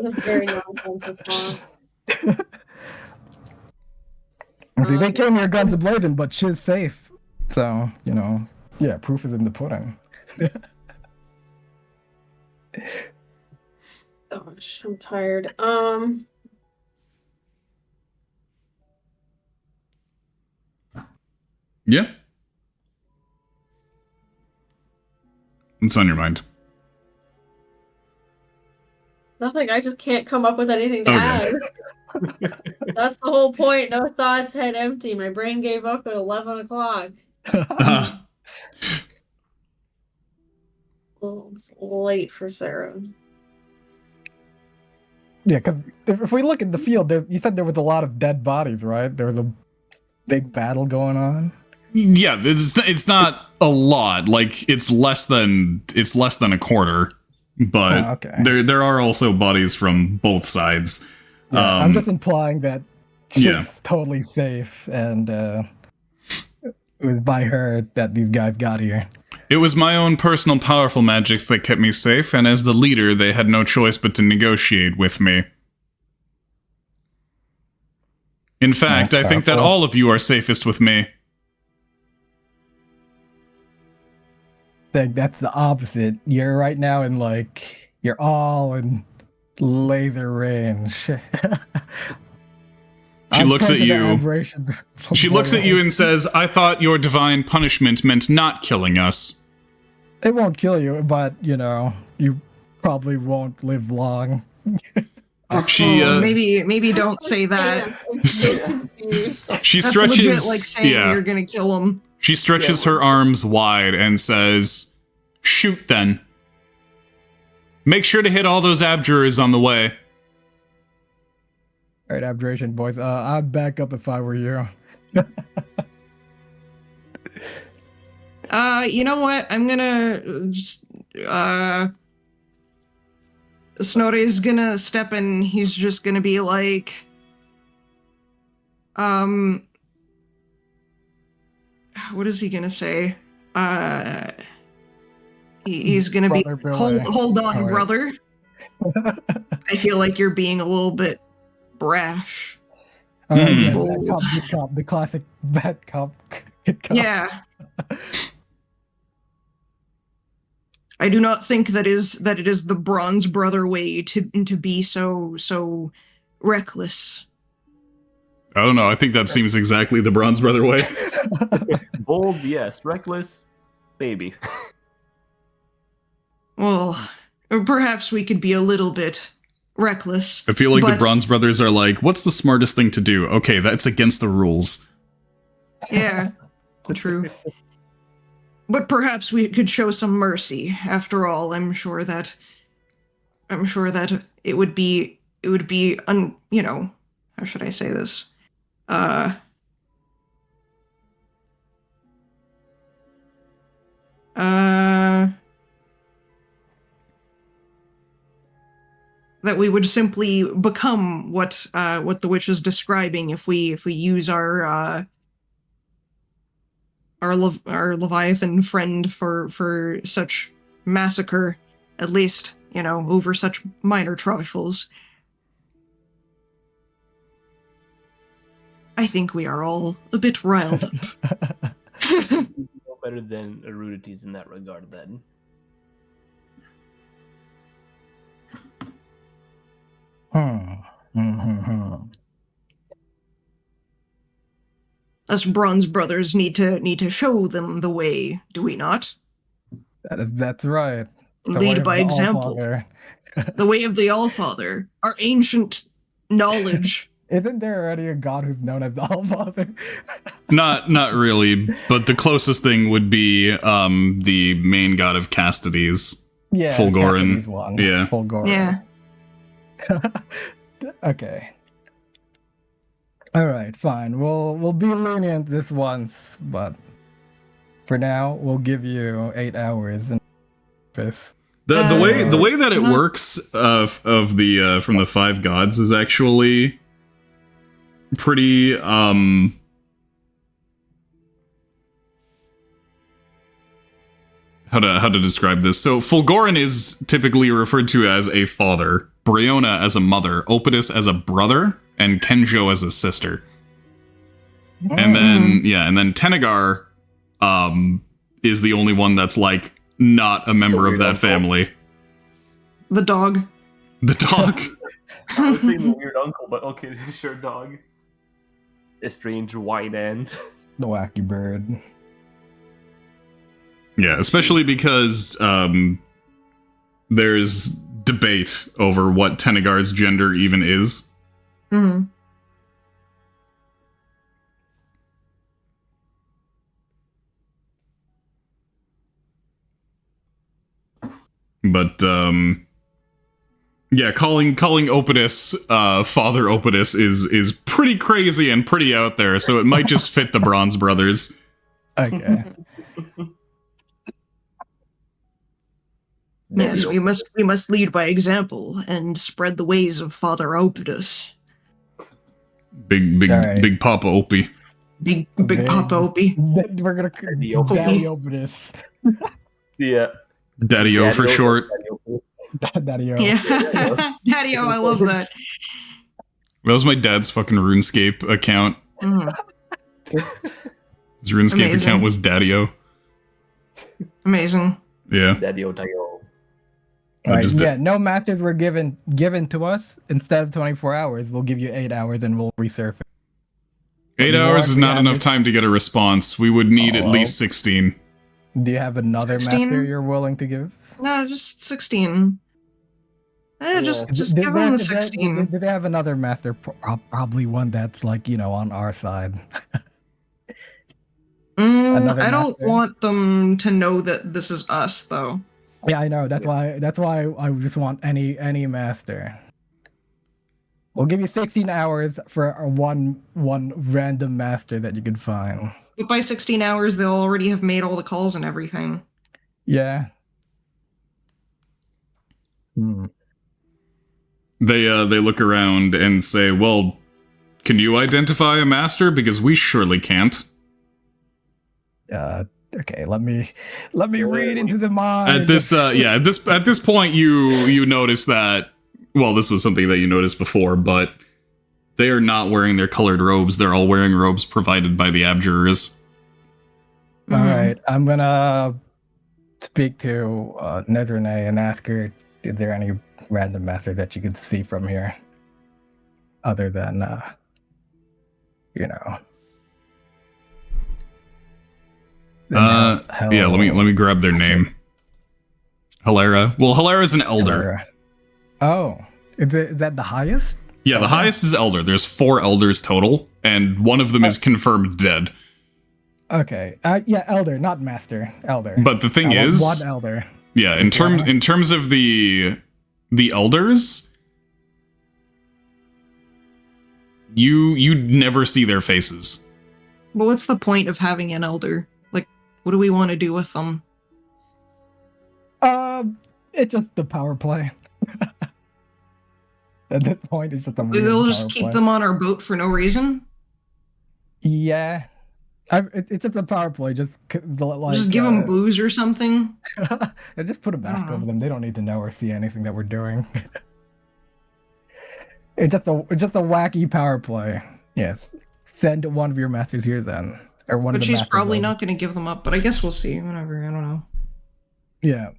That's very nonsensical. See, they came here guns a-blazing, but shit's safe. So, yeah, proof is in the pudding. Gosh, I'm tired. Yeah? What's on your mind? Nothing. I just can't come up with anything to Okay. add. That's the whole point. No thoughts, head empty. My brain gave up at 11 o'clock. Well, it's late for Sarah. Yeah, because if we look at the field, you said there was a lot of dead bodies, right? There was a big battle going on. Yeah, it's not a lot. Like, it's less than a quarter. But okay. there are also bodies from both sides. Yeah, I'm just implying that she's Yeah. totally safe, and it was by her that these guys got here. It was my own personal powerful magics that kept me safe, and as the leader, they had no choice but to negotiate with me. In fact, I think that powerful. all of you are safest with me. Like, that's the opposite. You're right now you're all in laser range. She looks at you. She looks at you and says, I thought your divine punishment meant not killing us. It won't kill you, but, you probably won't live long. She, maybe don't say that. She That's stretches. legit like saying you're gonna kill him. She stretches her arms wide and says, shoot then. Make sure to hit all those abjurers on the way. Alright, Abjuration boys. I'd back up if I were you. You know what? I'm gonna just Snorri's gonna step in. He's just gonna be like, what is he gonna say? He's gonna Brother be, Billy. hold on, Alright. brother. I feel like you're being a little bit brash. Yeah, Bold. bad cop, good cop. The classic bad cop, good cop. Yeah. I do not think that it is the Bronze Brother way to be so reckless. I don't know. I think that seems exactly the Bronze Brother way. Bold, yes. Reckless, maybe. Well, perhaps we could be a little bit reckless. I feel like the but- Bronze Brothers are like, what's the smartest thing to do? Okay, that's against the rules. Yeah, true. But perhaps we could show some mercy. After all, I'm sure that it would be how should I say this? That we would simply become what the witch is describing if we use our Leviathan friend for such massacre, at least, over such minor trifles. I think we are all a bit riled up. No better than Erudities in that regard, then. Us Bronze Brothers need to show them the way, do we not? That's right. The way Lead of by the example. Allfather. The way of the Allfather, our ancient knowledge. Isn't there already a god who's known as the Allfather? Not really, but the closest thing would be the main god of Castides. Yeah, Fulgorin. Cassidy's one. Yeah. Fulgorin. Yeah. Okay. All right, fine. We'll be lenient this once, but for now, we'll give you 8 hours in office. The way that it no. works of the from the five gods is actually pretty how to describe this. So Fulgorin is typically referred to as a father, Breonna as a mother, Opidus as a brother, and Kenjo as a sister. And then Tenegar is the only one that's like not a member of that uncle. family. The dog. The dog. I would say the weird uncle, but okay, sure, dog. A strange white ant. The wacky bird. Yeah, especially because there's debate over what Tenegar's gender even is. Hmm. But yeah, calling Opidus Father Opidus is pretty crazy and pretty out there, so it might just fit the Bronze Brothers. Okay. Yes, we must lead by example and spread the ways of Father Opidus. Big All right. big Papa Opie. Big Big- Papa Opie. We're gonna Daddy Daddy Opie. Opidus. Yeah. Daddy-O for short. Daddy O. Yeah. Daddy-O, I love that. That was my dad's fucking RuneScape account. Mhm. His RuneScape Amazing. account was Daddy-O. Amazing. Yeah. Daddy-O. All right, just- yeah, no masters were given to us. Instead of 24 hours, we'll give you 8 hours and we'll resurface. 8 You hours want is the not enough average? time to get a response. We would need at Oh. least 16. Do you have another 16? master you're willing to give? No, just 16. Just Did give him the they- 16. Did they have another master? Probably one that's like, on our side. Another I don't master? want them to know that this is us, though. Yeah, I know. That's why I just want any master. We'll give you 16 hours for one random master that you can find. But by 16 hours, they'll already have made all the calls and everything. Yeah. They look around and say, "Well, can you identify a master? Because we surely can't." Okay, let me read into the mind. At this at this point you notice that, well, this was something that you noticed before, but they are not wearing their colored robes. They're all wearing robes provided by the abjurers. All right, I'm gonna speak to Nezrene and ask her, is there any random master that you could see from here? Other than, you know. Yeah, let me grab their name. Hilera. Well, Hilera's an elder. Hilera. Oh, is that the highest? Yeah, the highest is elder. There's 4 elders total, and one of them is confirmed dead. Okay. Yeah, elder, not master. Elder. But the thing is, one elder. Yeah, in terms of the elders, you never see their faces. But what's the point of having an elder? Like, what do we want to do with them? It's just the power play. At this point, it's just a They'll just keep them on our boat for no reason? Yeah. It's just a power play. Just give them booze or something? Just put a mask over them. They don't need to know or see anything that we're doing. It's just a wacky power play. Yes. Send one of your masters here then. Or one but of the she's probably not going to give them up, but I guess we'll see. Whatever, I don't know. Yeah.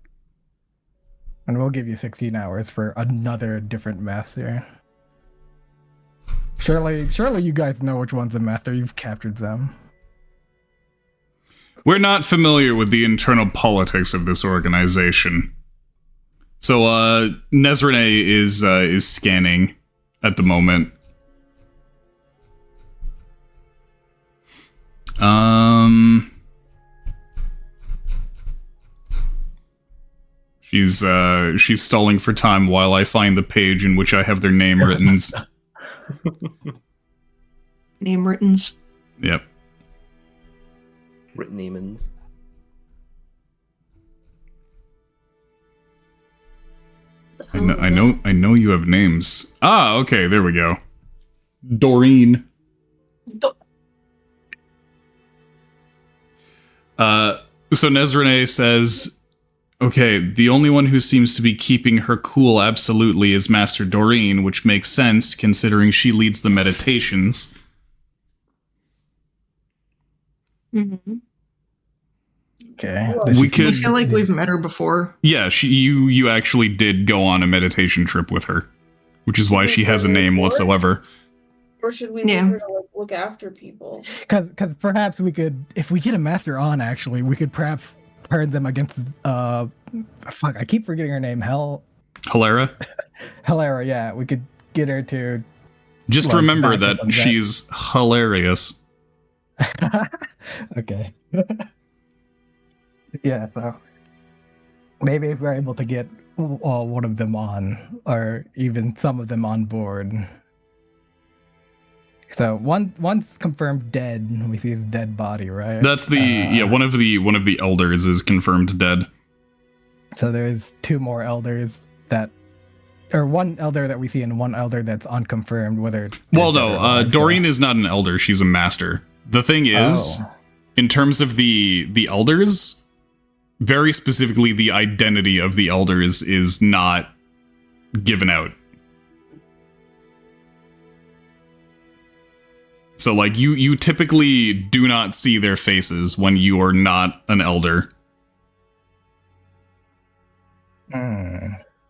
And we'll give you 16 hours for another different master. Surely you guys know which one's a master. You've captured them. We're not familiar with the internal politics of this organization. So, Nezrene is scanning at the moment. She's stalling for time while I find the page in which I have their name written. Name writtens. Yep. Written namens. I know you have names. Ah, okay, there we go. Doreen. So Nezrene says, okay, the only one who seems to be keeping her cool absolutely is Master Doreen, which makes sense considering she leads the meditations. Mm-hmm. Okay. We could. I feel like we've met her before. Yeah, you actually did go on a meditation trip with her, which is why she has a name whatsoever. Or should we leave her to look after people? Because perhaps we could, if we get a master on, actually, we could perhaps turn them against, fuck, I keep forgetting her name, Hilera? Hilera, yeah. We could get her to... Just remember that she's hilarious. Okay. Yeah, so... Maybe if we're able to get one of them on, or even some of them on board... So one's confirmed dead. We see his dead body, right? That's the one of the elders is confirmed dead. So there's 2 more elders or one elder that we see and one elder that's unconfirmed. Well, no, Doreen is not an elder; she's a master. The thing is, in terms of the elders, very specifically, the identity of the elders is not given out. So, like, you typically do not see their faces when you are not an elder.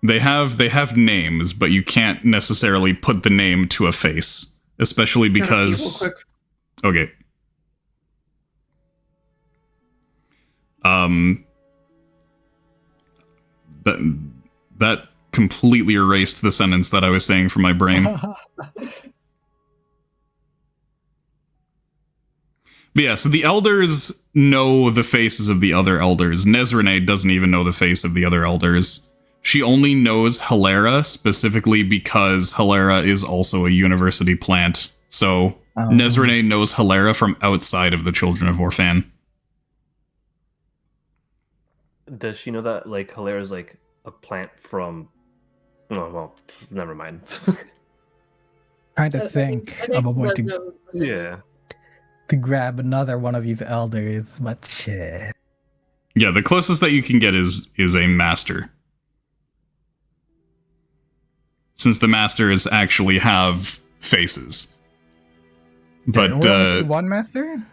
They have names, but you can't necessarily put the name to a face, especially because... Okay. That completely erased the sentence that I was saying from my brain. But yeah, so the elders know the faces of the other elders. Nezrene doesn't even know the face of the other elders. She only knows Hilera specifically because Hilera is also a university plant. So Nezrene knows Hilera from outside of the Children of Orphan. Does she know that, like, Hilera's like a plant from... Oh, well, never mind. Trying to think of a way to... Yeah. To grab another one of these elders, but shit. Yeah, the closest that you can get is a master. Since the masters actually have faces. But one master?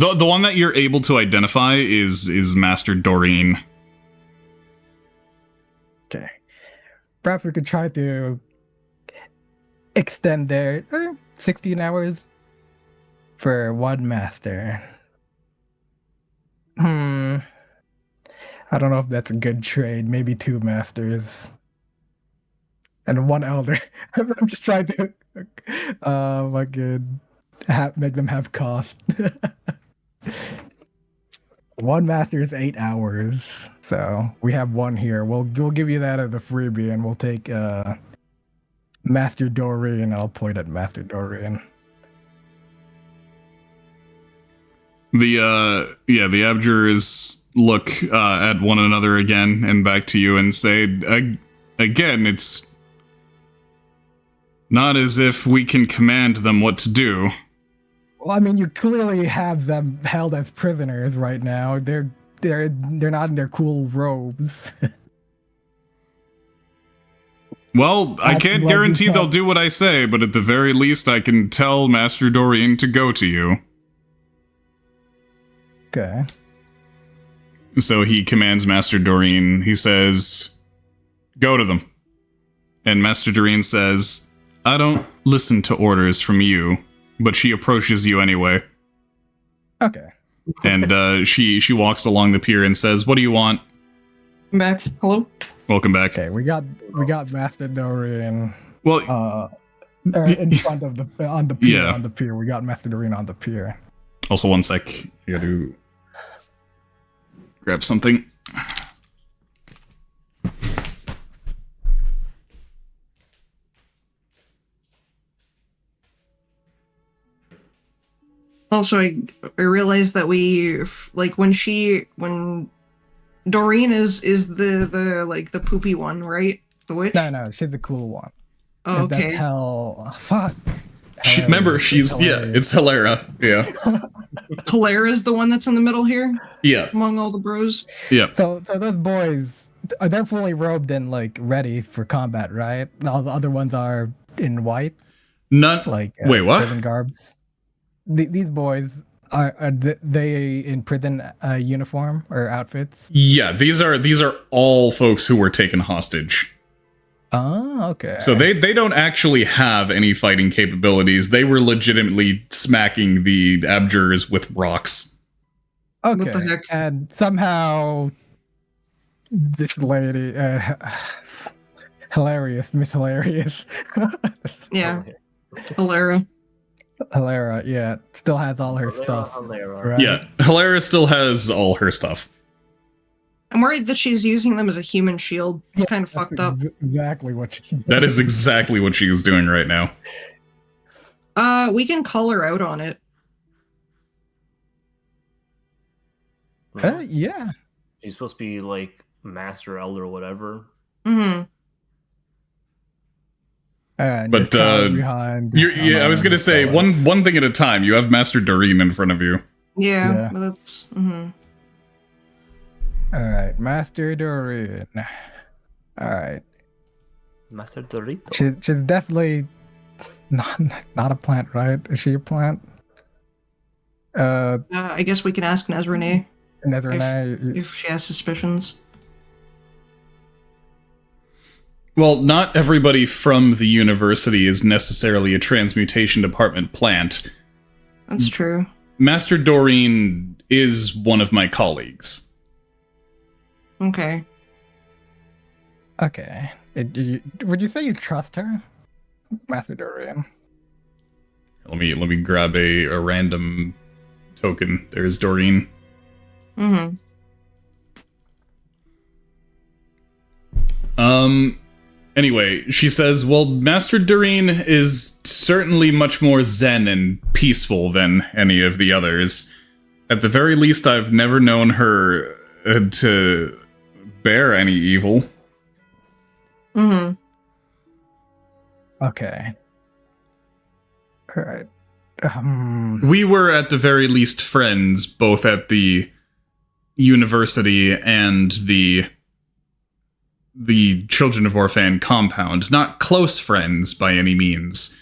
The one that you're able to identify is Master Doreen. Okay. Perhaps we could try to extend their 16 hours for one master. I don't know if that's a good trade. Maybe 2 masters. And 1 elder. I'm just trying to make them have cost. 1 master is 8 hours. So we have 1 here. We'll give you that as a freebie, and we'll take Master Doreen. I'll point at Master Doreen. The abjurers look at one another again and back to you and say, again, it's not as if we can command them what to do. Well, I mean, you clearly have them held as prisoners right now. They're not in their cool robes. Well, I can't guarantee they'll do what I say, but at the very least I can tell Master Doreen to go to you. Okay. So he commands Master Doreen. He says, go to them. And Master Doreen says, I don't listen to orders from you, but she approaches you anyway. Okay. And she walks along the pier and says, what do you want? I'm back. Hello? Welcome back. Okay, we got Master Doreen Well, in front of on the pier. Yeah. On the pier. We got Master Doreen on the pier. also one sec. I gotta grab something. Also, I realized that when Doreen is the poopy one, right? The witch? No, she's the cool one. Oh, That's okay. fuck. Remember, it's Hilera. Yeah. Hilara's the one that's in the middle here Yeah. among all the bros. Yeah. So those boys, they're fully robed and ready for combat, right? All the other ones are in white, None. Wait, what? prison garbs. These boys are they in prison uniform or outfits? Yeah, these are all folks who were taken hostage. Oh, okay. So they don't actually have any fighting capabilities. They were legitimately smacking the abjurers with rocks. Okay. What the heck? And somehow this lady, hilarious, Miss Hilarious. Yeah. Hilara. Hilara, yeah, still has all her stuff. Right? Yeah, Hilera still has all her stuff. I'm worried that she's using them as a human shield. It's kind of That's fucked up. Exactly what she's doing. That is exactly what she is doing right now. We can call her out on it. Yeah. She's supposed to be like master, elder, or whatever. Mm-hmm. But behind. I was gonna say one thing at a time. You have Master Doreen in front of you. Yeah, but that's... Mm-hmm. All right, Master Doreen. All right. Master Dorito. She's definitely not a plant, right? Is she a plant? I guess we can ask Nezrene Nezrene. if she has suspicions. Well, not everybody from the university is necessarily a transmutation department plant. That's true. Master Doreen is one of my colleagues. Okay. Okay. Would you say you trust her, Master Doreen? Let me grab a random token. There's Doreen. Mm-hmm. Anyway, she says, well, Master Doreen is certainly much more zen and peaceful than any of the others. At the very least, I've never known her to bear any evil. Mm-hmm. Okay. All right. We were at the very least friends, both at the university and the Children of Orphan compound. Not close friends by any means,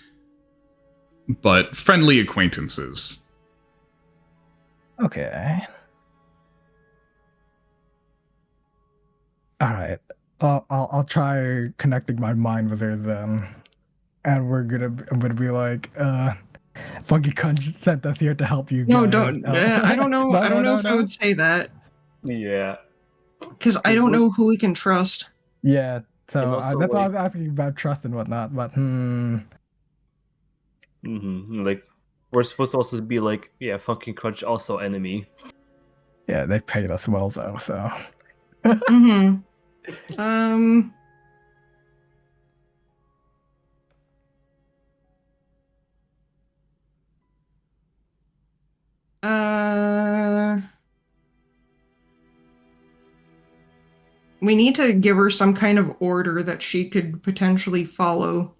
but friendly acquaintances. Okay. All right. I'll try connecting my mind with her then, and I'm gonna be like, Funky Cunt sent us here to help you No, guys. don't. I don't know. No, I don't no, know no, if I no. would say that Yeah. because I don't know who we can trust. Yeah. So also, that's why I like- was asking about trust and whatnot. But Like, we're supposed to also be like, yeah, fucking Crunch also enemy. yeah, they paid us well though. So Mm-hmm. Uh, we need to give her some kind of order that she could potentially follow,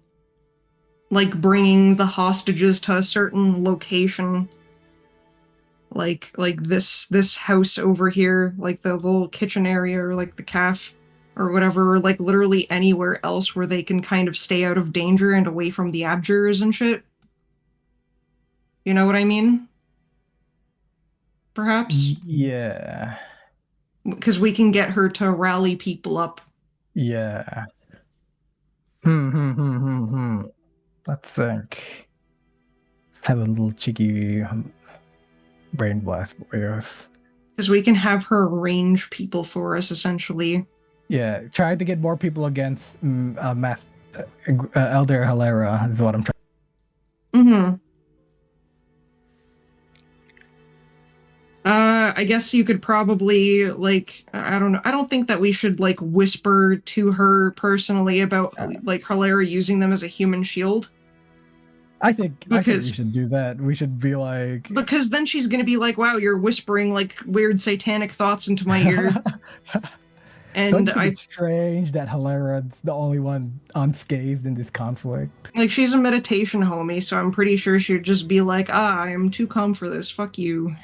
like bringing the hostages to a certain location, like this house over here, like the little kitchen area, or like the cafe, or whatever, or like literally anywhere else where they can kind of stay out of danger and away from the abjurers and shit. You know what I mean? Perhaps yeah, because we can get her to rally people up. yeah. Let's think. Let's have a little cheeky brain blast for us. Because we can have her arrange people for us, essentially. Yeah, try to get more people against Elder Hilera is what I'm trying. Mm-hmm. I guess you could probably, like, I don't know. I don't think that we should, like, whisper to her personally about, like, Hilera using them as a human shield. I think we should do that. We should be like, because then she's gonna be like, wow, you're whispering, like, weird satanic thoughts into my ear. don't And you think it's strange that Hilera's the only one unscathed in this conflict? like, she's a meditation homie, so I'm pretty sure she'd just be like, I am too calm for this, fuck you.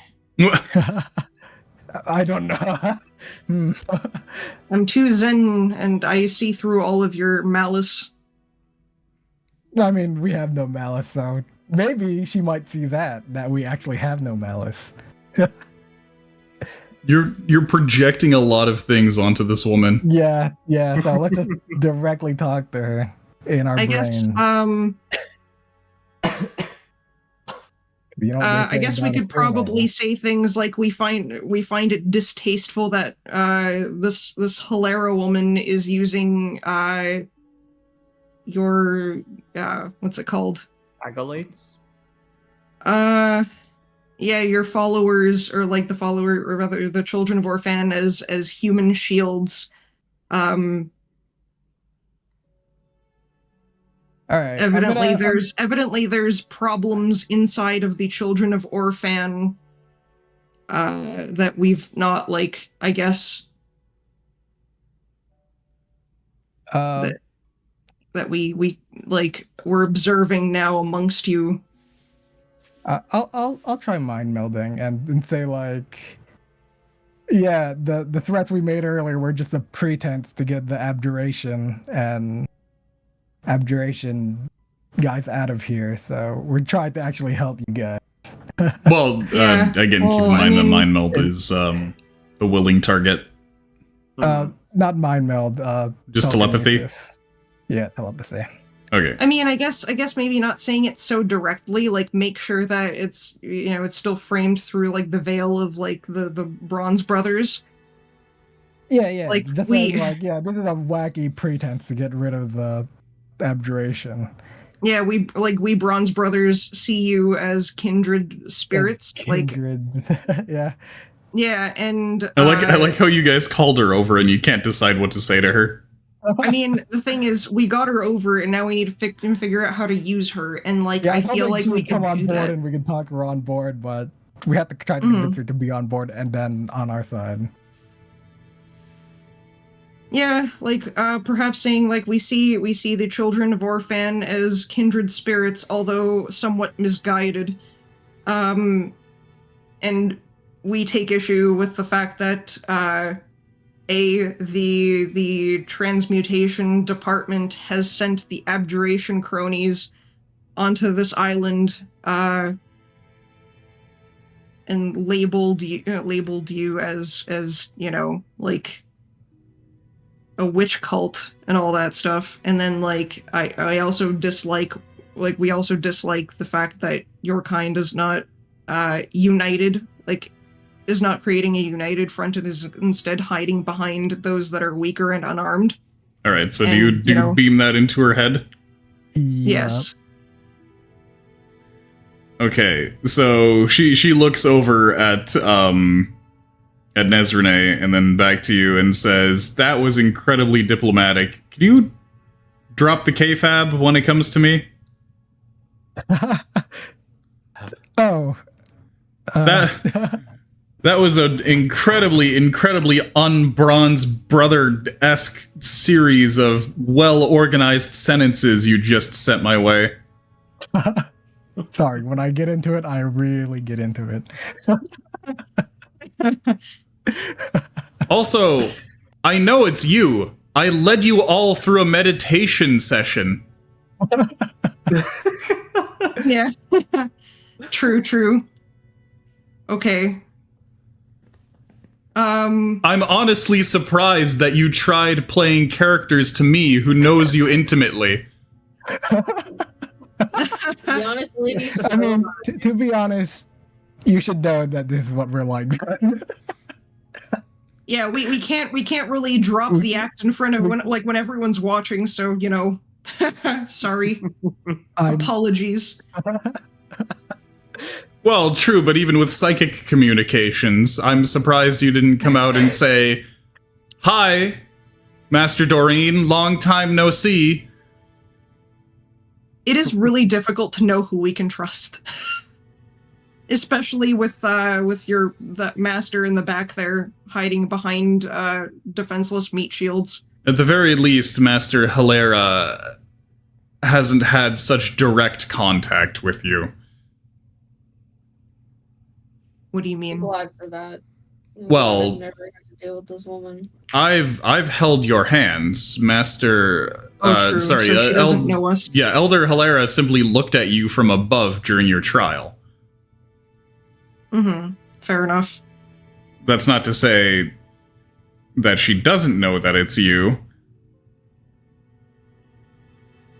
I don't know. I'm too zen, and I see through all of your malice. I mean, we have no malice, so maybe she might see that we actually have no malice. You're projecting a lot of things onto this woman. Yeah. So let's just directly talk to her in our I brain. guess, You know what they say I guess we about a could probably survey. say things like we find it distasteful that this Hilera woman is using your what's it called? Acolytes? Yeah, your followers, or like or rather the children of Orphan, as human shields. All right. Evidently there's problems inside of the children of Orphan that we've not, like, I guess that we like we're observing now amongst you. I'll try mind melding and say like, yeah, the threats we made earlier were just a pretense to get the abjuration guys out of here. So we're trying to actually help you guys. Well, Yeah. again, Well, keep in mind I that mean, mind meld is the willing target. Not mind meld. Just telepathy? telekinesis. Yeah, telepathy. Okay. I mean, I guess maybe not saying it so directly, like make sure that it's, you know, it's still framed through like the veil of like the Bronze Brothers. Yeah. Like, Just we- as like, yeah, this is a wacky pretense to get rid of the abjuration. Yeah, we Bronze Brothers see you as kindred spirits. Kindred. Yeah. Yeah, and I like how you guys called her over and you can't decide what to say to her. I mean, the thing is, we got her over, and now we need to figure out how to use her. And like, Yeah, I feel like she we would come could on do board that. and we can talk her on board, but we have to try to convince her to be on board and then on our side. Yeah, like perhaps saying like we see the children of Orphan as kindred spirits, although somewhat misguided. And we take issue with the fact that the transmutation department has sent the abjuration cronies onto this island labeled you as like a witch cult and all that stuff. And then like I also dislike, like we also dislike the fact that your kind is not united, like is not creating a united front and is instead hiding behind those that are weaker and unarmed. All right, so And, do you beam that into her head? Yes. Okay, so she looks over at Nezrene and then back to you and says, "That was incredibly diplomatic. Can you drop the kfab when it comes to me?" Oh. That was an incredibly unbronze brother-esque series of well-organized sentences you just sent my way. Sorry, when I get into it, I really get into it. Also, I know it's you. I led you all through a meditation session. Yeah. True. Okay. I'm honestly surprised that you tried playing characters to me who knows you intimately. The honest lady. I mean, to be honest, you should know that this is what we're like. Yeah, we can't really drop the act in front of when everyone's watching, so sorry. Apologies. Well, true, but even with psychic communications, I'm surprised you didn't come out and say, "Hi, Master Doreen, long time no see." It is really difficult to know who we can trust. Especially with the master in the back there hiding behind defenseless meat shields. At the very least, Master Hilera hasn't had such direct contact with you. What do you mean? I'm glad for that. Well, I've never had to deal with this woman. I've held your hands, Master. True. Sorry, so she doesn't know us. Yeah, Elder Hilera simply looked at you from above during your trial. Mm-hmm. Fair enough. That's not to say that she doesn't know that it's you.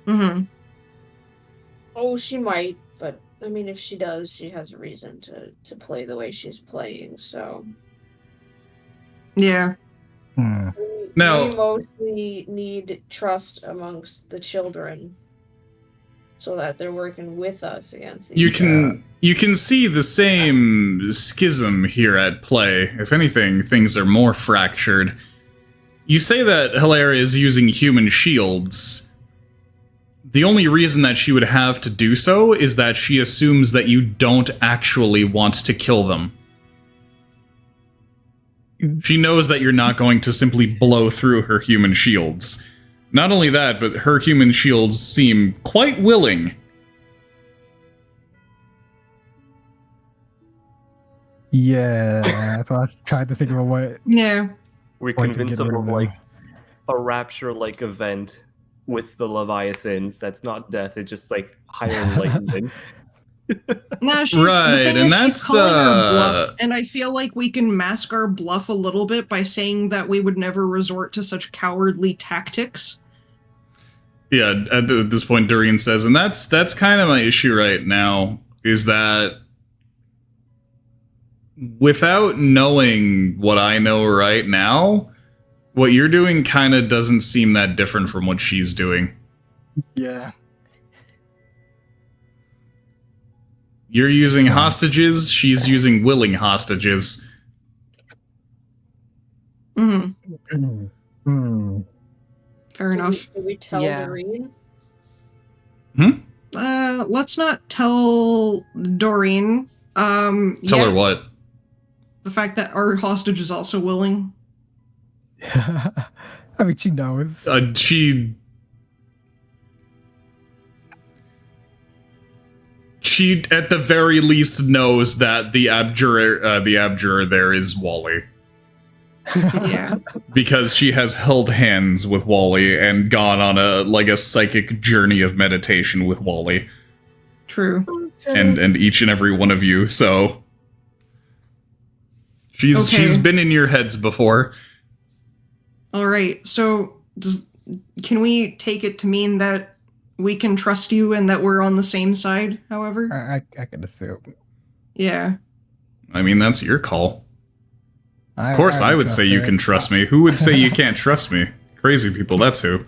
Mm-hmm. Oh, she might, but I mean, if she does, she has a reason to play the way she's playing. So Yeah. Now, we mostly need trust amongst the children, so that they're working with us against you each other. you can see the same schism here at play. If anything, things are more fractured. You say that Hilera is using human shields. The only reason that she would have to do so is that she assumes that you don't actually want to kill them. She knows that you're not going to simply blow through her human shields. Not only that, but her human shields seem quite willing. Yeah, that's why I tried to think of a way. Yeah. We Or to convince get them rid of of like them. a rapture-like event with the Leviathans. That's not death. It's just like higher enlightenment. No, she's Right, the thing and is she's that's, calling her bluff, and I feel like we can mask our bluff a little bit by saying that we would never resort to such cowardly tactics. Yeah, at this point, Doreen says, and that's kind of my issue right now, is that without knowing what I know right now, what you're doing kind of doesn't seem that different from what she's doing. Yeah. You're using hostages, she's using willing hostages. Mm-hmm. Fair enough. Did we tell Yeah. Doreen? Let's not tell Doreen. Tell yet. her what? The fact that our hostage is also willing. I mean, she knows. She at the very least knows that the abjurer there is Wally. Yeah. Because she has held hands with Wally and gone on a psychic journey of meditation with Wally. True. And each and every one of you, so She's been in your heads before. All right. So can we take it to mean that we can trust you and that we're on the same side, however? I could assume. Yeah. I mean, that's your call. Of course, I would say you can trust me. Who would say you can't trust me? Crazy people, that's who.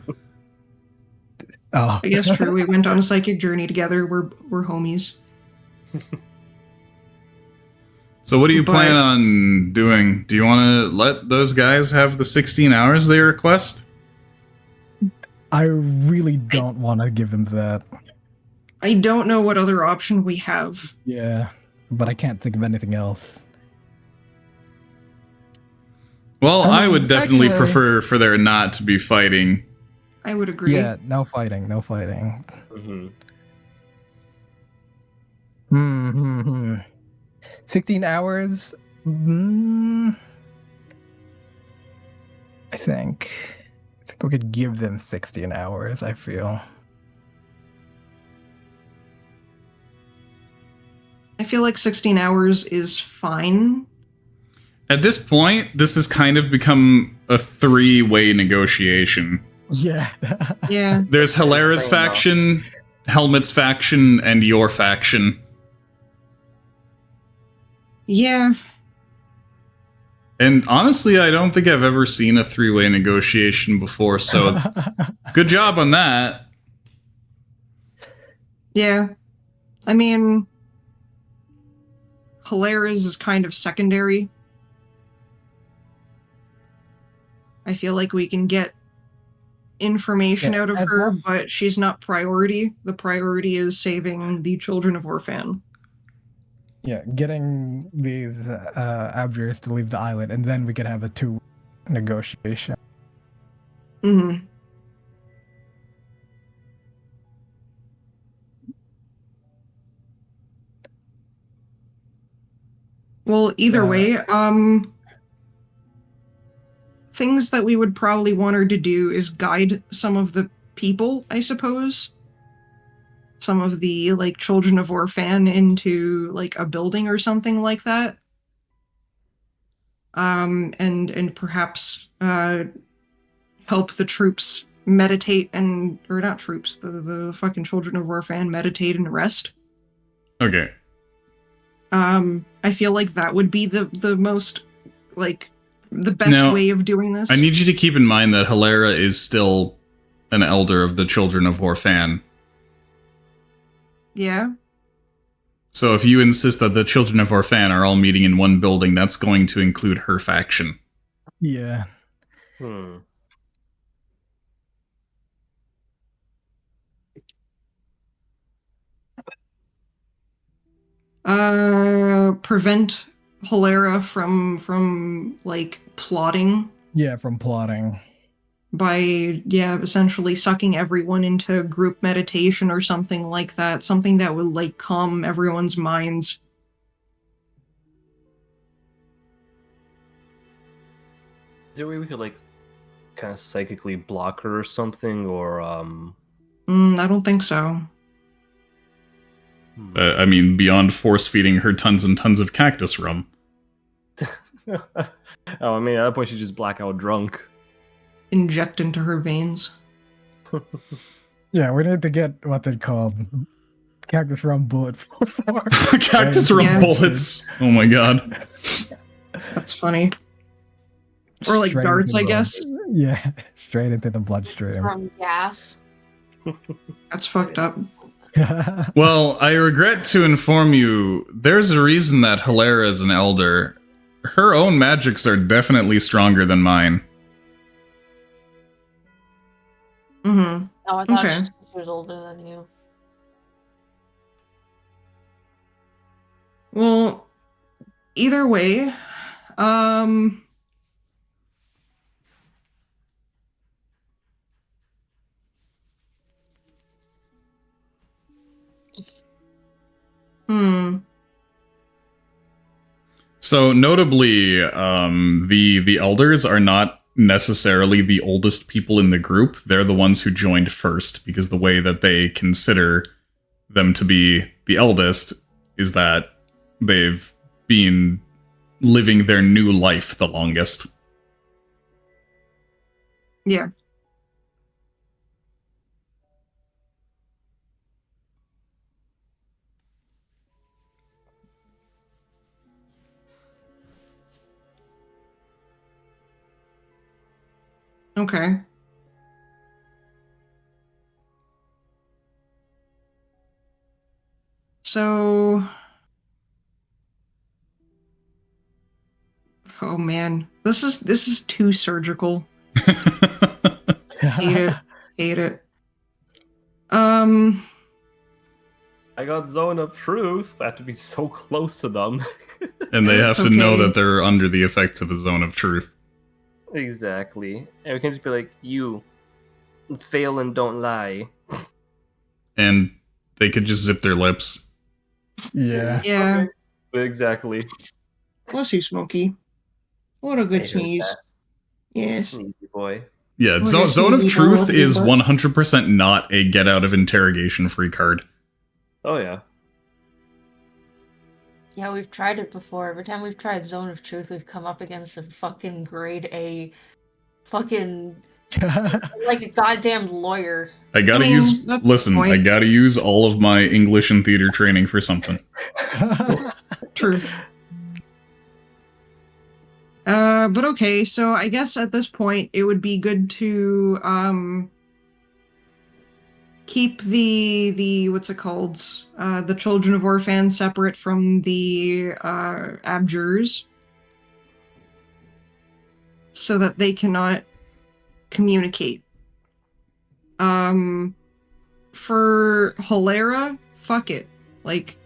Oh. I guess true. We went on a psychic journey together. We're homies. So what do you plan on doing? Do you want to let those guys have the 16 hours they request? I really don't want to give them that. I don't know what other option we have. Yeah, but I can't think of anything else. Well, I would definitely prefer for there not to be fighting. I would agree. Yeah, no fighting, no fighting. Mm-hmm. 16 hours? I think we could give them 16 hours, I feel. I feel like 16 hours is fine. At this point, this has kind of become a three-way negotiation. Yeah. Yeah. There's Hilara's faction, Helmet's faction, and your faction. Yeah. And honestly, I don't think I've ever seen a three-way negotiation before, so good job on that. Yeah. I mean, Hilara's is kind of secondary. I feel like we can get information out of her, but she's not priority. The priority is saving the children of Orphan. Yeah, getting these Abjuris to leave the island, and then we could have a 2 negotiation. Mm-hmm. Well, either way, things that we would probably want her to do is guide some of the people, I suppose. Some of the, like, children of Orphan into, like, a building or something like that. And perhaps help the troops meditate or not troops, the fucking children of Orphan meditate and rest. Okay. I feel like that would be the most, like, the best way of doing this. I need you to keep in mind that Hilara is still an elder of the children of Orphan. Yeah. So if you insist that the children of Orphan are all meeting in one building, that's going to include her faction. Yeah. Prevent Hilara from like plotting. Yeah, from plotting. By, essentially sucking everyone into group meditation or something like that. Something that would, like, calm everyone's minds. Is there a way we could, like, kind of psychically block her or something, or, I don't think so. I mean, beyond force-feeding her tons and tons of cactus rum. Oh, I mean, at that point she's just blackout drunk. Inject into her veins. Yeah, we need to get what they called cactus rum bullet for. Cactus rum bullets. Oh my god. That's funny. Or like Straight darts, I guess. Yeah, straight into the bloodstream. From gas. That's fucked up. Well, I regret to inform you, there's a reason that Hilara is an elder. Her own magics are definitely stronger than mine. Mm-hmm. Oh, I thought Okay. she was older than you. Well, either way, So notably, the elders are not necessarily the oldest people in the group. They're the ones who joined first, because the way that they consider them to be the eldest is that they've been living their new life the longest. Yeah. Okay. So, oh man, this is too surgical. Hate it. Hate it. I got zone of truth. I have to be so close to them. And they have It's to know okay. that they're under the effects of a zone of truth. Exactly. And we can just be like, you fail and don't lie. And they could just zip their lips. Yeah. Yeah. Okay. Exactly. Bless you, Smokey. What a good I heard sneeze. Yes. Easy boy. Yeah, What Zone is of easy Truth ball, is but- 100% not a get out of interrogation free card. Oh yeah. Yeah, we've tried it before. Every time we've tried Zone of Truth, we've come up against a fucking grade A, fucking like a goddamn lawyer. I gotta I mean, use. that's the Listen, point. I gotta use all of my English and theater training for something. True. But okay, so I guess at this point it would be good to keep the what's it called? The Children of Orphan separate from the abjurers so that they cannot communicate. For Hilera, fuck it. Like,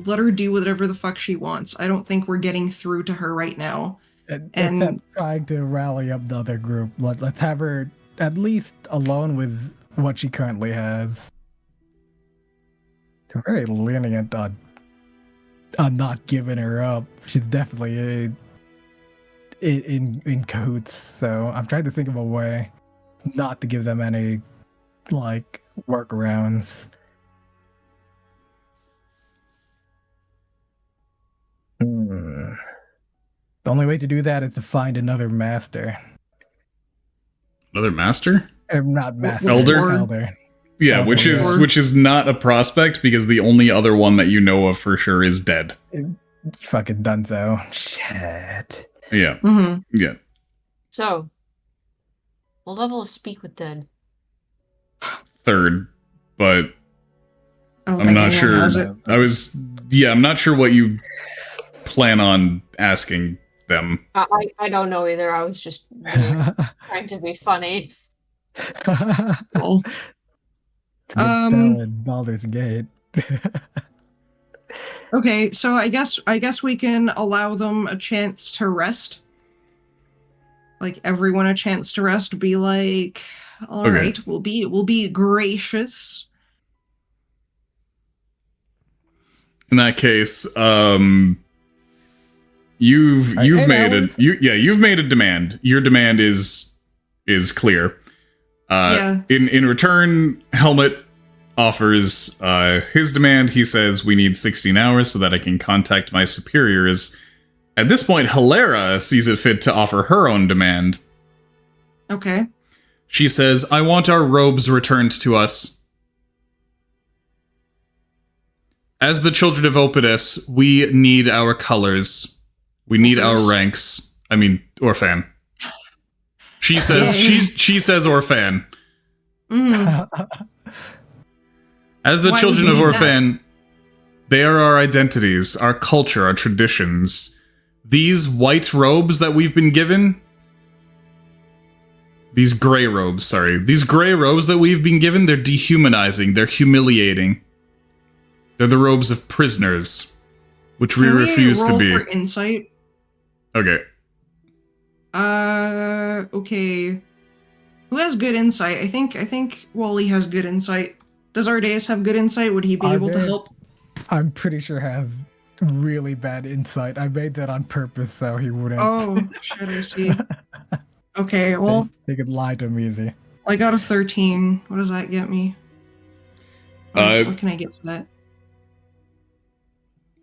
let her do whatever the fuck she wants. I don't think we're getting through to her right now. Except trying to rally up the other group. Let's have her at least alone with what she currently has. They're very lenient on not giving her up. She's definitely in cahoots. So I'm trying to think of a way not to give them any like workarounds. The only way to do that is to find another master. Another master? Not master. Elder? Elder. Yeah, Okay, which yeah. is not a prospect because the only other one that you know of for sure is dead. Fucking dunzo. Shit. Yeah, Mhm. yeah. So, what level is Speak with Dead? Third, but I don't I'm think not anyone sure. has it. I'm not sure what you plan on asking them. I don't know either. I was just trying to be funny. Well, It's a good spell in Baldur's Gate. okay, so I guess we can allow them a chance to rest. Like everyone a chance to rest. Be like, all Okay. right, we'll be gracious. In that case, you've Hey, made Alex. you've made a demand. Your demand is clear. Yeah. In return, Helmet offers his demand. He says we need 16 hours so that I can contact my superiors. At this point, Hilera sees it fit to offer her own demand. Okay. She says, I want our robes returned to us. As the children of Opidus, we need our colors. We need our Opidus? ranks. I mean, Orphan. She says Yay. she says Orphan. Mhm. As the Why children would of you need that? Orphan, they are our identities, our culture, our traditions. These white robes that we've been given, these gray robes that we've been given, they're dehumanizing, they're humiliating. They're the robes of prisoners, which we Can refuse to roll be. for insight? Okay. Okay. Who has good insight? I think Wally has good insight. Does Ardeus have good insight? Would he be able to Ardeus- help? I'm pretty sure has really bad insight. I made that on purpose so he wouldn't. Oh, shit, I see. Okay, well, He could lie to me easy. I got a 13. What does that get me? What can I get for that?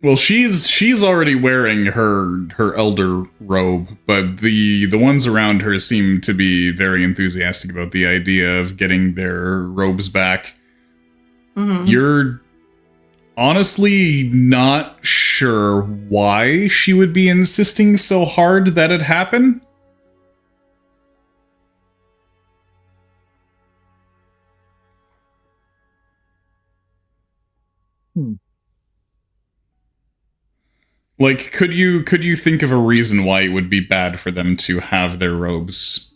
Well, she's already wearing her elder robe, but the ones around her seem to be very enthusiastic about the idea of getting their robes back. Mhm. You're honestly not sure why she would be insisting so hard that it happen. Like, could you think of a reason why it would be bad for them to have their robes?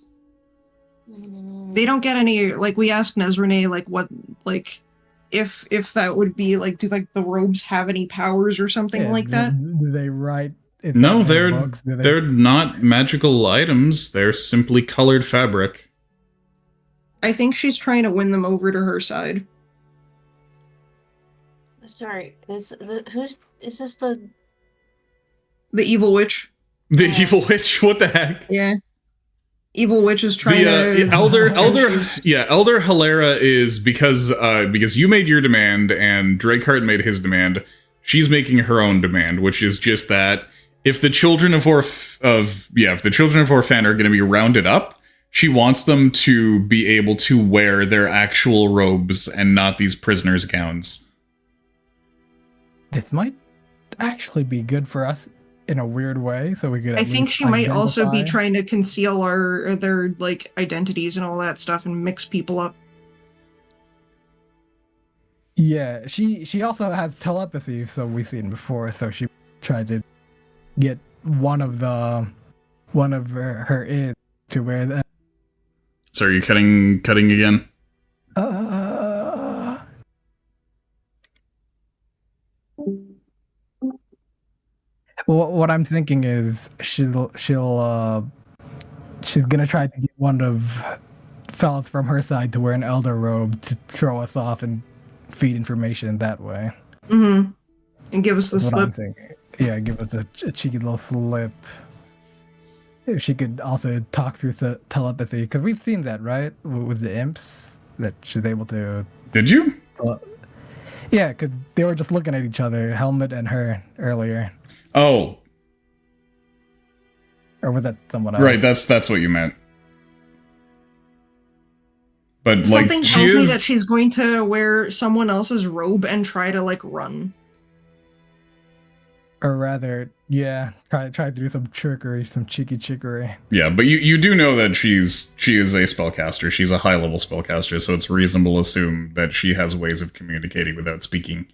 They don't get any, like, we asked Nezrene, like, what, like, if that would be, like, do, like, the robes have any powers or something like that? Do they write it No, in they're books? Do they? they're not magical items. They're simply colored fabric. I think she's trying to win them over to her side. Sorry, is this the The evil witch. The Yeah. evil witch. What the heck? Yeah. Evil witch is trying to... elder she's- elder Hilera is because you made your demand and Drakehart made his demand. She's making her own demand, which is just that if the children of Orphan are going to be rounded up, she wants them to be able to wear their actual robes and not these prisoners' gowns. This might actually be good for us in a weird way, so we could. I think she might also be identify. trying to conceal their like identities and all that stuff and mix people up. Yeah, she also has telepathy, so we've seen before. So she tried to get one of her id to wear that. So are you cutting again? What I'm thinking is she's gonna try to get one of fellas from her side to wear an elder robe to throw us off and feed information that way. Mm-hmm. And give us the That's what I'm slip. thinking. Yeah, give us a cheeky little slip. If she could also talk through telepathy, because we've seen that, right? With the imps, that she's able to. Did you? Yeah, because they were just looking at each other, Helmet and her, earlier. Oh, Or was that someone else? right. That's what you meant. But Something like, tells me that she's going to wear someone else's robe and try to like run. Or rather, yeah, try to do some trickery, some cheeky trickery. Yeah, but you do know that she is a spellcaster. She's a high level spellcaster, so it's reasonable to assume that she has ways of communicating without speaking.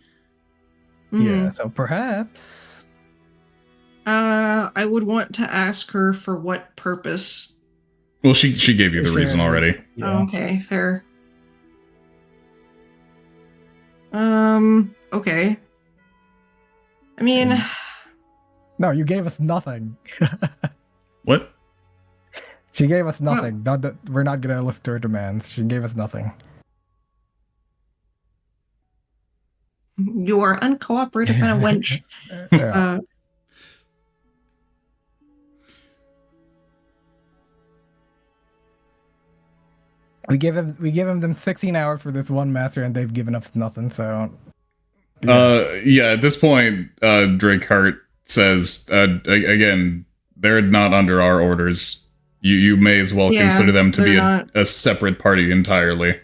Yeah, so perhaps. I would want to ask her for what purpose. Well, she gave you the reason Sure. already. Yeah. Oh, okay, fair. Okay. I mean, No, you gave us nothing. What? She gave us nothing. We're not gonna listen to her demands. She gave us nothing. you are uncooperative and a wench. Yeah. We give them 16 hours for this one master, and they've given us nothing. So. Yeah. At this point, Drakehart says again, they're not under our orders. You may as well Yeah, consider them to be they're not. a separate party entirely.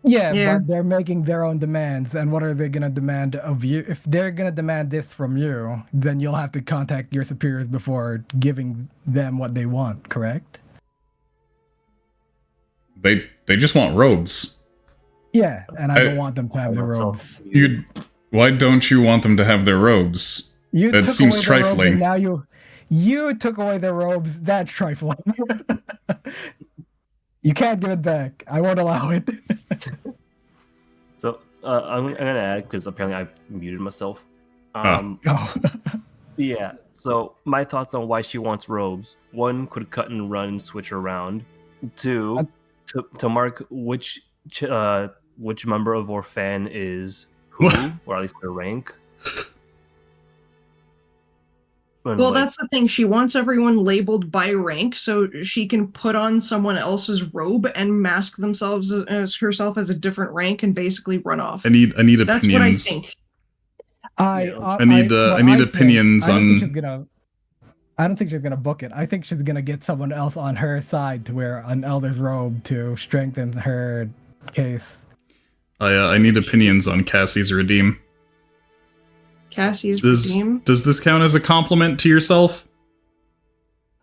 Yeah, but they're making their own demands, and what are they gonna demand of you? If they're gonna demand this from you, then you'll have to contact your superiors before giving them what they want. Correct? They just want robes. Yeah, and I don't want them to have their robes. Why don't you want them to have their robes? You That took seems away their robes, trifling. and now you took away their robes. That's trifling. You can't give it back. I won't allow it. So I'm gonna add because apparently I muted myself. Oh. Yeah. So my thoughts on why she wants robes: one, could cut and run and switch around. Two, to mark which member of Orphan is who, or at least their rank. And, Well, like, that's the thing. She wants everyone labeled by rank so she can put on someone else's robe and mask themselves as herself as a different rank and basically run off. I need opinions. That's what I think. I need opinions on. I don't think she's gonna book it. I think she's gonna get someone else on her side to wear an elder's robe to strengthen her case. I need opinions on Cassie's redeem. Cassie's redeem? Does this count as a compliment to yourself?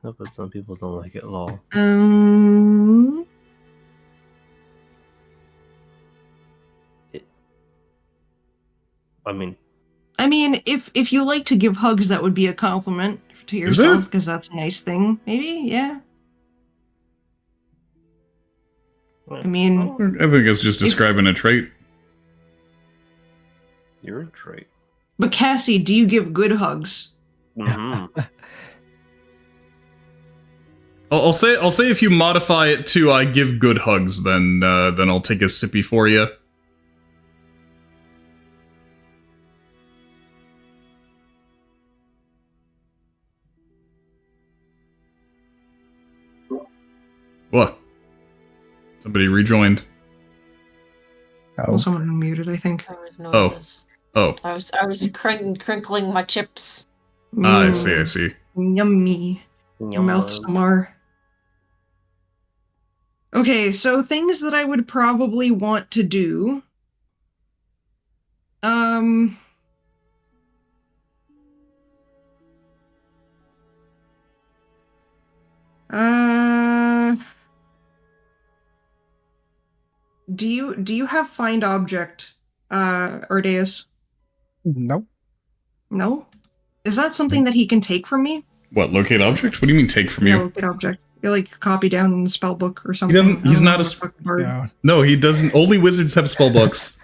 No, but some people don't like it at all. I mean, if you like to give hugs, that would be a compliment to yourself, because that's a nice thing. Maybe, yeah. I mean, I think it's just describing a trait. You're a trait. But Cassie, do you give good hugs? Mm-hmm. I'll say if you modify it to I give good hugs, then I'll take a sippy for you. What? Somebody rejoined. Well, someone unmuted, I think. Oh. I was crinkling my chips. I see. Yummy. Your mouth somewhere. Okay, so things that I would probably want to do. Do you have find object, Ordeus? Nope. No? Is that something that he can take from me? What, locate object? What do you mean take from you? Locate object. You like copy down in the spell book or something. He's not a bard. No, he doesn't. Only wizards have spell books.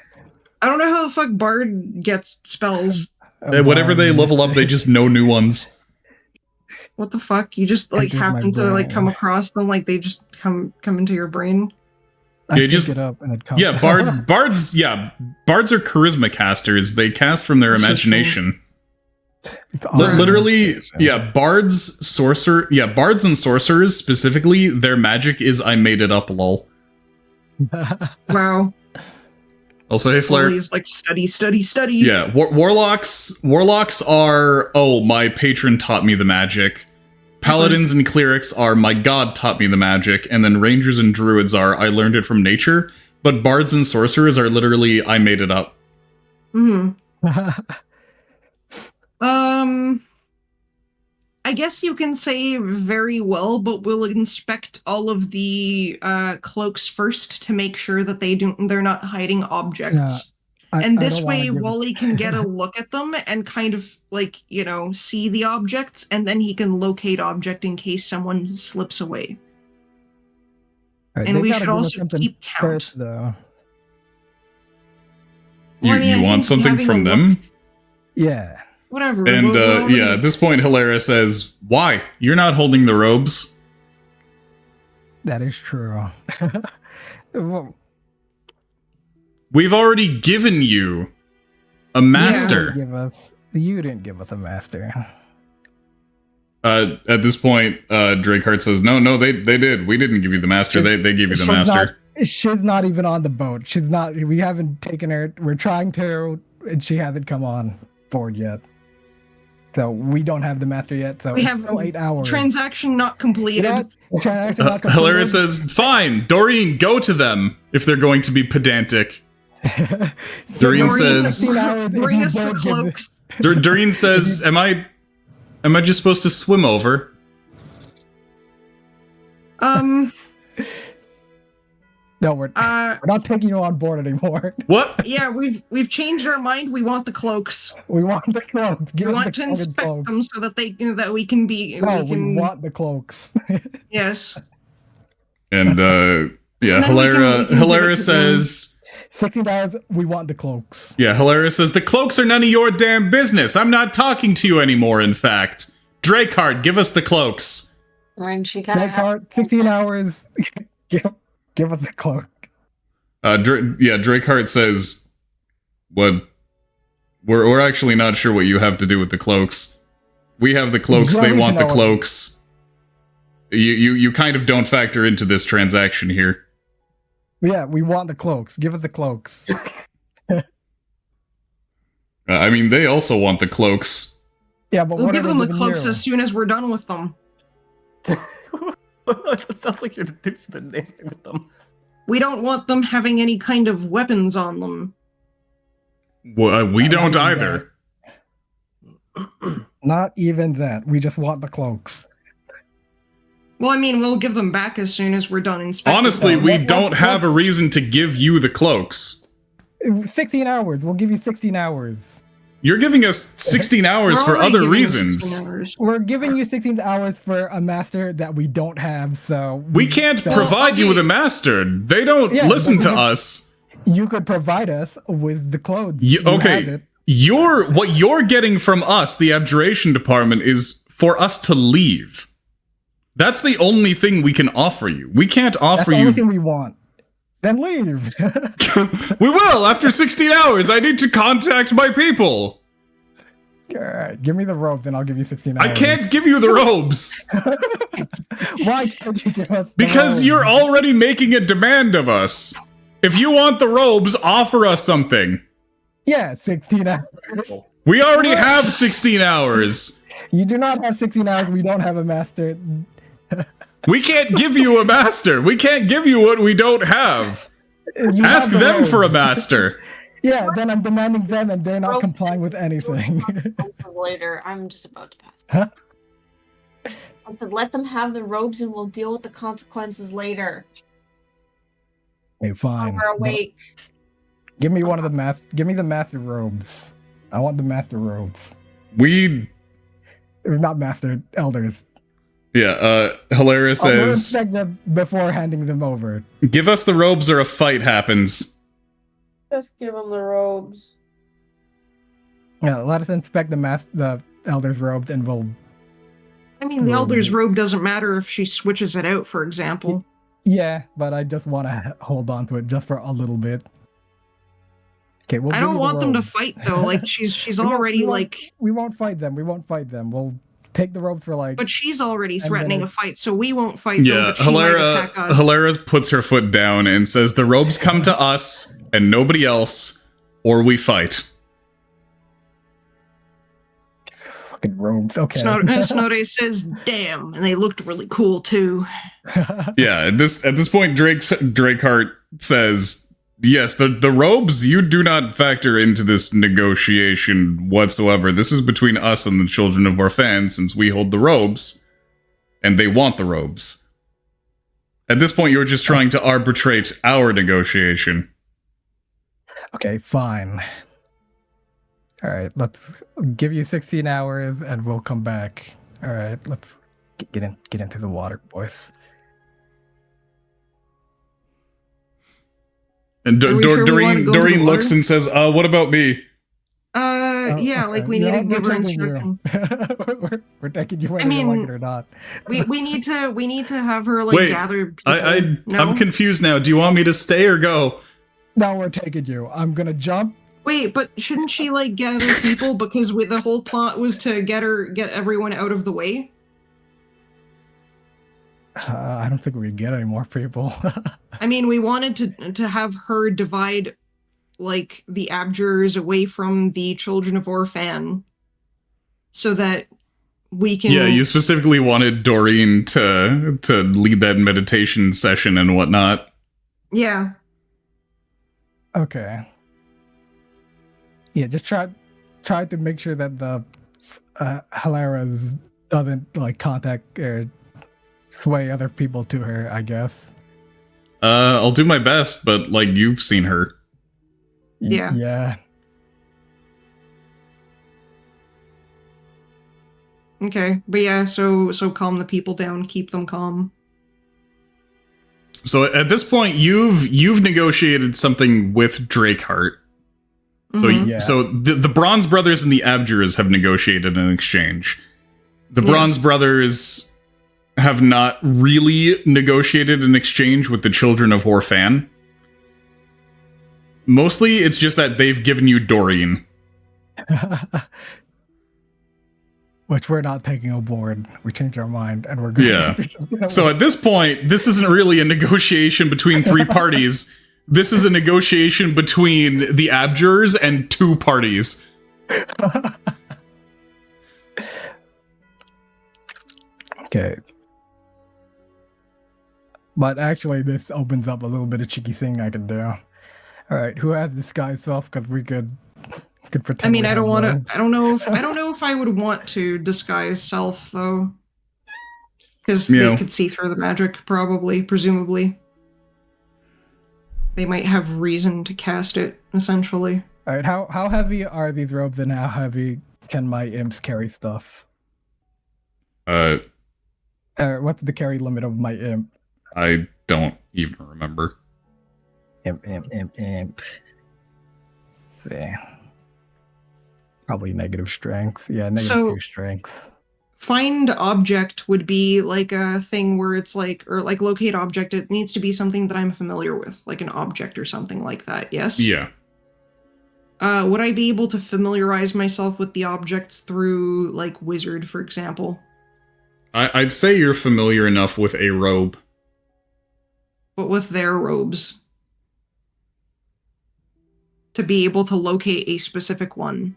I don't know how the fuck bard gets spells. Whatever they level up, they just know new ones. What the fuck? You just like happen to like come across them, like they just come into your brain. Yeah, bards are charisma casters. They cast from their imagination. Literally, bards and sorcerers specifically, their magic is I made it up, lol. Wow. Also, hey Flair. He's like study. Yeah, warlocks are, oh, my patron taught me the magic. Paladins and clerics are, my god taught me the magic. And then rangers and druids are, I learned it from nature. But bards and sorcerers are literally, I made it up. I guess you can say very well, but we'll inspect all of the cloaks first to make sure that they're not hiding objects. And this way, Wally can get a look at them and kind of like, see the objects, and then he can locate object in case someone slips away. Right, and we should also keep count. First, though. You want something from them? Yeah. Whatever. And at this point, Hilaria says, "Why? You're not holding the robes." That is true. Well, we've already given you a master. You didn't give us a master. At this point, Drakehart says, "No, they did. We didn't give you the master. They gave you the master." She's not even on the boat. She's not. We haven't taken her. We're trying to, and she hasn't come on board yet. So we don't have the master yet. So we have still 8 hours. Transaction not completed. Hilaria says, "Fine, Doreen, go to them if they're going to be pedantic." Doreen says, "Bring us the cloaks." Doreen says, "Am I just supposed to swim over?" No, we're not taking you on board anymore. What? Yeah, we've changed our mind. We want the cloaks. We want the cloaks. We want to inspect them so that we can be. We want the cloaks. Yes. And Hilaria says, $16. We want the cloaks. Yeah, Hilaria says the cloaks are none of your damn business. I'm not talking to you anymore. In fact, Drakehart, give us the cloaks. Drakehart, 16 hours. Give us the cloak. Drakehart says, "What? We're actually not sure what you have to do with the cloaks. We have the cloaks. They want the cloaks. You kind of don't factor into this transaction here." Yeah, we want the cloaks. Give us the cloaks. I mean, they also want the cloaks. Yeah, but We'll what give are them they the giving cloaks you? as soon as we're done with them. That sounds like you're doing something nasty with them. We don't want them having any kind of weapons on them. Well, we Not don't even either. Not even that. We just want the cloaks. Well, I mean, we'll give them back as soon as we're done inspecting Honestly, them. we What- don't what- have a reason to give you the cloaks. 16 hours. We'll give you 16 hours. You're giving us 16 hours We're for already other giving them reasons. 16 hours. We're giving you 16 hours for a master that we don't have, so... We can't so provide you okay. with a master. They don't Yeah, listen but to you- us. You could provide us with the clothes. You- You have okay, it. what you're getting from us, the abjuration department, is for us to leave. That's the only thing we can offer you. We can't That's offer the only you. thing we want. Then leave. We will after 16 hours. I need to contact my people. Alright, give me the rope, then I'll give you 16 hours. I can't give you the robes Why can't you give us the because robes? you're already making a demand of us. If you want the robes, offer us something. Yeah, 16 hours. We already have 16 hours. You do not have 16 hours. We don't have a master. We can't give you a master. We can't give you what we don't have. You Ask have the them for a robes. master. Yeah, then I'm demanding them, and they're not Robes. complying with anything. Later, I'm just about to pass. Huh? I said, let them have the robes and we'll deal with the consequences later. Okay, fine. We're awake. Give me one of the Give me the master robes. I want the master robes. We, Not master elders. Hilaria I'll says, inspect them before handing them over. give us the robes or a fight happens. Just give them the robes. Yeah, let us inspect the elders' robes, and we'll. I mean, the Elder's robe doesn't matter if she switches it out, for example. Yeah, but I just want to hold on to it just for a little bit. Okay, we'll. I give don't you the want them to robes. fight, though. Like, she's We won't- already, we won't- like... We won't fight them. We won't fight them. We'll take the robes for like. But she's already 10 threatening a minutes. fight, so we won't fight them, Yeah, but she might attack us. Hilaria puts her foot down and says, the robes come to us and nobody else, or we fight. Fucking robes. Okay. Snode says, damn, and they looked really cool, too. Yeah, at this point, Drakehart says, yes, the robes, you do not factor into this negotiation whatsoever. This is between us and the children of Orphan, since we hold the robes, and they want the robes. At this point, you're just trying to arbitrate our negotiation. Okay, fine. All right, let's give you 16 hours, and we'll come back. All right, let's get into the water, boys. And Are we sure we wanna go to the Doreen looks water? and says, "What about me?" Yeah, like, we need to give her taking you. instruction. we're taking you whether I mean, you like it or not. We need to have her, like, Wait, gather people. I'm No? confused now. Do you want me to stay or go? No, we're taking you. I'm gonna jump. Wait, but shouldn't she, like, gather people? Because the whole plot was to get everyone out of the way? I don't think we can get any more people. I mean, we wanted to have her divide, like, the abjurers away from the children of Orphan, so that we can... Yeah, you specifically wanted Doreen to lead that meditation session and whatnot. Yeah. Okay. Yeah, just try to make sure that the Hilara's doesn't like contact or sway other people to her, I guess. I'll do my best, but like you've seen her. Yeah. Yeah. Okay. But yeah, so calm the people down, keep them calm. So at this point, you've negotiated something with Drakehart. So Mhm. Yeah. so the Bronze Brothers and the Abjurers have negotiated an exchange. The Yes. Bronze Brothers have not really negotiated an exchange with the Children of Orphan. Mostly, it's just that they've given you Doreen. Which we're not taking aboard. We changed our mind and we're going. Yeah. So at this point, this isn't really a negotiation between three parties. This is a negotiation between the Abjurers and two parties. Okay. But actually, this opens up a little bit of cheeky thing I could do. All right, who has disguise self? Because we could pretend. I mean, we I don't have want to. robes. I don't know if I would want to disguise self though, because You they know. could see through the magic. Presumably, they might have reason to cast it. Essentially, All right, how heavy are these robes, and how heavy can my imps carry stuff? What's the carry limit of my imp? I don't even remember. Imp. See. Probably negative strength. Yeah, negative So- 2 strength. find object would be like a thing where it's like, or like locate object. It needs to be something that I'm familiar with, like an object or something like that. Yes. Yeah. Would I be able to familiarize myself with the objects through like wizard, for example? I'd say you're familiar enough with a robe. But with their robes. To be able to locate a specific one.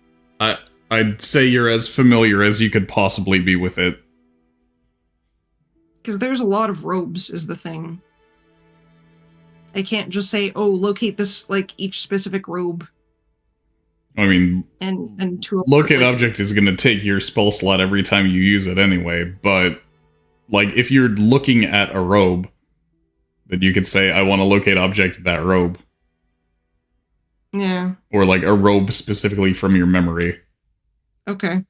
I'd say you're as familiar as you could possibly be with it. Because there's a lot of robes, is the thing. I can't just say, oh, locate this, like, each specific robe. I mean, And to locate like, object is going to take your spell slot every time you use it anyway, but, like, if you're looking at a robe, then you could say, I want to locate object that robe. Yeah. Or, like, a robe specifically from your memory. Okay.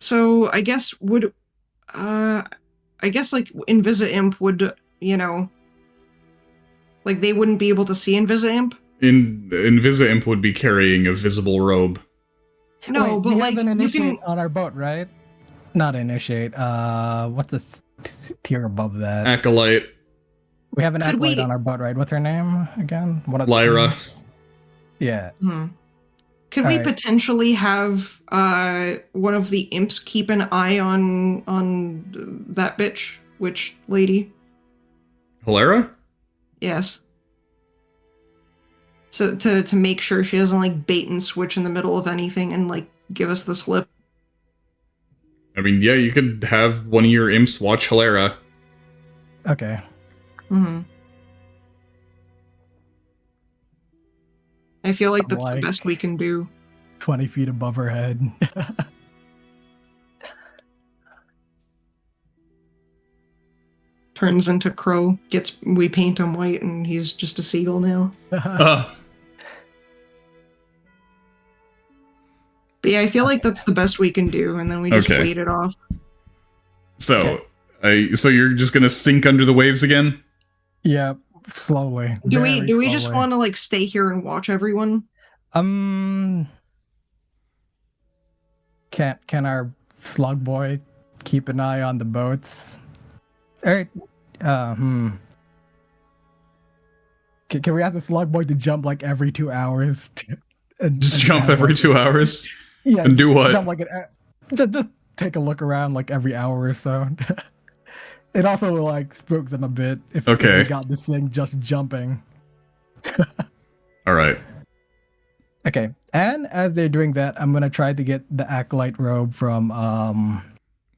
So I guess like Invisa Imp would, like they wouldn't be able to see Invisa Imp? Invisa Imp would be carrying a visible robe. No, Wait, but we like have an you initiate can on our boat, right? Not initiate. What's the tier above that? Acolyte. We have an Could acolyte we- on our boat, right? What's her name again? What are the Lyra. names? Yeah. Could we Alright. potentially have one of the imps keep an eye on that bitch, witch lady? Hilara? Yes. So to make sure she doesn't like bait and switch in the middle of anything and like give us the slip. I mean, yeah, you could have one of your imps watch Hilara. Okay. I feel like that's the Like- best we can do. 20 feet above her head. Turns into crow. We paint him white, and he's just a seagull now. But yeah, I feel like that's the best we can do, and then we just Okay. wait it off. So, so you're just gonna sink under the waves again? Yeah, slowly. Do Very we just slowly. want to like stay here and watch everyone? Can our slug boy keep an eye on the boats? Alright. Can we ask the slug boy to jump like every 2 hours? Just jump every 2 hours? Yeah. And do what? Jump like just take a look around like every hour or so. It also like spooks them a bit if Okay. we got this thing just jumping. Alright. Okay, and as they're doing that, I'm gonna try to get the acolyte robe from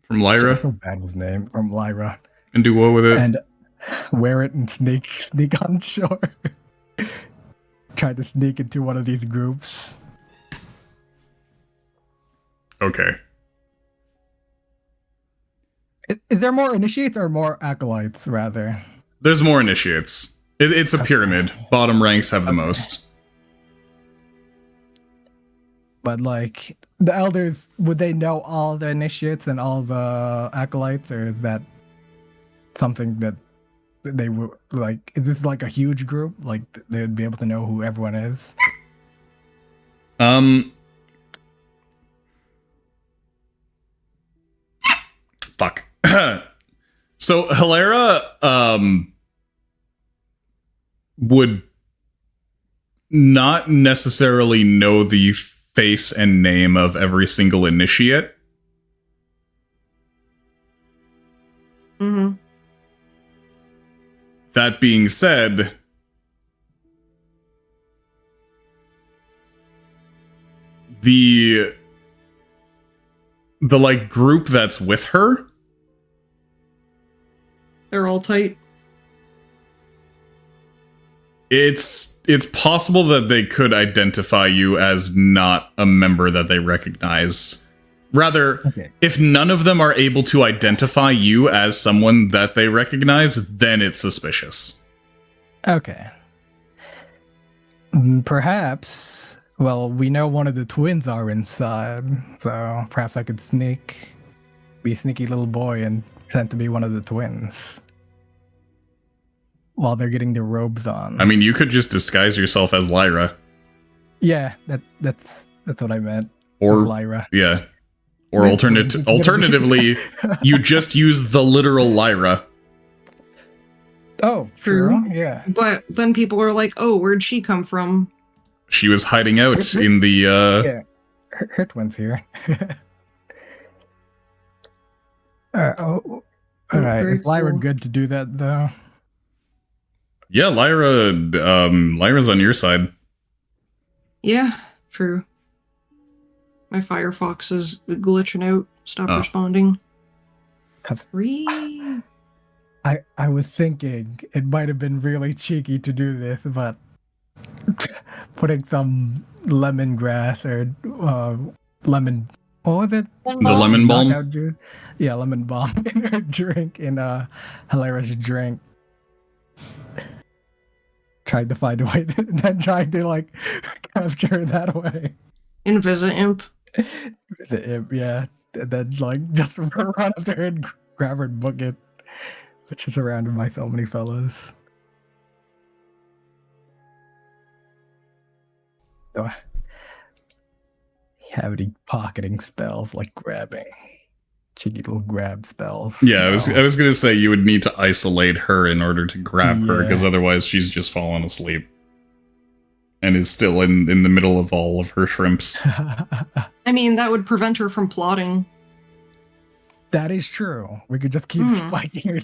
From Lyra? I feel bad with his name, from Lyra, And do what with it? and wear it and sneak on shore. Try to sneak into one of these groups. Okay. Is there more initiates or more acolytes, rather? There's more initiates. It's a pyramid. Bottom ranks have the most. But like the elders, would they know all the initiates and all the acolytes, or is that something that they would like? Is this like a huge group? Like they would be able to know who everyone is? Fuck. So Hilara would not necessarily know the face and name of every single initiate. Mm-hmm. That being said, the like group that's with her, They're all tight. it's possible that they could identify you as not a member that they recognize. Rather, Okay. if none of them are able to identify you as someone that they recognize, then it's suspicious. Okay. Perhaps. Well, we know one of the twins are inside, so perhaps I could be a sneaky little boy and pretend to be one of the twins while they're getting their robes on. I mean, you could just disguise yourself as Lyra. Yeah, that's what I meant. Or, Lyra. yeah. Or Yeah, alternatively, you just use the literal Lyra. Oh, true. Yeah. But then people are like, oh, where'd she come from? She was hiding out in the, Yeah. Her twins here. All right. very Is Lyra cool. good to do that, though? Yeah, Lyra's on your side. Yeah, true. My Firefox is glitching out. Stop Oh. responding. 'Cause 3. I was thinking it might have been really cheeky to do this, but putting some lemongrass or lemon, what was it? The lemon balm? Knockout juice? Yeah, lemon balm in her drink, in a hilarious drink. Tried to find a way, then tried to like capture her that way. Invisi-imp. Yeah, and then like just run up to her and grab her and book it, which is surrounded by so many fellas. Do I have any pocketing spells like grabbing? Cheeky little grab spells. Yeah, I No. was gonna say you would need to isolate her in order to grab her, Yeah. because otherwise she's just fallen asleep. And is still in the middle of all of her shrimps. I mean, that would prevent her from plotting. That is true. We could just keep Hmm. spiking her.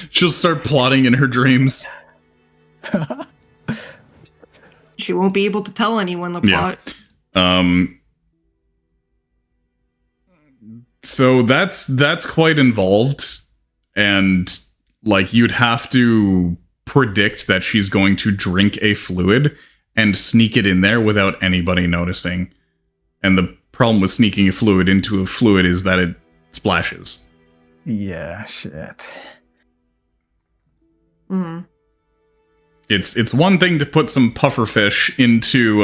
She'll start plotting in her dreams. She won't be able to tell anyone the Yeah. plot. So that's quite involved, and like you'd have to predict that she's going to drink a fluid and sneak it in there without anybody noticing. And the problem with sneaking a fluid into a fluid is that it splashes. Yeah, shit. Mm. It's one thing to put some pufferfish into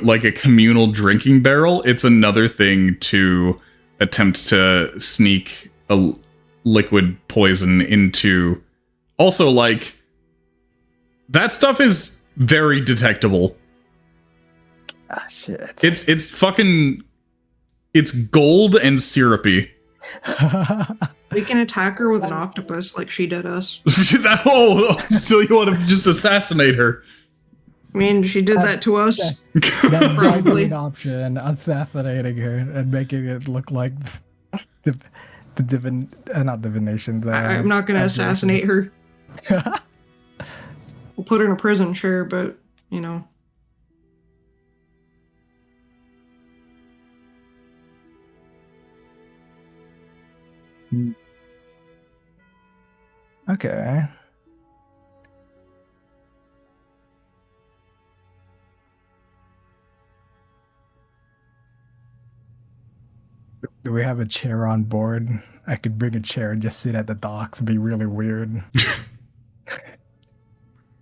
like a communal drinking barrel. It's another thing to attempt to sneak a liquid poison into. Also, like, that stuff is very detectable. Ah, shit. It's fucking, it's gold and syrupy. We can attack her with an octopus like she did us. So you want to just assassinate her? I mean, she did that to us. That might be Probably. an option, assassinating her and making it look like the not divination. I'm not going to assassinate her. We'll put her in a prison, sure, but, you know. Okay. Do we have a chair on board? I could bring a chair and just sit at the docks. It'd be really weird.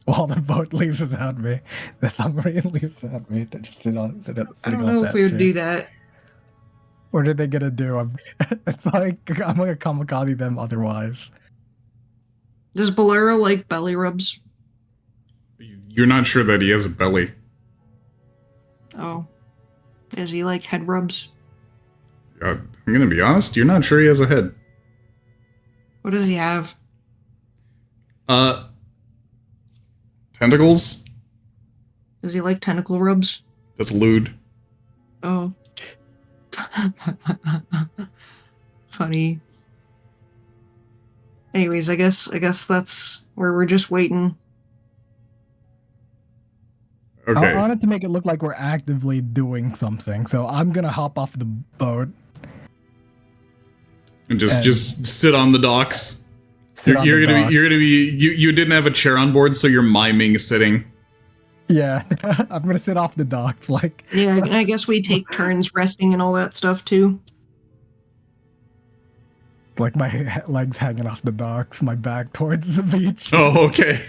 While the boat leaves without me, the submarine leaves without me. To just sit I sitting don't on know that if we would chair. do that. What are they gonna do? It's like I'm gonna kamikaze them otherwise. Does Bolero like belly rubs? You're not sure that he has a belly. Oh. Does he like head rubs? I'm gonna be honest, you're not sure he has a head. What does he have? Tentacles? Does he like tentacle rubs? That's lewd. Oh. Funny. Anyways, I guess that's where we're just waiting. Okay. I wanted to make it look like we're actively doing something, so I'm gonna hop off the boat. And just sit on the docks. Sit on the docks. You didn't have a chair on board, so you're miming sitting. Yeah, I'm gonna sit off the docks, like. Yeah, and I guess we take turns resting and all that stuff too. Like my legs hanging off the docks, my back towards the beach. Oh, okay.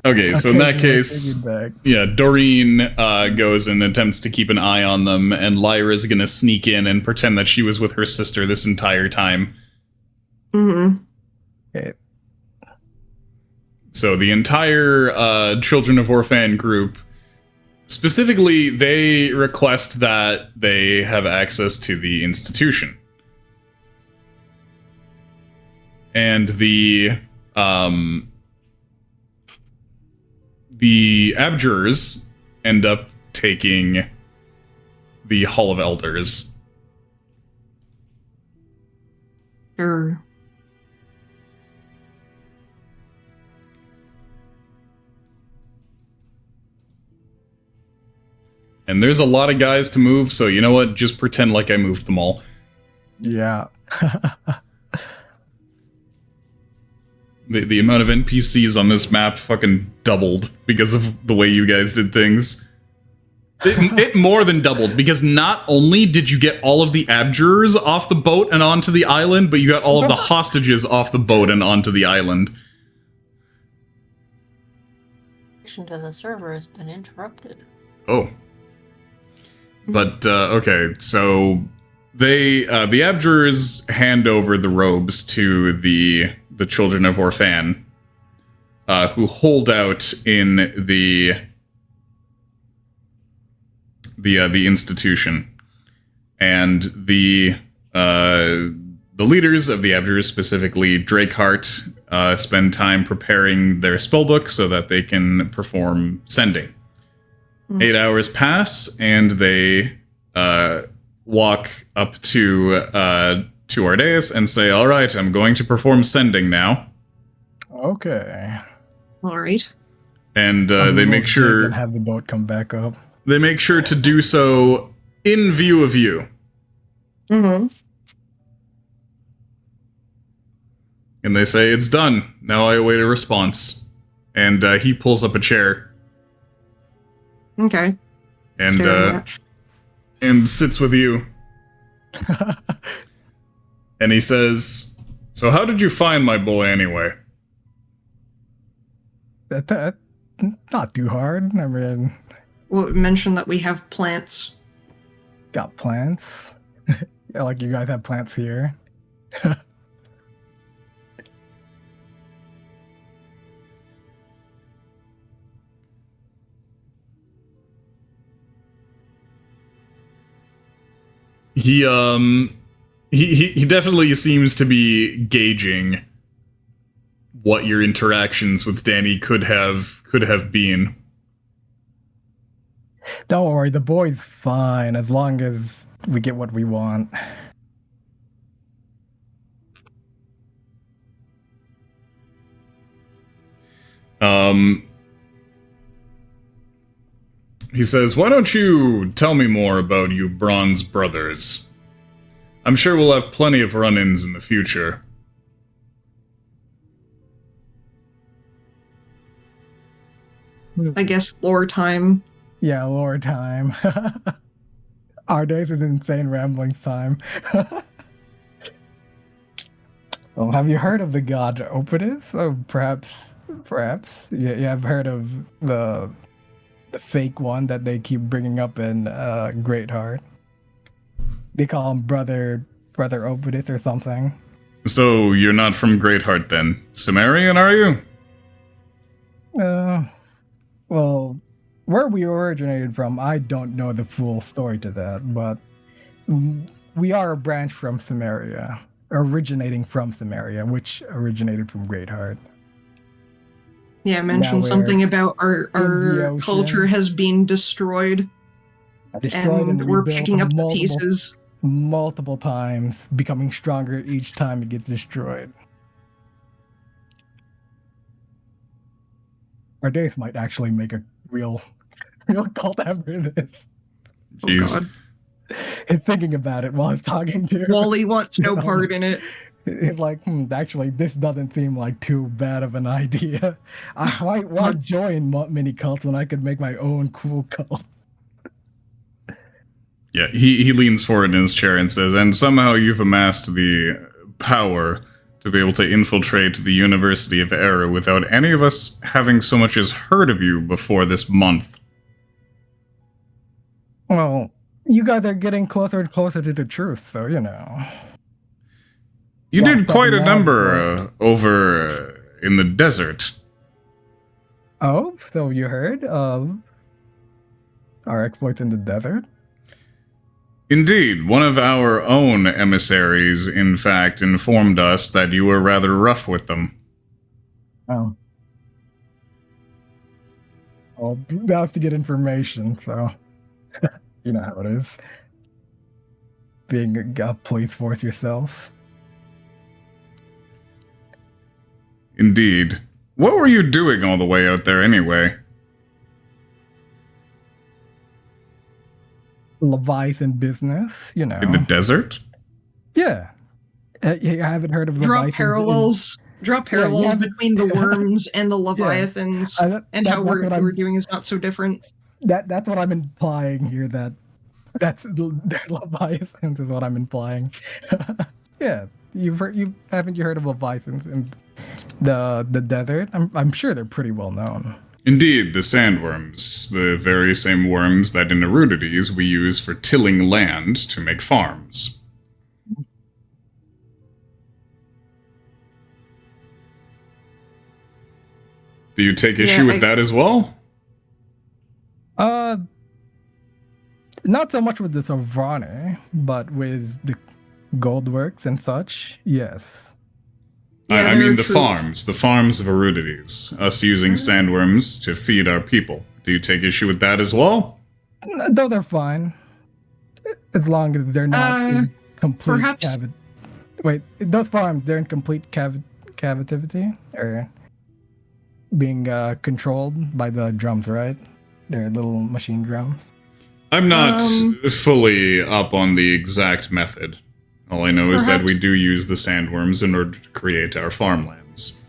Okay, so in that case, yeah, Doreen goes and attempts to keep an eye on them, and Lyra's gonna sneak in and pretend that she was with her sister this entire time. Mm-hmm. Okay. So the entire Children of Orphan group, specifically, they request that they have access to the institution. And the abjurers end up taking the Hall of Elders. Sure. And there's a lot of guys to move, so you know what? Just pretend like I moved them all. Yeah. The amount of NPCs on this map fucking doubled because of the way you guys did things. It more than doubled, because not only did you get all of the abjurers off the boat and onto the island, but you got all of the hostages off the boat and onto the island. Connection to the server has been interrupted. Oh. But, okay, so they, the abjurers hand over the robes to the Children of Orphan, who hold out in the institution. And the leaders of the abjurers, specifically Drakehart, spend time preparing their spellbook so that they can perform sending. 8 hours pass, and they walk up to Ardeus and say, "All right, I'm going to perform sending now." Okay. All right. And they make sure and have the boat come back up. They make sure to do so in view of you. Mm-hmm. And they say, "It's done. Now I await a response." And he pulls up a chair. Okay. And sits with you. And he says, "So how did you find my boy anyway?" That not too hard. I mean, Well, mention that we have plants. got plants. Yeah, like you guys have plants here. He definitely seems to be gauging what your interactions with Danny could have been. Don't worry, the boy's fine as long as we get what we want. He says, "Why don't you tell me more about you Bronze brothers? I'm sure we'll have plenty of run-ins in the future." I guess lore time. Yeah, lore time. Our days is insane ramblings time. Well, have you heard of the god Opidus? Oh, perhaps. You have heard of the fake one that they keep bringing up in Greatheart. They call him Brother Opidus or something. So you're not from Greatheart then? Sumerian, are you? Well, where we originated from, I don't know the full story to that, but we are a branch from Samaria, originating from Samaria, which originated from Greatheart. Yeah, mention something about our culture has been destroyed. And we're picking up the pieces. Multiple times, becoming stronger each time it gets destroyed. our days might actually make a real cult after this. Oh Jeez. god. He's thinking about it while he's talking to Wally wants no part in it. He's like, actually, this doesn't seem like too bad of an idea. Why join mini cults when I could make my own cool cult? Yeah, he leans forward in his chair and says, and somehow you've amassed the power to be able to infiltrate the University of Error without any of us having so much as heard of you before this month. Well, you guys are getting closer and closer to the truth, so, you know. You Well, did quite a now number over in the desert. Oh, so you heard of our exploits in the desert? Indeed, one of our own emissaries, in fact, informed us that you were rather rough with them. Oh. Well, that's to get information, so you know how it is. Being a police force yourself. Indeed. What were you doing all the way out there anyway? Leviathan business, you know. In the desert? Yeah. I haven't heard of Draw Leviathans. parallels between the worms and the Leviathans, and how we're doing is not so different. That's what I'm implying here. That's Leviathans is what I'm implying. Yeah, haven't you heard of Leviathans in the desert? I'm sure they're pretty well known. Indeed, the sandworms, the very same worms that in Erudities we use for tilling land to make farms. Do you take issue with that as well? Not so much with the Sovrani, but with the Goldworks and such, yes. Yeah, I mean the true. farms of Erudities, us using sandworms to feed our people. Do you take issue with that as well? Those are fine. As long as they're not in complete perhaps- Wait, those farms, they're in complete cavitivity? Or being controlled by the drums, right? They're little machine drums. I'm not fully up on the exact method. All I know is that we do use the sandworms in order to create our farmlands.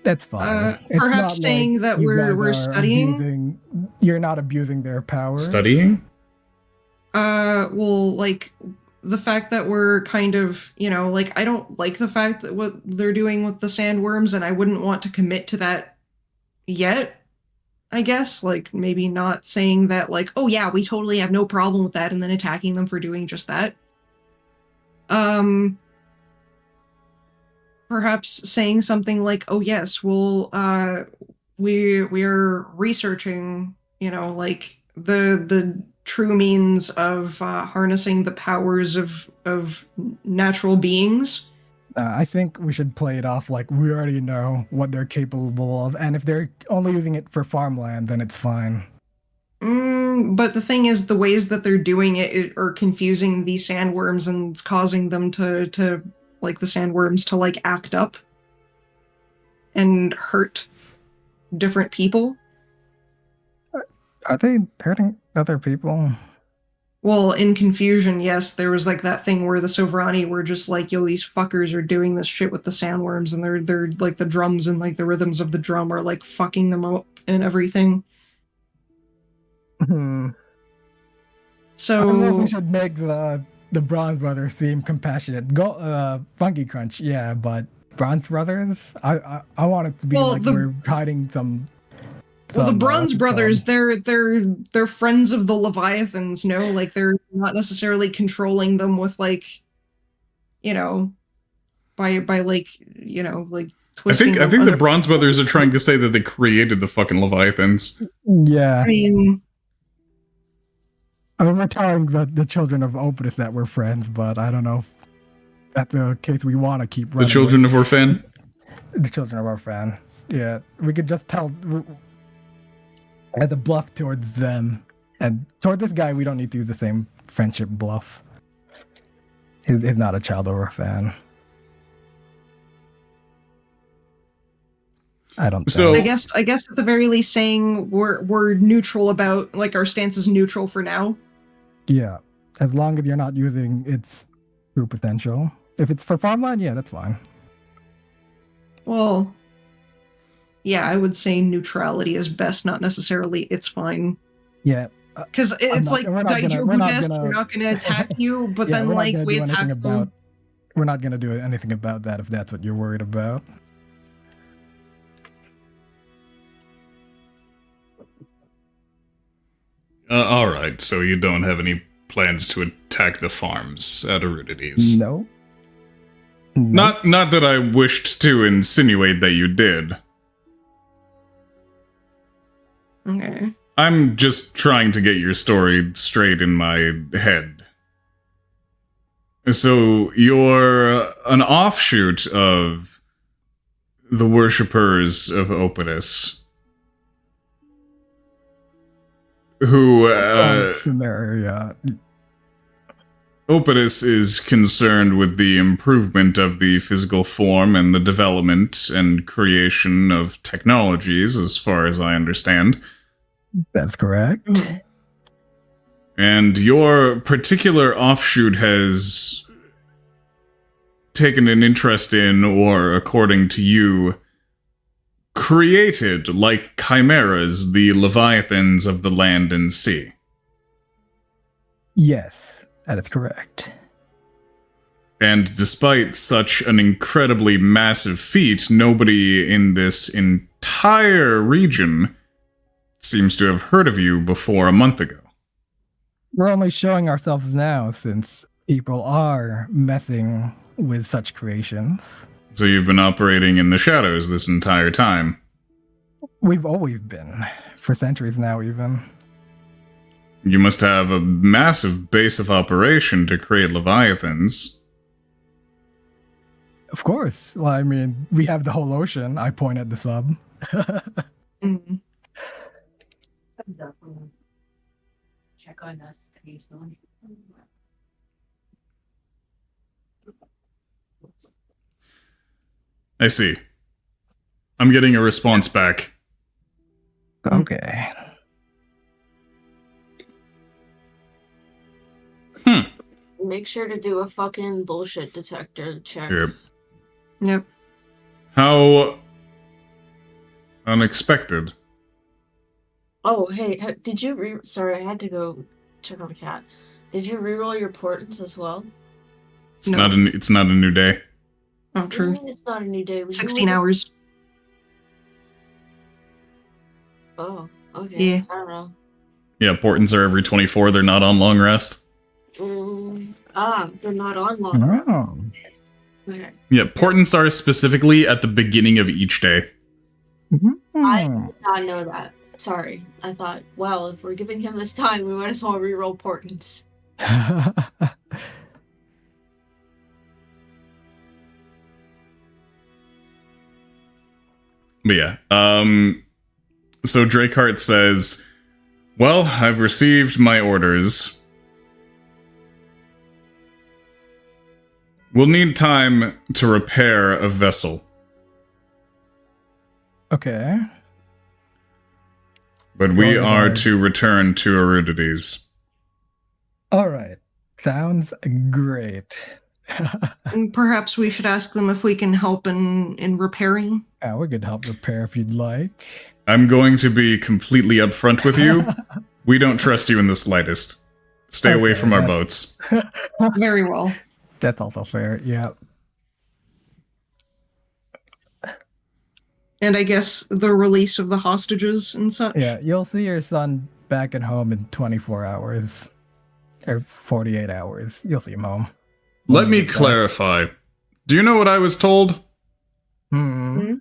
That's fine. It's perhaps not saying like that you we're guys are studying. You're not abusing their power. Studying? Well, like the fact that we're kind of, like I don't like the fact that what they're doing with the sandworms, and I wouldn't want to commit to that yet. I guess, like maybe not saying that, like, oh yeah, we totally have no problem with that, and then attacking them for doing just that. Perhaps saying something like, oh yes, we're researching, like the true means of harnessing the powers of natural beings. I think we should play it off like we already know what they're capable of, and if they're only using it for farmland, then it's fine. But the thing is, the ways that they're doing it are confusing the sandworms, and it's causing them to like the sandworms to like act up and hurt different people. Are they hurting other people? Well, in confusion, yes, there was like that thing where the Sovrani were just like, yo, these fuckers are doing this shit with the sandworms, and they're like the drums and like the rhythms of the drum are like fucking them up and everything. So I don't know if we should make the Bronze Brothers theme compassionate. Funky Crunch, yeah, but Bronze Brothers, I want it to be like we're hiding some. Well, the Bronze Brothers, they're friends of the Leviathans, no? Like they're not necessarily controlling them with like, by like, like twisting. I think the Bronze Brothers are trying to say that they created the fucking Leviathans. Yeah. I mean, we're telling the children of Opus that we're friends, but I don't know if that's the case we want to keep running. The children of Orphan? The children of Orphan. Yeah, we could just tell at the bluff towards them, and toward this guy, we don't need to use the same friendship bluff. He's not a child of Orphan. I don't So- think. I guess at the very least saying we're neutral about, like, our stance is neutral for now. Yeah. As long as you're not using its true potential. If it's for farmland, yeah, that's fine. Well, yeah, I would say neutrality is best, not necessarily it's fine. Yeah. Because it's not- like we're not gonna- we're not Daijobu gonna- we're not going to attack you, but Yeah, then, we're not like, gonna we do attack anything them. about. We're not gonna do anything about that if that's what you're worried about. All right, so you don't have any plans to attack the farms at Arudities? No. Not that I wished to insinuate that you did. Okay. I'm just trying to get your story straight in my head. So, you're an offshoot of the worshippers of Opus, who, From Sumeria. Opus is concerned with the improvement of the physical form and the development and creation of technologies, as far as I understand. That's correct. And your particular offshoot has taken an interest in, or according to you, created, like chimeras, the leviathans of the land and sea. Yes, that is correct. And despite such an incredibly massive feat, nobody in this entire region seems to have heard of you before a month ago. We're only showing ourselves now since people are messing with such creations. So you've been operating in the shadows this entire time. We've always been. For centuries now, even. You must have a massive base of operation to create leviathans. Of course. Well, I mean, we have the whole ocean. I point at the sub. Mm. Check on us occasionally. I see. I'm getting a response back. Okay. Make sure to do a fucking bullshit detector check. Here. Yep. How unexpected. Oh, hey, did you sorry, I had to go check on the cat. Did you reroll your portents as well? It's No. it's not a new day. Oh, What do you true. mean it's not a new day. 16 hours. Oh, okay. Yeah. I don't know. Yeah, portents are every 24. They're not on long rest. They're not on long. Oh. Okay. Yeah, portents are specifically at the beginning of each day. I Hmm. did not know that. Sorry. I thought, well, if we're giving him this time, we might as well reroll portents. But yeah, so Drakehart says, well, I've received my orders. We'll need time to repair a vessel, Okay. but we Well, are then- to return to Arudities. All right. Sounds great. And perhaps we should ask them if we can help in repairing. Yeah, we could help repair if you'd like. I'm going to be completely upfront with you. We don't trust you in the slightest. Stay away Okay, from our that's- boats. Very well. That's also fair. Yeah. And I guess the release of the hostages and such. Yeah, you'll see your son back at home in 24 hours. Or 48 hours. You'll see him home. Let me Back. clarify. Do you know what I was told? Hmm.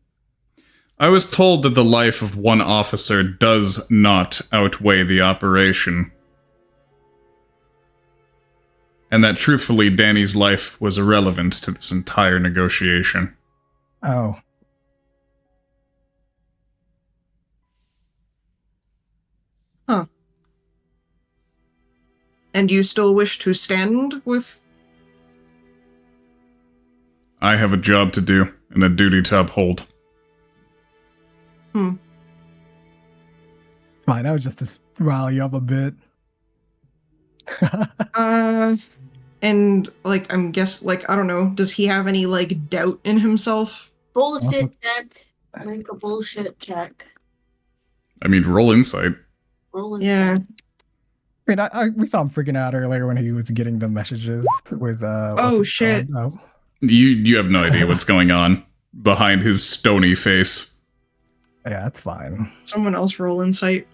I was told that the life of one officer does not outweigh the operation. And that truthfully, Danny's life was irrelevant to this entire negotiation. Oh. And you still wish to stand with. I have a job to do and a duty to uphold. Fine, that was just to rile you up a bit. And like I don't know, does he have any like doubt in himself? Bullshit check. Make a bullshit check. I mean, roll insight. Roll Yeah. I mean, we saw him freaking out earlier when he was getting the messages with Oh shit. Oh. You have no idea what's going on behind his stony face. Yeah, that's fine. Someone else roll insight.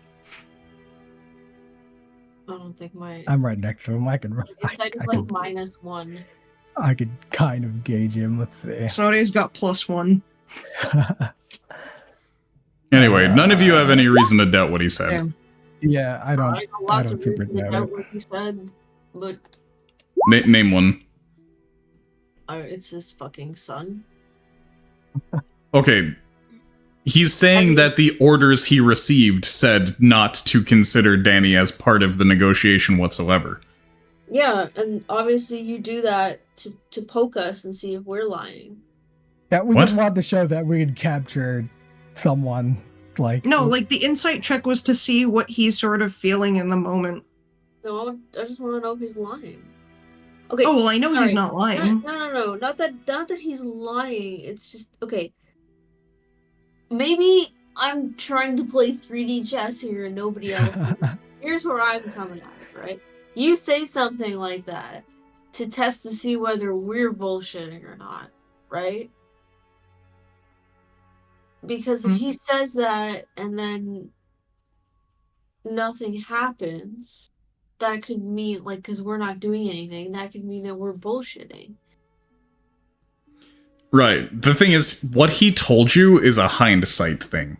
I don't think I'm right next to him. I can. Insight is like -1. I could kind of gauge him. Let's see. Snowday's got +1. Anyway, none of you have any reason to doubt what he said. Yeah. Yeah, I don't. I know lots of super reasons to doubt doubt it. what he said, but Name one. it's his fucking son. Okay. He's saying that the orders he received said not to consider Danny as part of the negotiation whatsoever. Yeah, and obviously you do that to poke us and see if we're lying. Yeah, we What? just wanted to show that we had captured someone. Like No, like the insight check was to see what he's sort of feeling in the moment. No, I just want to know if he's lying. Okay. Oh well, I know he's sorry. not lying. No. Not that he's lying. It's just okay. Maybe I'm trying to play 3D chess here and nobody else is. Here's where I'm coming at it, right? You say something like that to test to see whether we're bullshitting or not, right? Because if he says that and then nothing happens, that could mean, like, because we're not doing anything, that could mean that we're bullshitting. Right. The thing is, what he told you is a hindsight thing.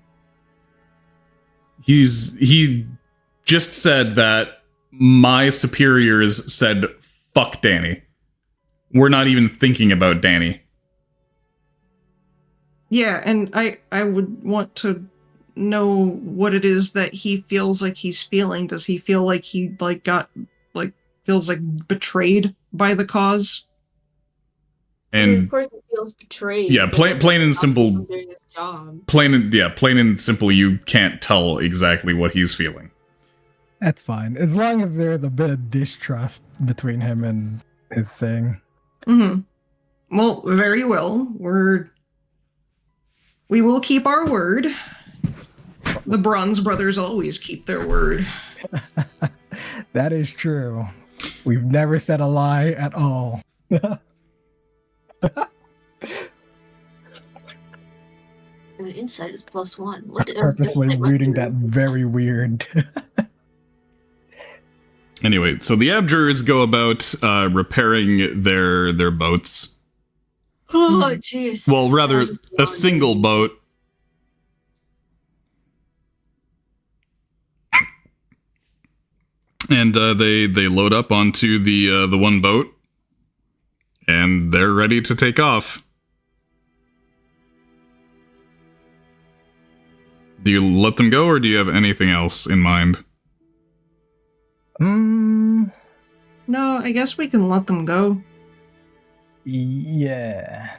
He just said that my superiors said, fuck Danny. We're not even thinking about Danny. Yeah, and I would want to know what it is that he feels like he's feeling. Does he feel like he feels like betrayed by the cause? And I mean, of course he feels betrayed. yeah, plain and simple. Doing his job. Plain and simple, you can't tell exactly what he's feeling. That's fine, as long as there's a bit of distrust between him and his thing. Mm-hmm. Well, very well. We will keep our word. The Bronze Brothers always keep their word. That is true. We've never said a lie at all. And insight is +1. What Purposely insight must reading be- that very weird. Anyway, so the abjurers go about repairing their boats. Oh, jeez. Well, rather, a single boat. And they load up onto the one boat, and they're ready to take off. Do you let them go, or do you have anything else in mind? No, I guess we can let them go. Yeah.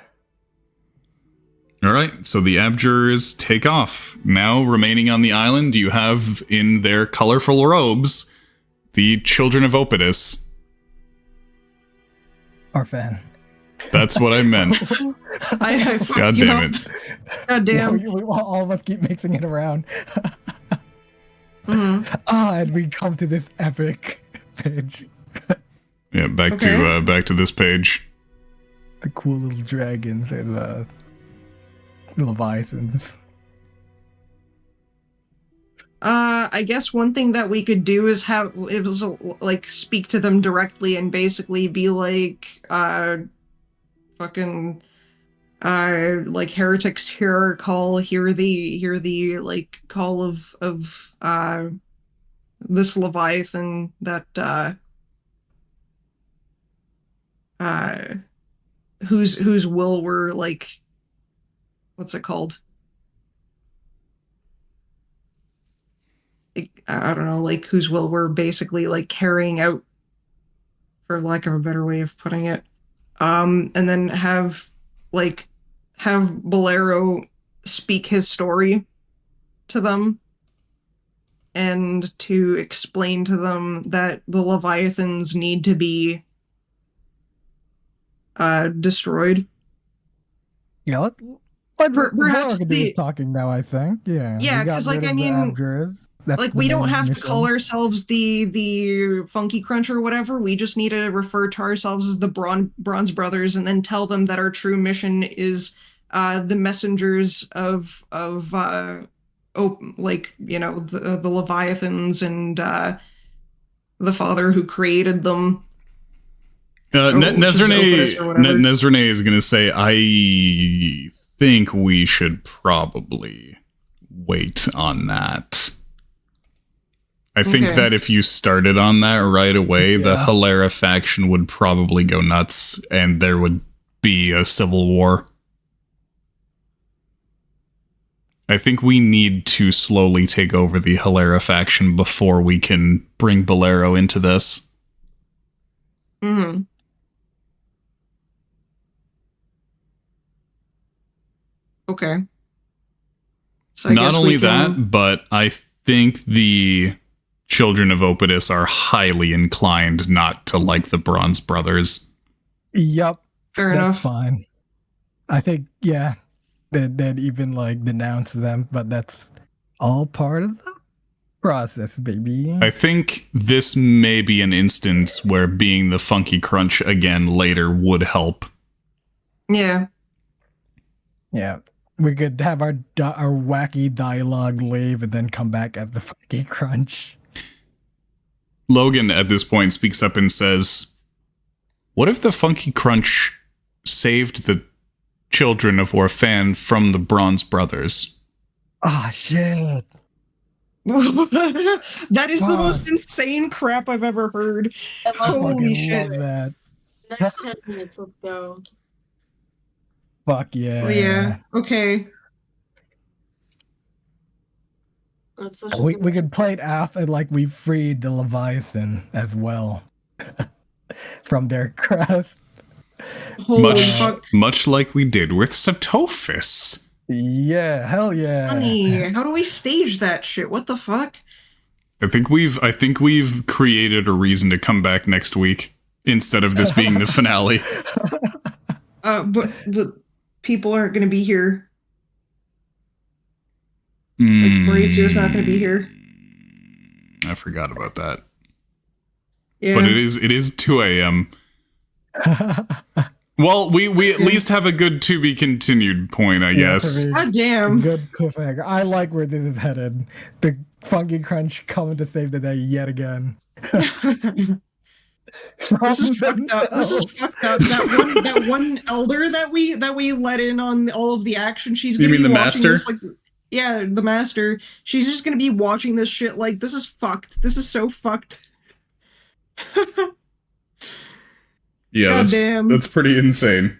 All right, so the abjurers take off. Now, remaining on the island, you have in their colorful robes the children of Opidus. Orphan. That's what I meant. I fucked God you damn up. it. God damn. All of us keep mixing it around. Mm-hmm. And we come to this epic page. Yeah, back to this page. The cool little dragons and the leviathans. I guess one thing that we could do is speak to them directly and basically be like, fucking, like heretics hear our call, hear the like call of this leviathan that whose will we're like, what's it called? I don't know, like whose will we're basically like carrying out, for lack of a better way of putting it. And then have Bolero speak his story to them and to explain to them that the Leviathans need to be destroyed. Yeah, let Perhaps can do his talking now, I think. Yeah, Yeah, we got 'cause, rid like, I of the mean, Abjurers. That's like, the we don't main have to mission. call ourselves the Funky Crunch or whatever. We just need to refer to ourselves as the Bronze Brothers, and then tell them that our true mission is the messengers of like, you know, the Leviathans and the Father who created them. Nezrene is going to say, I think we should probably wait on that. I think that if you started on that right away, the Hilera faction would probably go nuts and there would be a civil war. I think we need to slowly take over the Hilera faction before we can bring Bolero into this. Mm-hmm. Okay. So Not only that, but I think the Children of Opidus are highly inclined not to like the Bronze Brothers. Yep. Fair That's enough. fine. I think, yeah, they'd even like denounce them, but that's all part of the process, baby. I think this may be an instance where being the Funky Crunch again later would help. Yeah. Yeah. We could have our wacky dialogue leave and then come back at the Funky Crunch. Logan at this point speaks up and says, what if the Funky Crunch saved the children of Orphan from the Bronze Brothers? Ah, shit. That is the most insane crap I've ever heard. Holy shit. Love that. Next 10 minutes, let's go. Fuck yeah. Oh, yeah. Okay. We could play it off and like we freed the Leviathan as well from their grasp. Holy fuck. Much like we did with Satophis. Yeah, hell yeah. Honey, how do we stage that shit? What the fuck? I think we've created a reason to come back next week instead of this being the finale. But people aren't going to be here. Like, Maurizio's not going to be here. I forgot about that. Yeah. But it is 2 a.m. Well, we at least have a good to be continued point, I guess. God damn. Good cliffhanger. I like where this is headed. The Funky Crunch coming to save the day yet again. This is fucked up. This is fucked up. That one elder that we let in on all of the action. She's gonna You mean be the watching master? this, like, yeah, the master. She's just gonna be watching this shit like, this is fucked. This is so fucked. Yeah, that's pretty insane.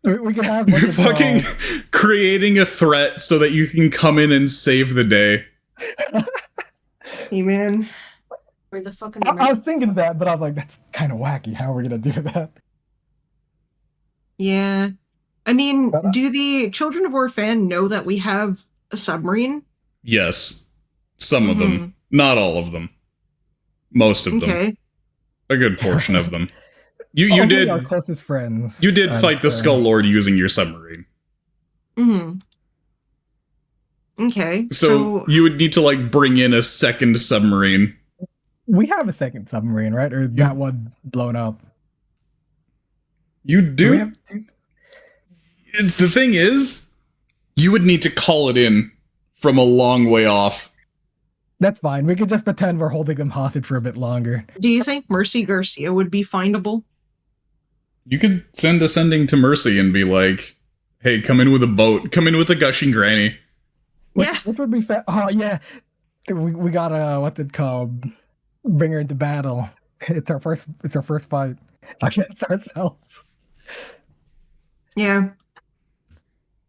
We can have You're fucking creating a threat so that you can come in and save the day. Hey, man. Where the fucking I was thinking that, but I was like, that's kind of wacky. How are we gonna do that? Yeah. I mean, do the Children of Orphan know that we have a submarine? Yes. Some of them. Not all of them. Most of them. A good portion of them. You did our closest friends. You did fight the Skull Lord using your submarine. Okay. So you would need to like bring in a second submarine. We have a second submarine, right? Or is that one blown up? You do? It's the thing is, you would need to call it in from a long way off. That's fine. We could just pretend we're holding them hostage for a bit longer. Do you think Mercy Garcia would be findable? You could send a sending to Mercy and be like, hey, come in with a boat. Come in with a gushing granny. Yeah. Which would be oh, yeah. We got what's it called? Bring her into battle. It's our first fight against ourselves. Yeah.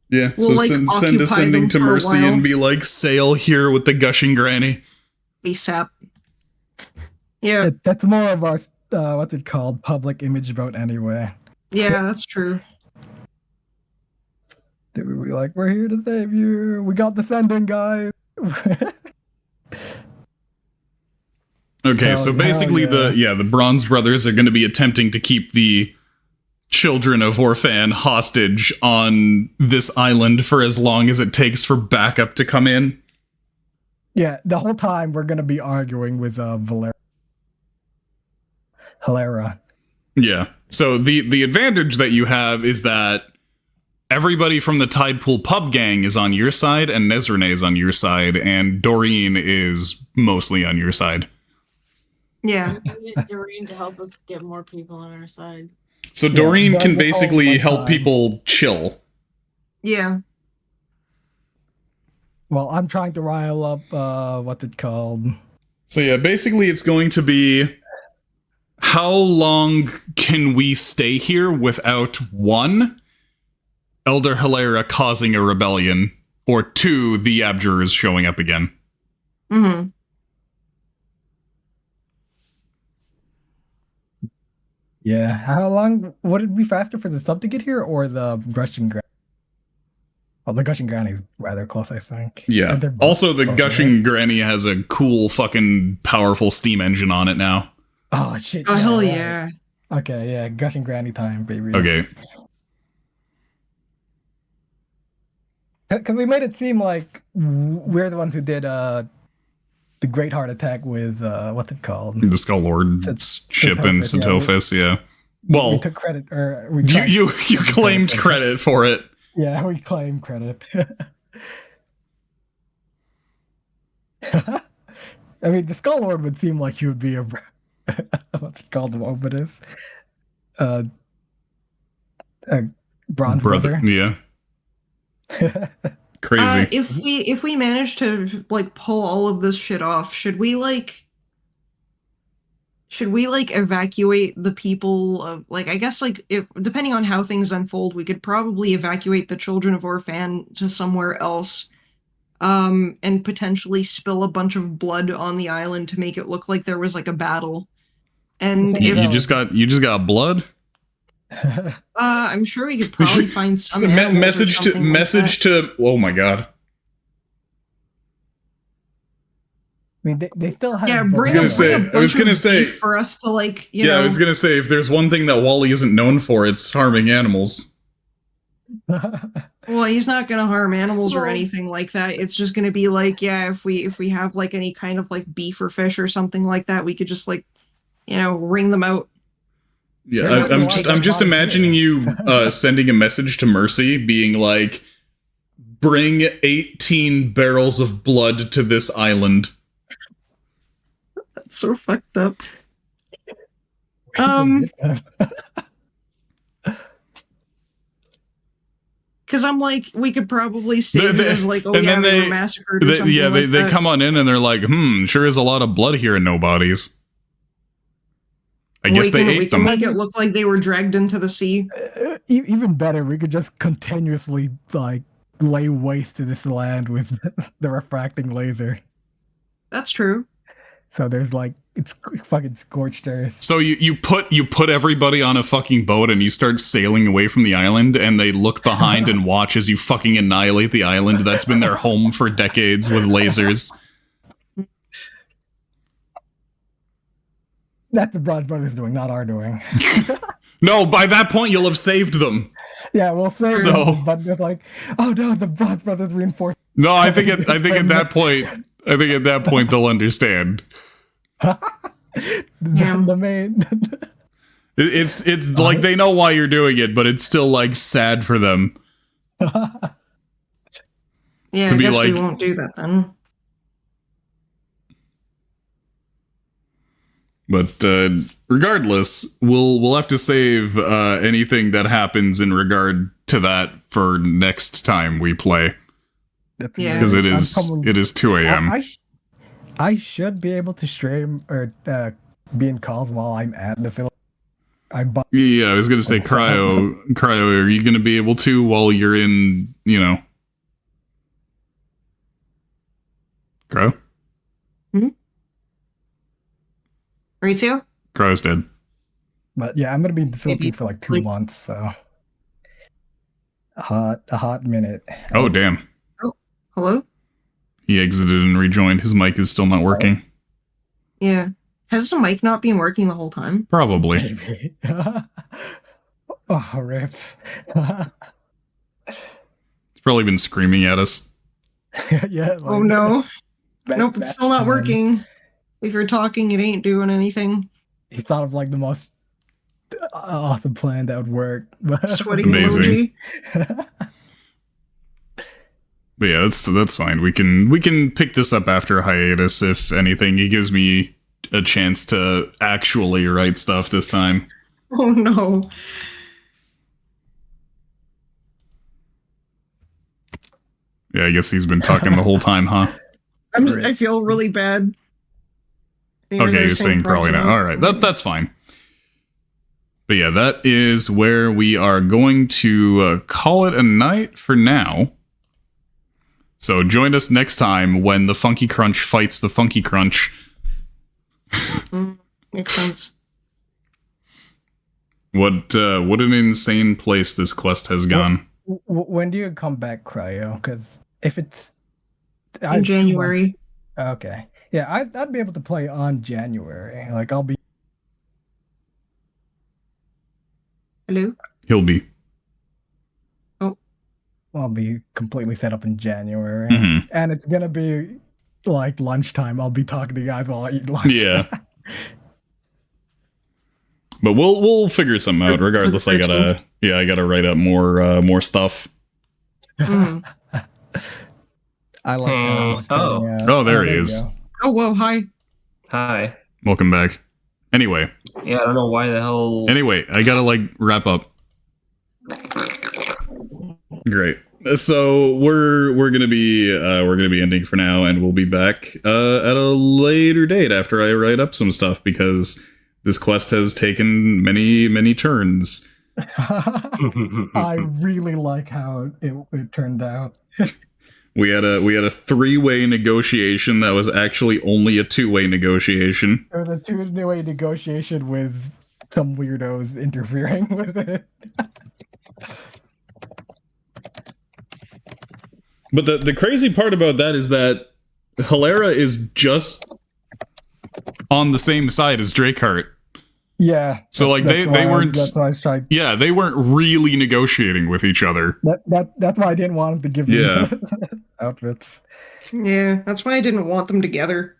Yeah, we'll, so like, send a sending to Mercy and be like, sail here with the gushing granny. ASAP. Yeah. That's more of our, what's it called, public image vote anyway. Yeah, that's true. be like, "We're here to save you. We got the sending, guys." Okay, so basically the Bronze Brothers are going to be attempting to keep the children of Orphan hostage on this island for as long as it takes for backup to come in. Yeah, the whole time we're gonna be arguing with Hilera. Yeah. So the advantage that you have is that everybody from the Tidepool Pub gang is on your side, and Nezrene is on your side, and Doreen is mostly on your side. Yeah. We use Doreen to help us get more people on our side. So Doreen Yeah, can that's all basically one help time. people chill. Yeah. Well, I'm trying to rile up what's it called? So yeah, basically it's going to be how long can we stay here without one, Elder Hilera causing a rebellion, or two, the abjurers showing up again. Mm-hmm. Yeah, how long would it be faster for the sub to get here or the gushing granny? Well, the gushing granny is rather close, I think. Yeah. And they're both Also, the closer, gushing right? granny has a cool fucking powerful steam engine on it now. Oh shit! Oh, yeah, hell right. yeah. Okay, yeah, gushing granny time, baby. Okay. Because we made it seem like we're the ones who did the Great Heart Attack with what's it called? The Skull Lord's ship in Satophis, yeah. Satophis, yeah. Well, We took credit, or we you claimed credit for it. Yeah, we claim credit. I mean, the Skull Lord would seem like he would be a what's it called? What it is? A bronze brother. Yeah. Crazy. If we manage to like pull all of this shit off, should we evacuate the people of, like, I guess, like, if depending on how things unfold, we could probably evacuate the children of Orphan to somewhere else, and potentially spill a bunch of blood on the island to make it look like there was like a battle. And you if just got blood? I'm sure we could probably find some message to oh my god. I mean, they still have. Yeah, I was gonna say for us to, like, you know. I was gonna say, if there's one thing that Wally isn't known for, it's harming animals. Well, he's not gonna harm animals or anything like that. It's just gonna be like, yeah, if we have like any kind of like beef or fish or something like that, we could just, like, you know, wring them out. Yeah, I'm just imagining you sending a message to Mercy, being like, "Bring 18 barrels of blood to this island." That's so fucked up. Because I'm like, we could probably say it was like, oh yeah, they were massacred or something like that. They come on in and they're like, sure is a lot of blood here and no bodies. I guess they ate them. We can make it look like they were dragged into the sea. Even better, we could just continuously, like, lay waste to this land with the refracting laser. That's true. So there's, like, it's fucking scorched earth. So you put everybody on a fucking boat and you start sailing away from the island, and they look behind and watch as you fucking annihilate the island that's been their home for decades with lasers. That's the Bronze Brothers doing, not our doing. No, by that point you'll have saved them. Yeah, we'll save them, but they're like, oh no, the Bronze Brothers reinforced. No, I think at that point they'll understand. The main. It's like they know why you're doing it, but it's still, like, sad for them. Yeah, I guess we won't do that then. But regardless, we'll have to save anything that happens in regard to that for next time we play. Because it is 2 a.m. I should be able to stream or be in calls while I'm at the Philippines. Yeah, I was gonna say cryo. Are you gonna be able to while you're in, Cryo? Me too? Cryo's dead. But yeah, I'm gonna be in the Philippines for like 2 months, so a hot minute. Oh, damn. Hello? He exited and rejoined. His mic is still not working. Yeah. Has the mic not been working the whole time? Probably. Maybe. Oh, rip. He's probably been screaming at us. Yeah. Like, Oh no. Nope, bad it's still not time. working. If you're talking, it ain't doing anything. He thought of like the most awesome plan that would work. Sweating Amazing. emoji. But yeah, that's fine. We can pick this up after a hiatus. If anything, he gives me a chance to actually write stuff this time. Oh no. Yeah, I guess he's been talking the whole time, huh? I feel really bad. Okay, you're saying probably not. All right, that's fine. But yeah, that is where we are going to call it a night for now. So join us next time when the Funky Crunch fights the Funky Crunch. Makes sense. What an insane place this quest has gone. When do you come back, Cryo? Because if it's In January. Okay. Yeah, I'd be able to play on January. Like, I'll be... Hello? He'll be. I'll be completely set up in January. Mhm. And it's gonna be, like, lunchtime. I'll be talking to you guys while I eat lunch. Yeah. But we'll figure something out. Regardless, I gotta write up more stuff. Mm. I like how it's turning out. Oh, there he you is. go. Oh, whoa, hi. Hi. Welcome back. Anyway, Yeah, I don't know why the hell. I gotta wrap up. Great. So we're gonna be ending for now, and we'll be back at a later date after I write up some stuff because this quest has taken many turns. I really like how it turned out. We had a 3-way negotiation that was actually only a 2-way negotiation. It was a two-way negotiation with some weirdos interfering with it. But the crazy part about that is that Hilera is just on the same side as Drakeheart. Yeah. So they weren't. That's why I was trying. Yeah, they weren't really negotiating with each other. That's why I didn't want him to give me outfits. Yeah, that's why I didn't want them together.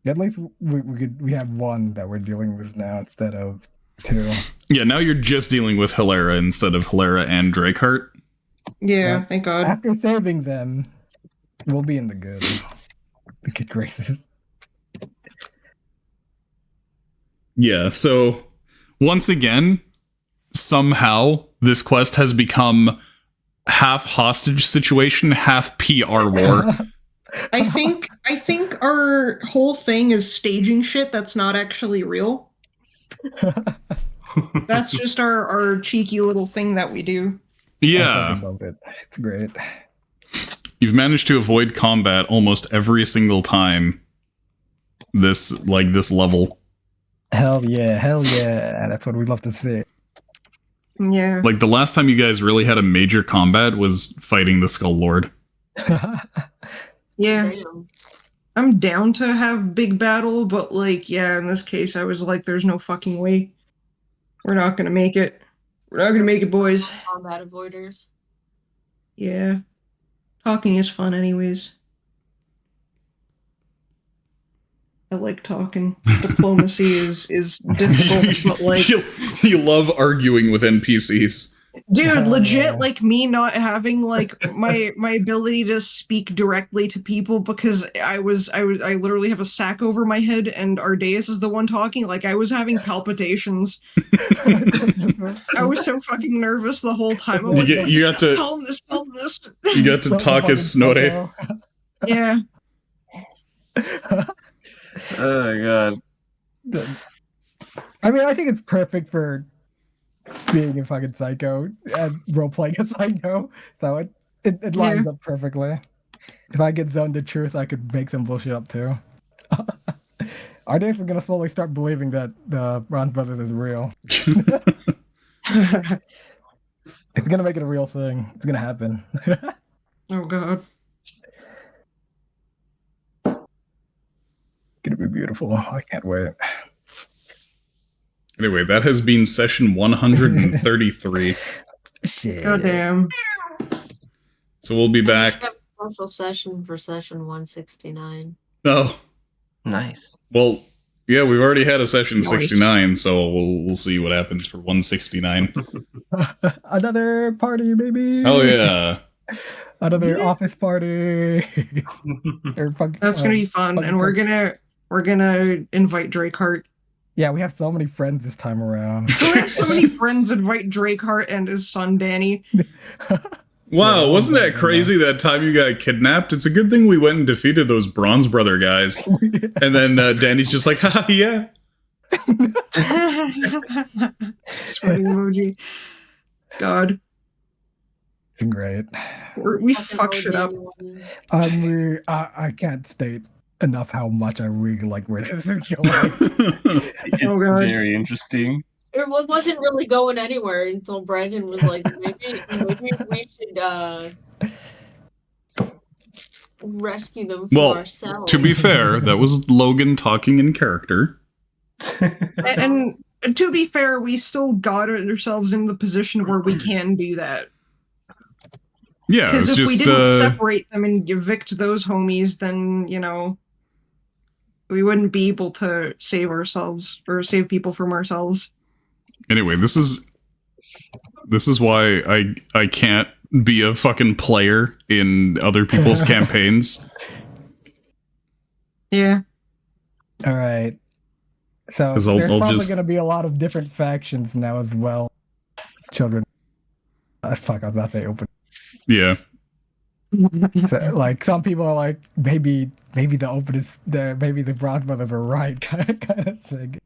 At least we have one that we're dealing with now instead of two. Yeah, now you're just dealing with Hilera instead of Hilera and Drakeheart. Yeah, thank God. After saving them, we'll be in the good graces. Yeah, so once again, somehow this quest has become half hostage situation, half PR war. I think our whole thing is staging shit that's not actually real. That's just our cheeky little thing that we do. I Yeah, fucking love it. It's great. you've managed to avoid combat almost every single time this level. Hell yeah. That's what we love to see. Yeah. Like the last time you guys really had a major combat was fighting the Skull Lord. Yeah. Damn. I'm down to have big battle, but in this case I was like, there's no fucking way. We're not gonna make it. We're not gonna make it, boys. Combat avoiders. Yeah. Talking is fun anyways. I like talking. Diplomacy is difficult, but you love arguing with NPCs. dude, legit, me not having my ability to speak directly to people because I literally have a sack over my head and Ardeus is the one talking. I was having palpitations. I was so fucking nervous the whole time. I'm You got to tell him this. You got to talk as Snore. Yeah. Oh my God. I mean, I think it's perfect for being a fucking psycho and role-playing a psycho. So it lines up perfectly. If I get zoned the truth, I could make some bullshit up too. Ardeus is gonna slowly start believing that the Bronze Brothers is real. It's gonna make it a real thing. It's gonna happen. Oh god. Gonna be beautiful. I can't wait. Anyway, that has been session 133. Shit. God damn. So we'll be We back. should have a special session for session 169. Oh, Nice. well, yeah, we've already had a session Nice. 69, so we'll see what happens for 169. Another party, baby. Oh yeah. Another office party. That's gonna be fun, and we're gonna invite Drake Yeah, we have so many friends this time around. We have so many friends invite Drake and his son Danny. Wow, Yeah, wasn't oh that crazy that time you got kidnapped? It's a good thing we went and defeated those Bronze Brother guys. And then Danny's just like, haha, yeah. Sweating emoji. God, Great. we Fucking fuck shit up. OD1. I can't state enough how much I really like where this is going. Oh, God. Very interesting. It wasn't really going anywhere until Brandon was like, maybe we should rescue them for Well, ourselves. To be fair, that was Logan talking in character. And to be fair, we still got ourselves in the position where we can do that. Yeah, Because it's if we just didn't separate them and evict those homies, then, we wouldn't be able to save ourselves or save people from ourselves. anyway, this is why I can't be a fucking player in other people's campaigns. Yeah. All right. So 'Cause there's I'll probably just- going to be a lot of different factions now as well. Children. Fuck, I was about to say open. Yeah. So, like some people are like, maybe the openest, maybe the Bronze Brothers are right, kind of thing.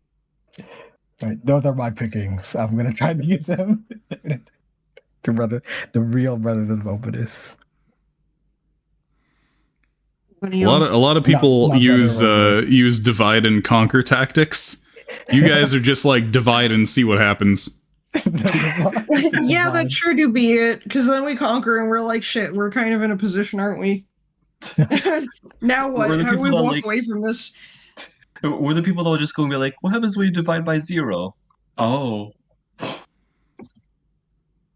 Right, those are my pickings. I'm gonna try to use them. The real brothers of openness. A lot of people Not use better, use divide and conquer tactics. You guys are just like divide and see what happens. Yeah, that sure do be it. Because then we conquer and we're like, shit, we're kind of in a position, aren't we? Now what? We're the How do we people that, walk like- away from this? We're the people that will just go and be like, what happens when you divide by 0? Oh.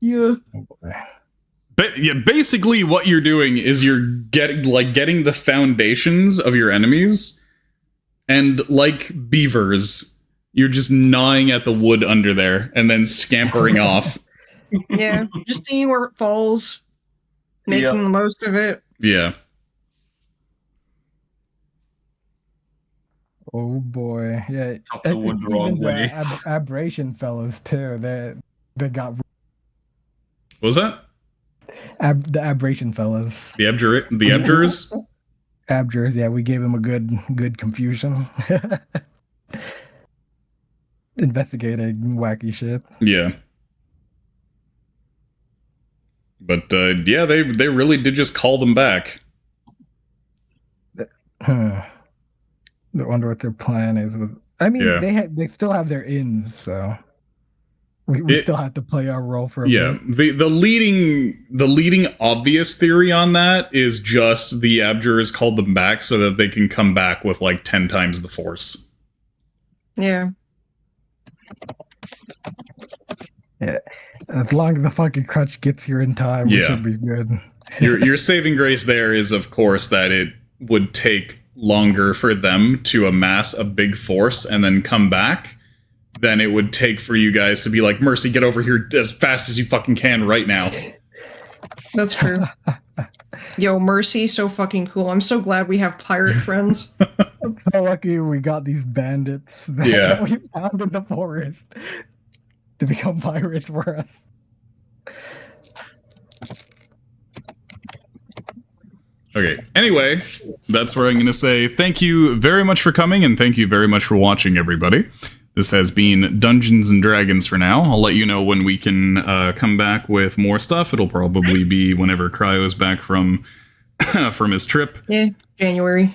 Yeah. Basically, what you're doing is you're getting the foundations of your enemies, and like beavers, you're just gnawing at the wood under there and then scampering off. Yeah. Just seeing where it falls, making Yep. the most of it. Yeah. Oh boy, yeah. Chop the wood the wrong Even the way. aberration fellas too. They got What was that? the aberration fellas. The abjurers? Abjurers, yeah, we gave him a good confusion. Investigating wacky shit. Yeah. But yeah, they really did just call them back. I wonder what their plan is. I mean, Yeah. they still have their ins, so we still have to play our role for a Yeah, bit. the leading obvious theory on that is just the abjurers called them back so that they can come back with like 10 times the force. Yeah. As long as the fucking crutch gets here in time, we Yeah. should be good. Your saving grace there is, of course, that it would take longer for them to amass a big force and then come back than it would take for you guys to be like, Mercy, get over here as fast as you fucking can right now. That's true. Yo, Mercy, so fucking cool. I'm so glad we have pirate friends. So lucky we got these bandits that Yeah. we found in the forest to become pirates for us. Okay, anyway, that's where I'm going to say thank you very much for coming, and thank you very much for watching, everybody. This has been Dungeons and Dragons for now. I'll let you know when we can come back with more stuff. It'll probably be whenever Cryo's back from from his trip. Yeah, January.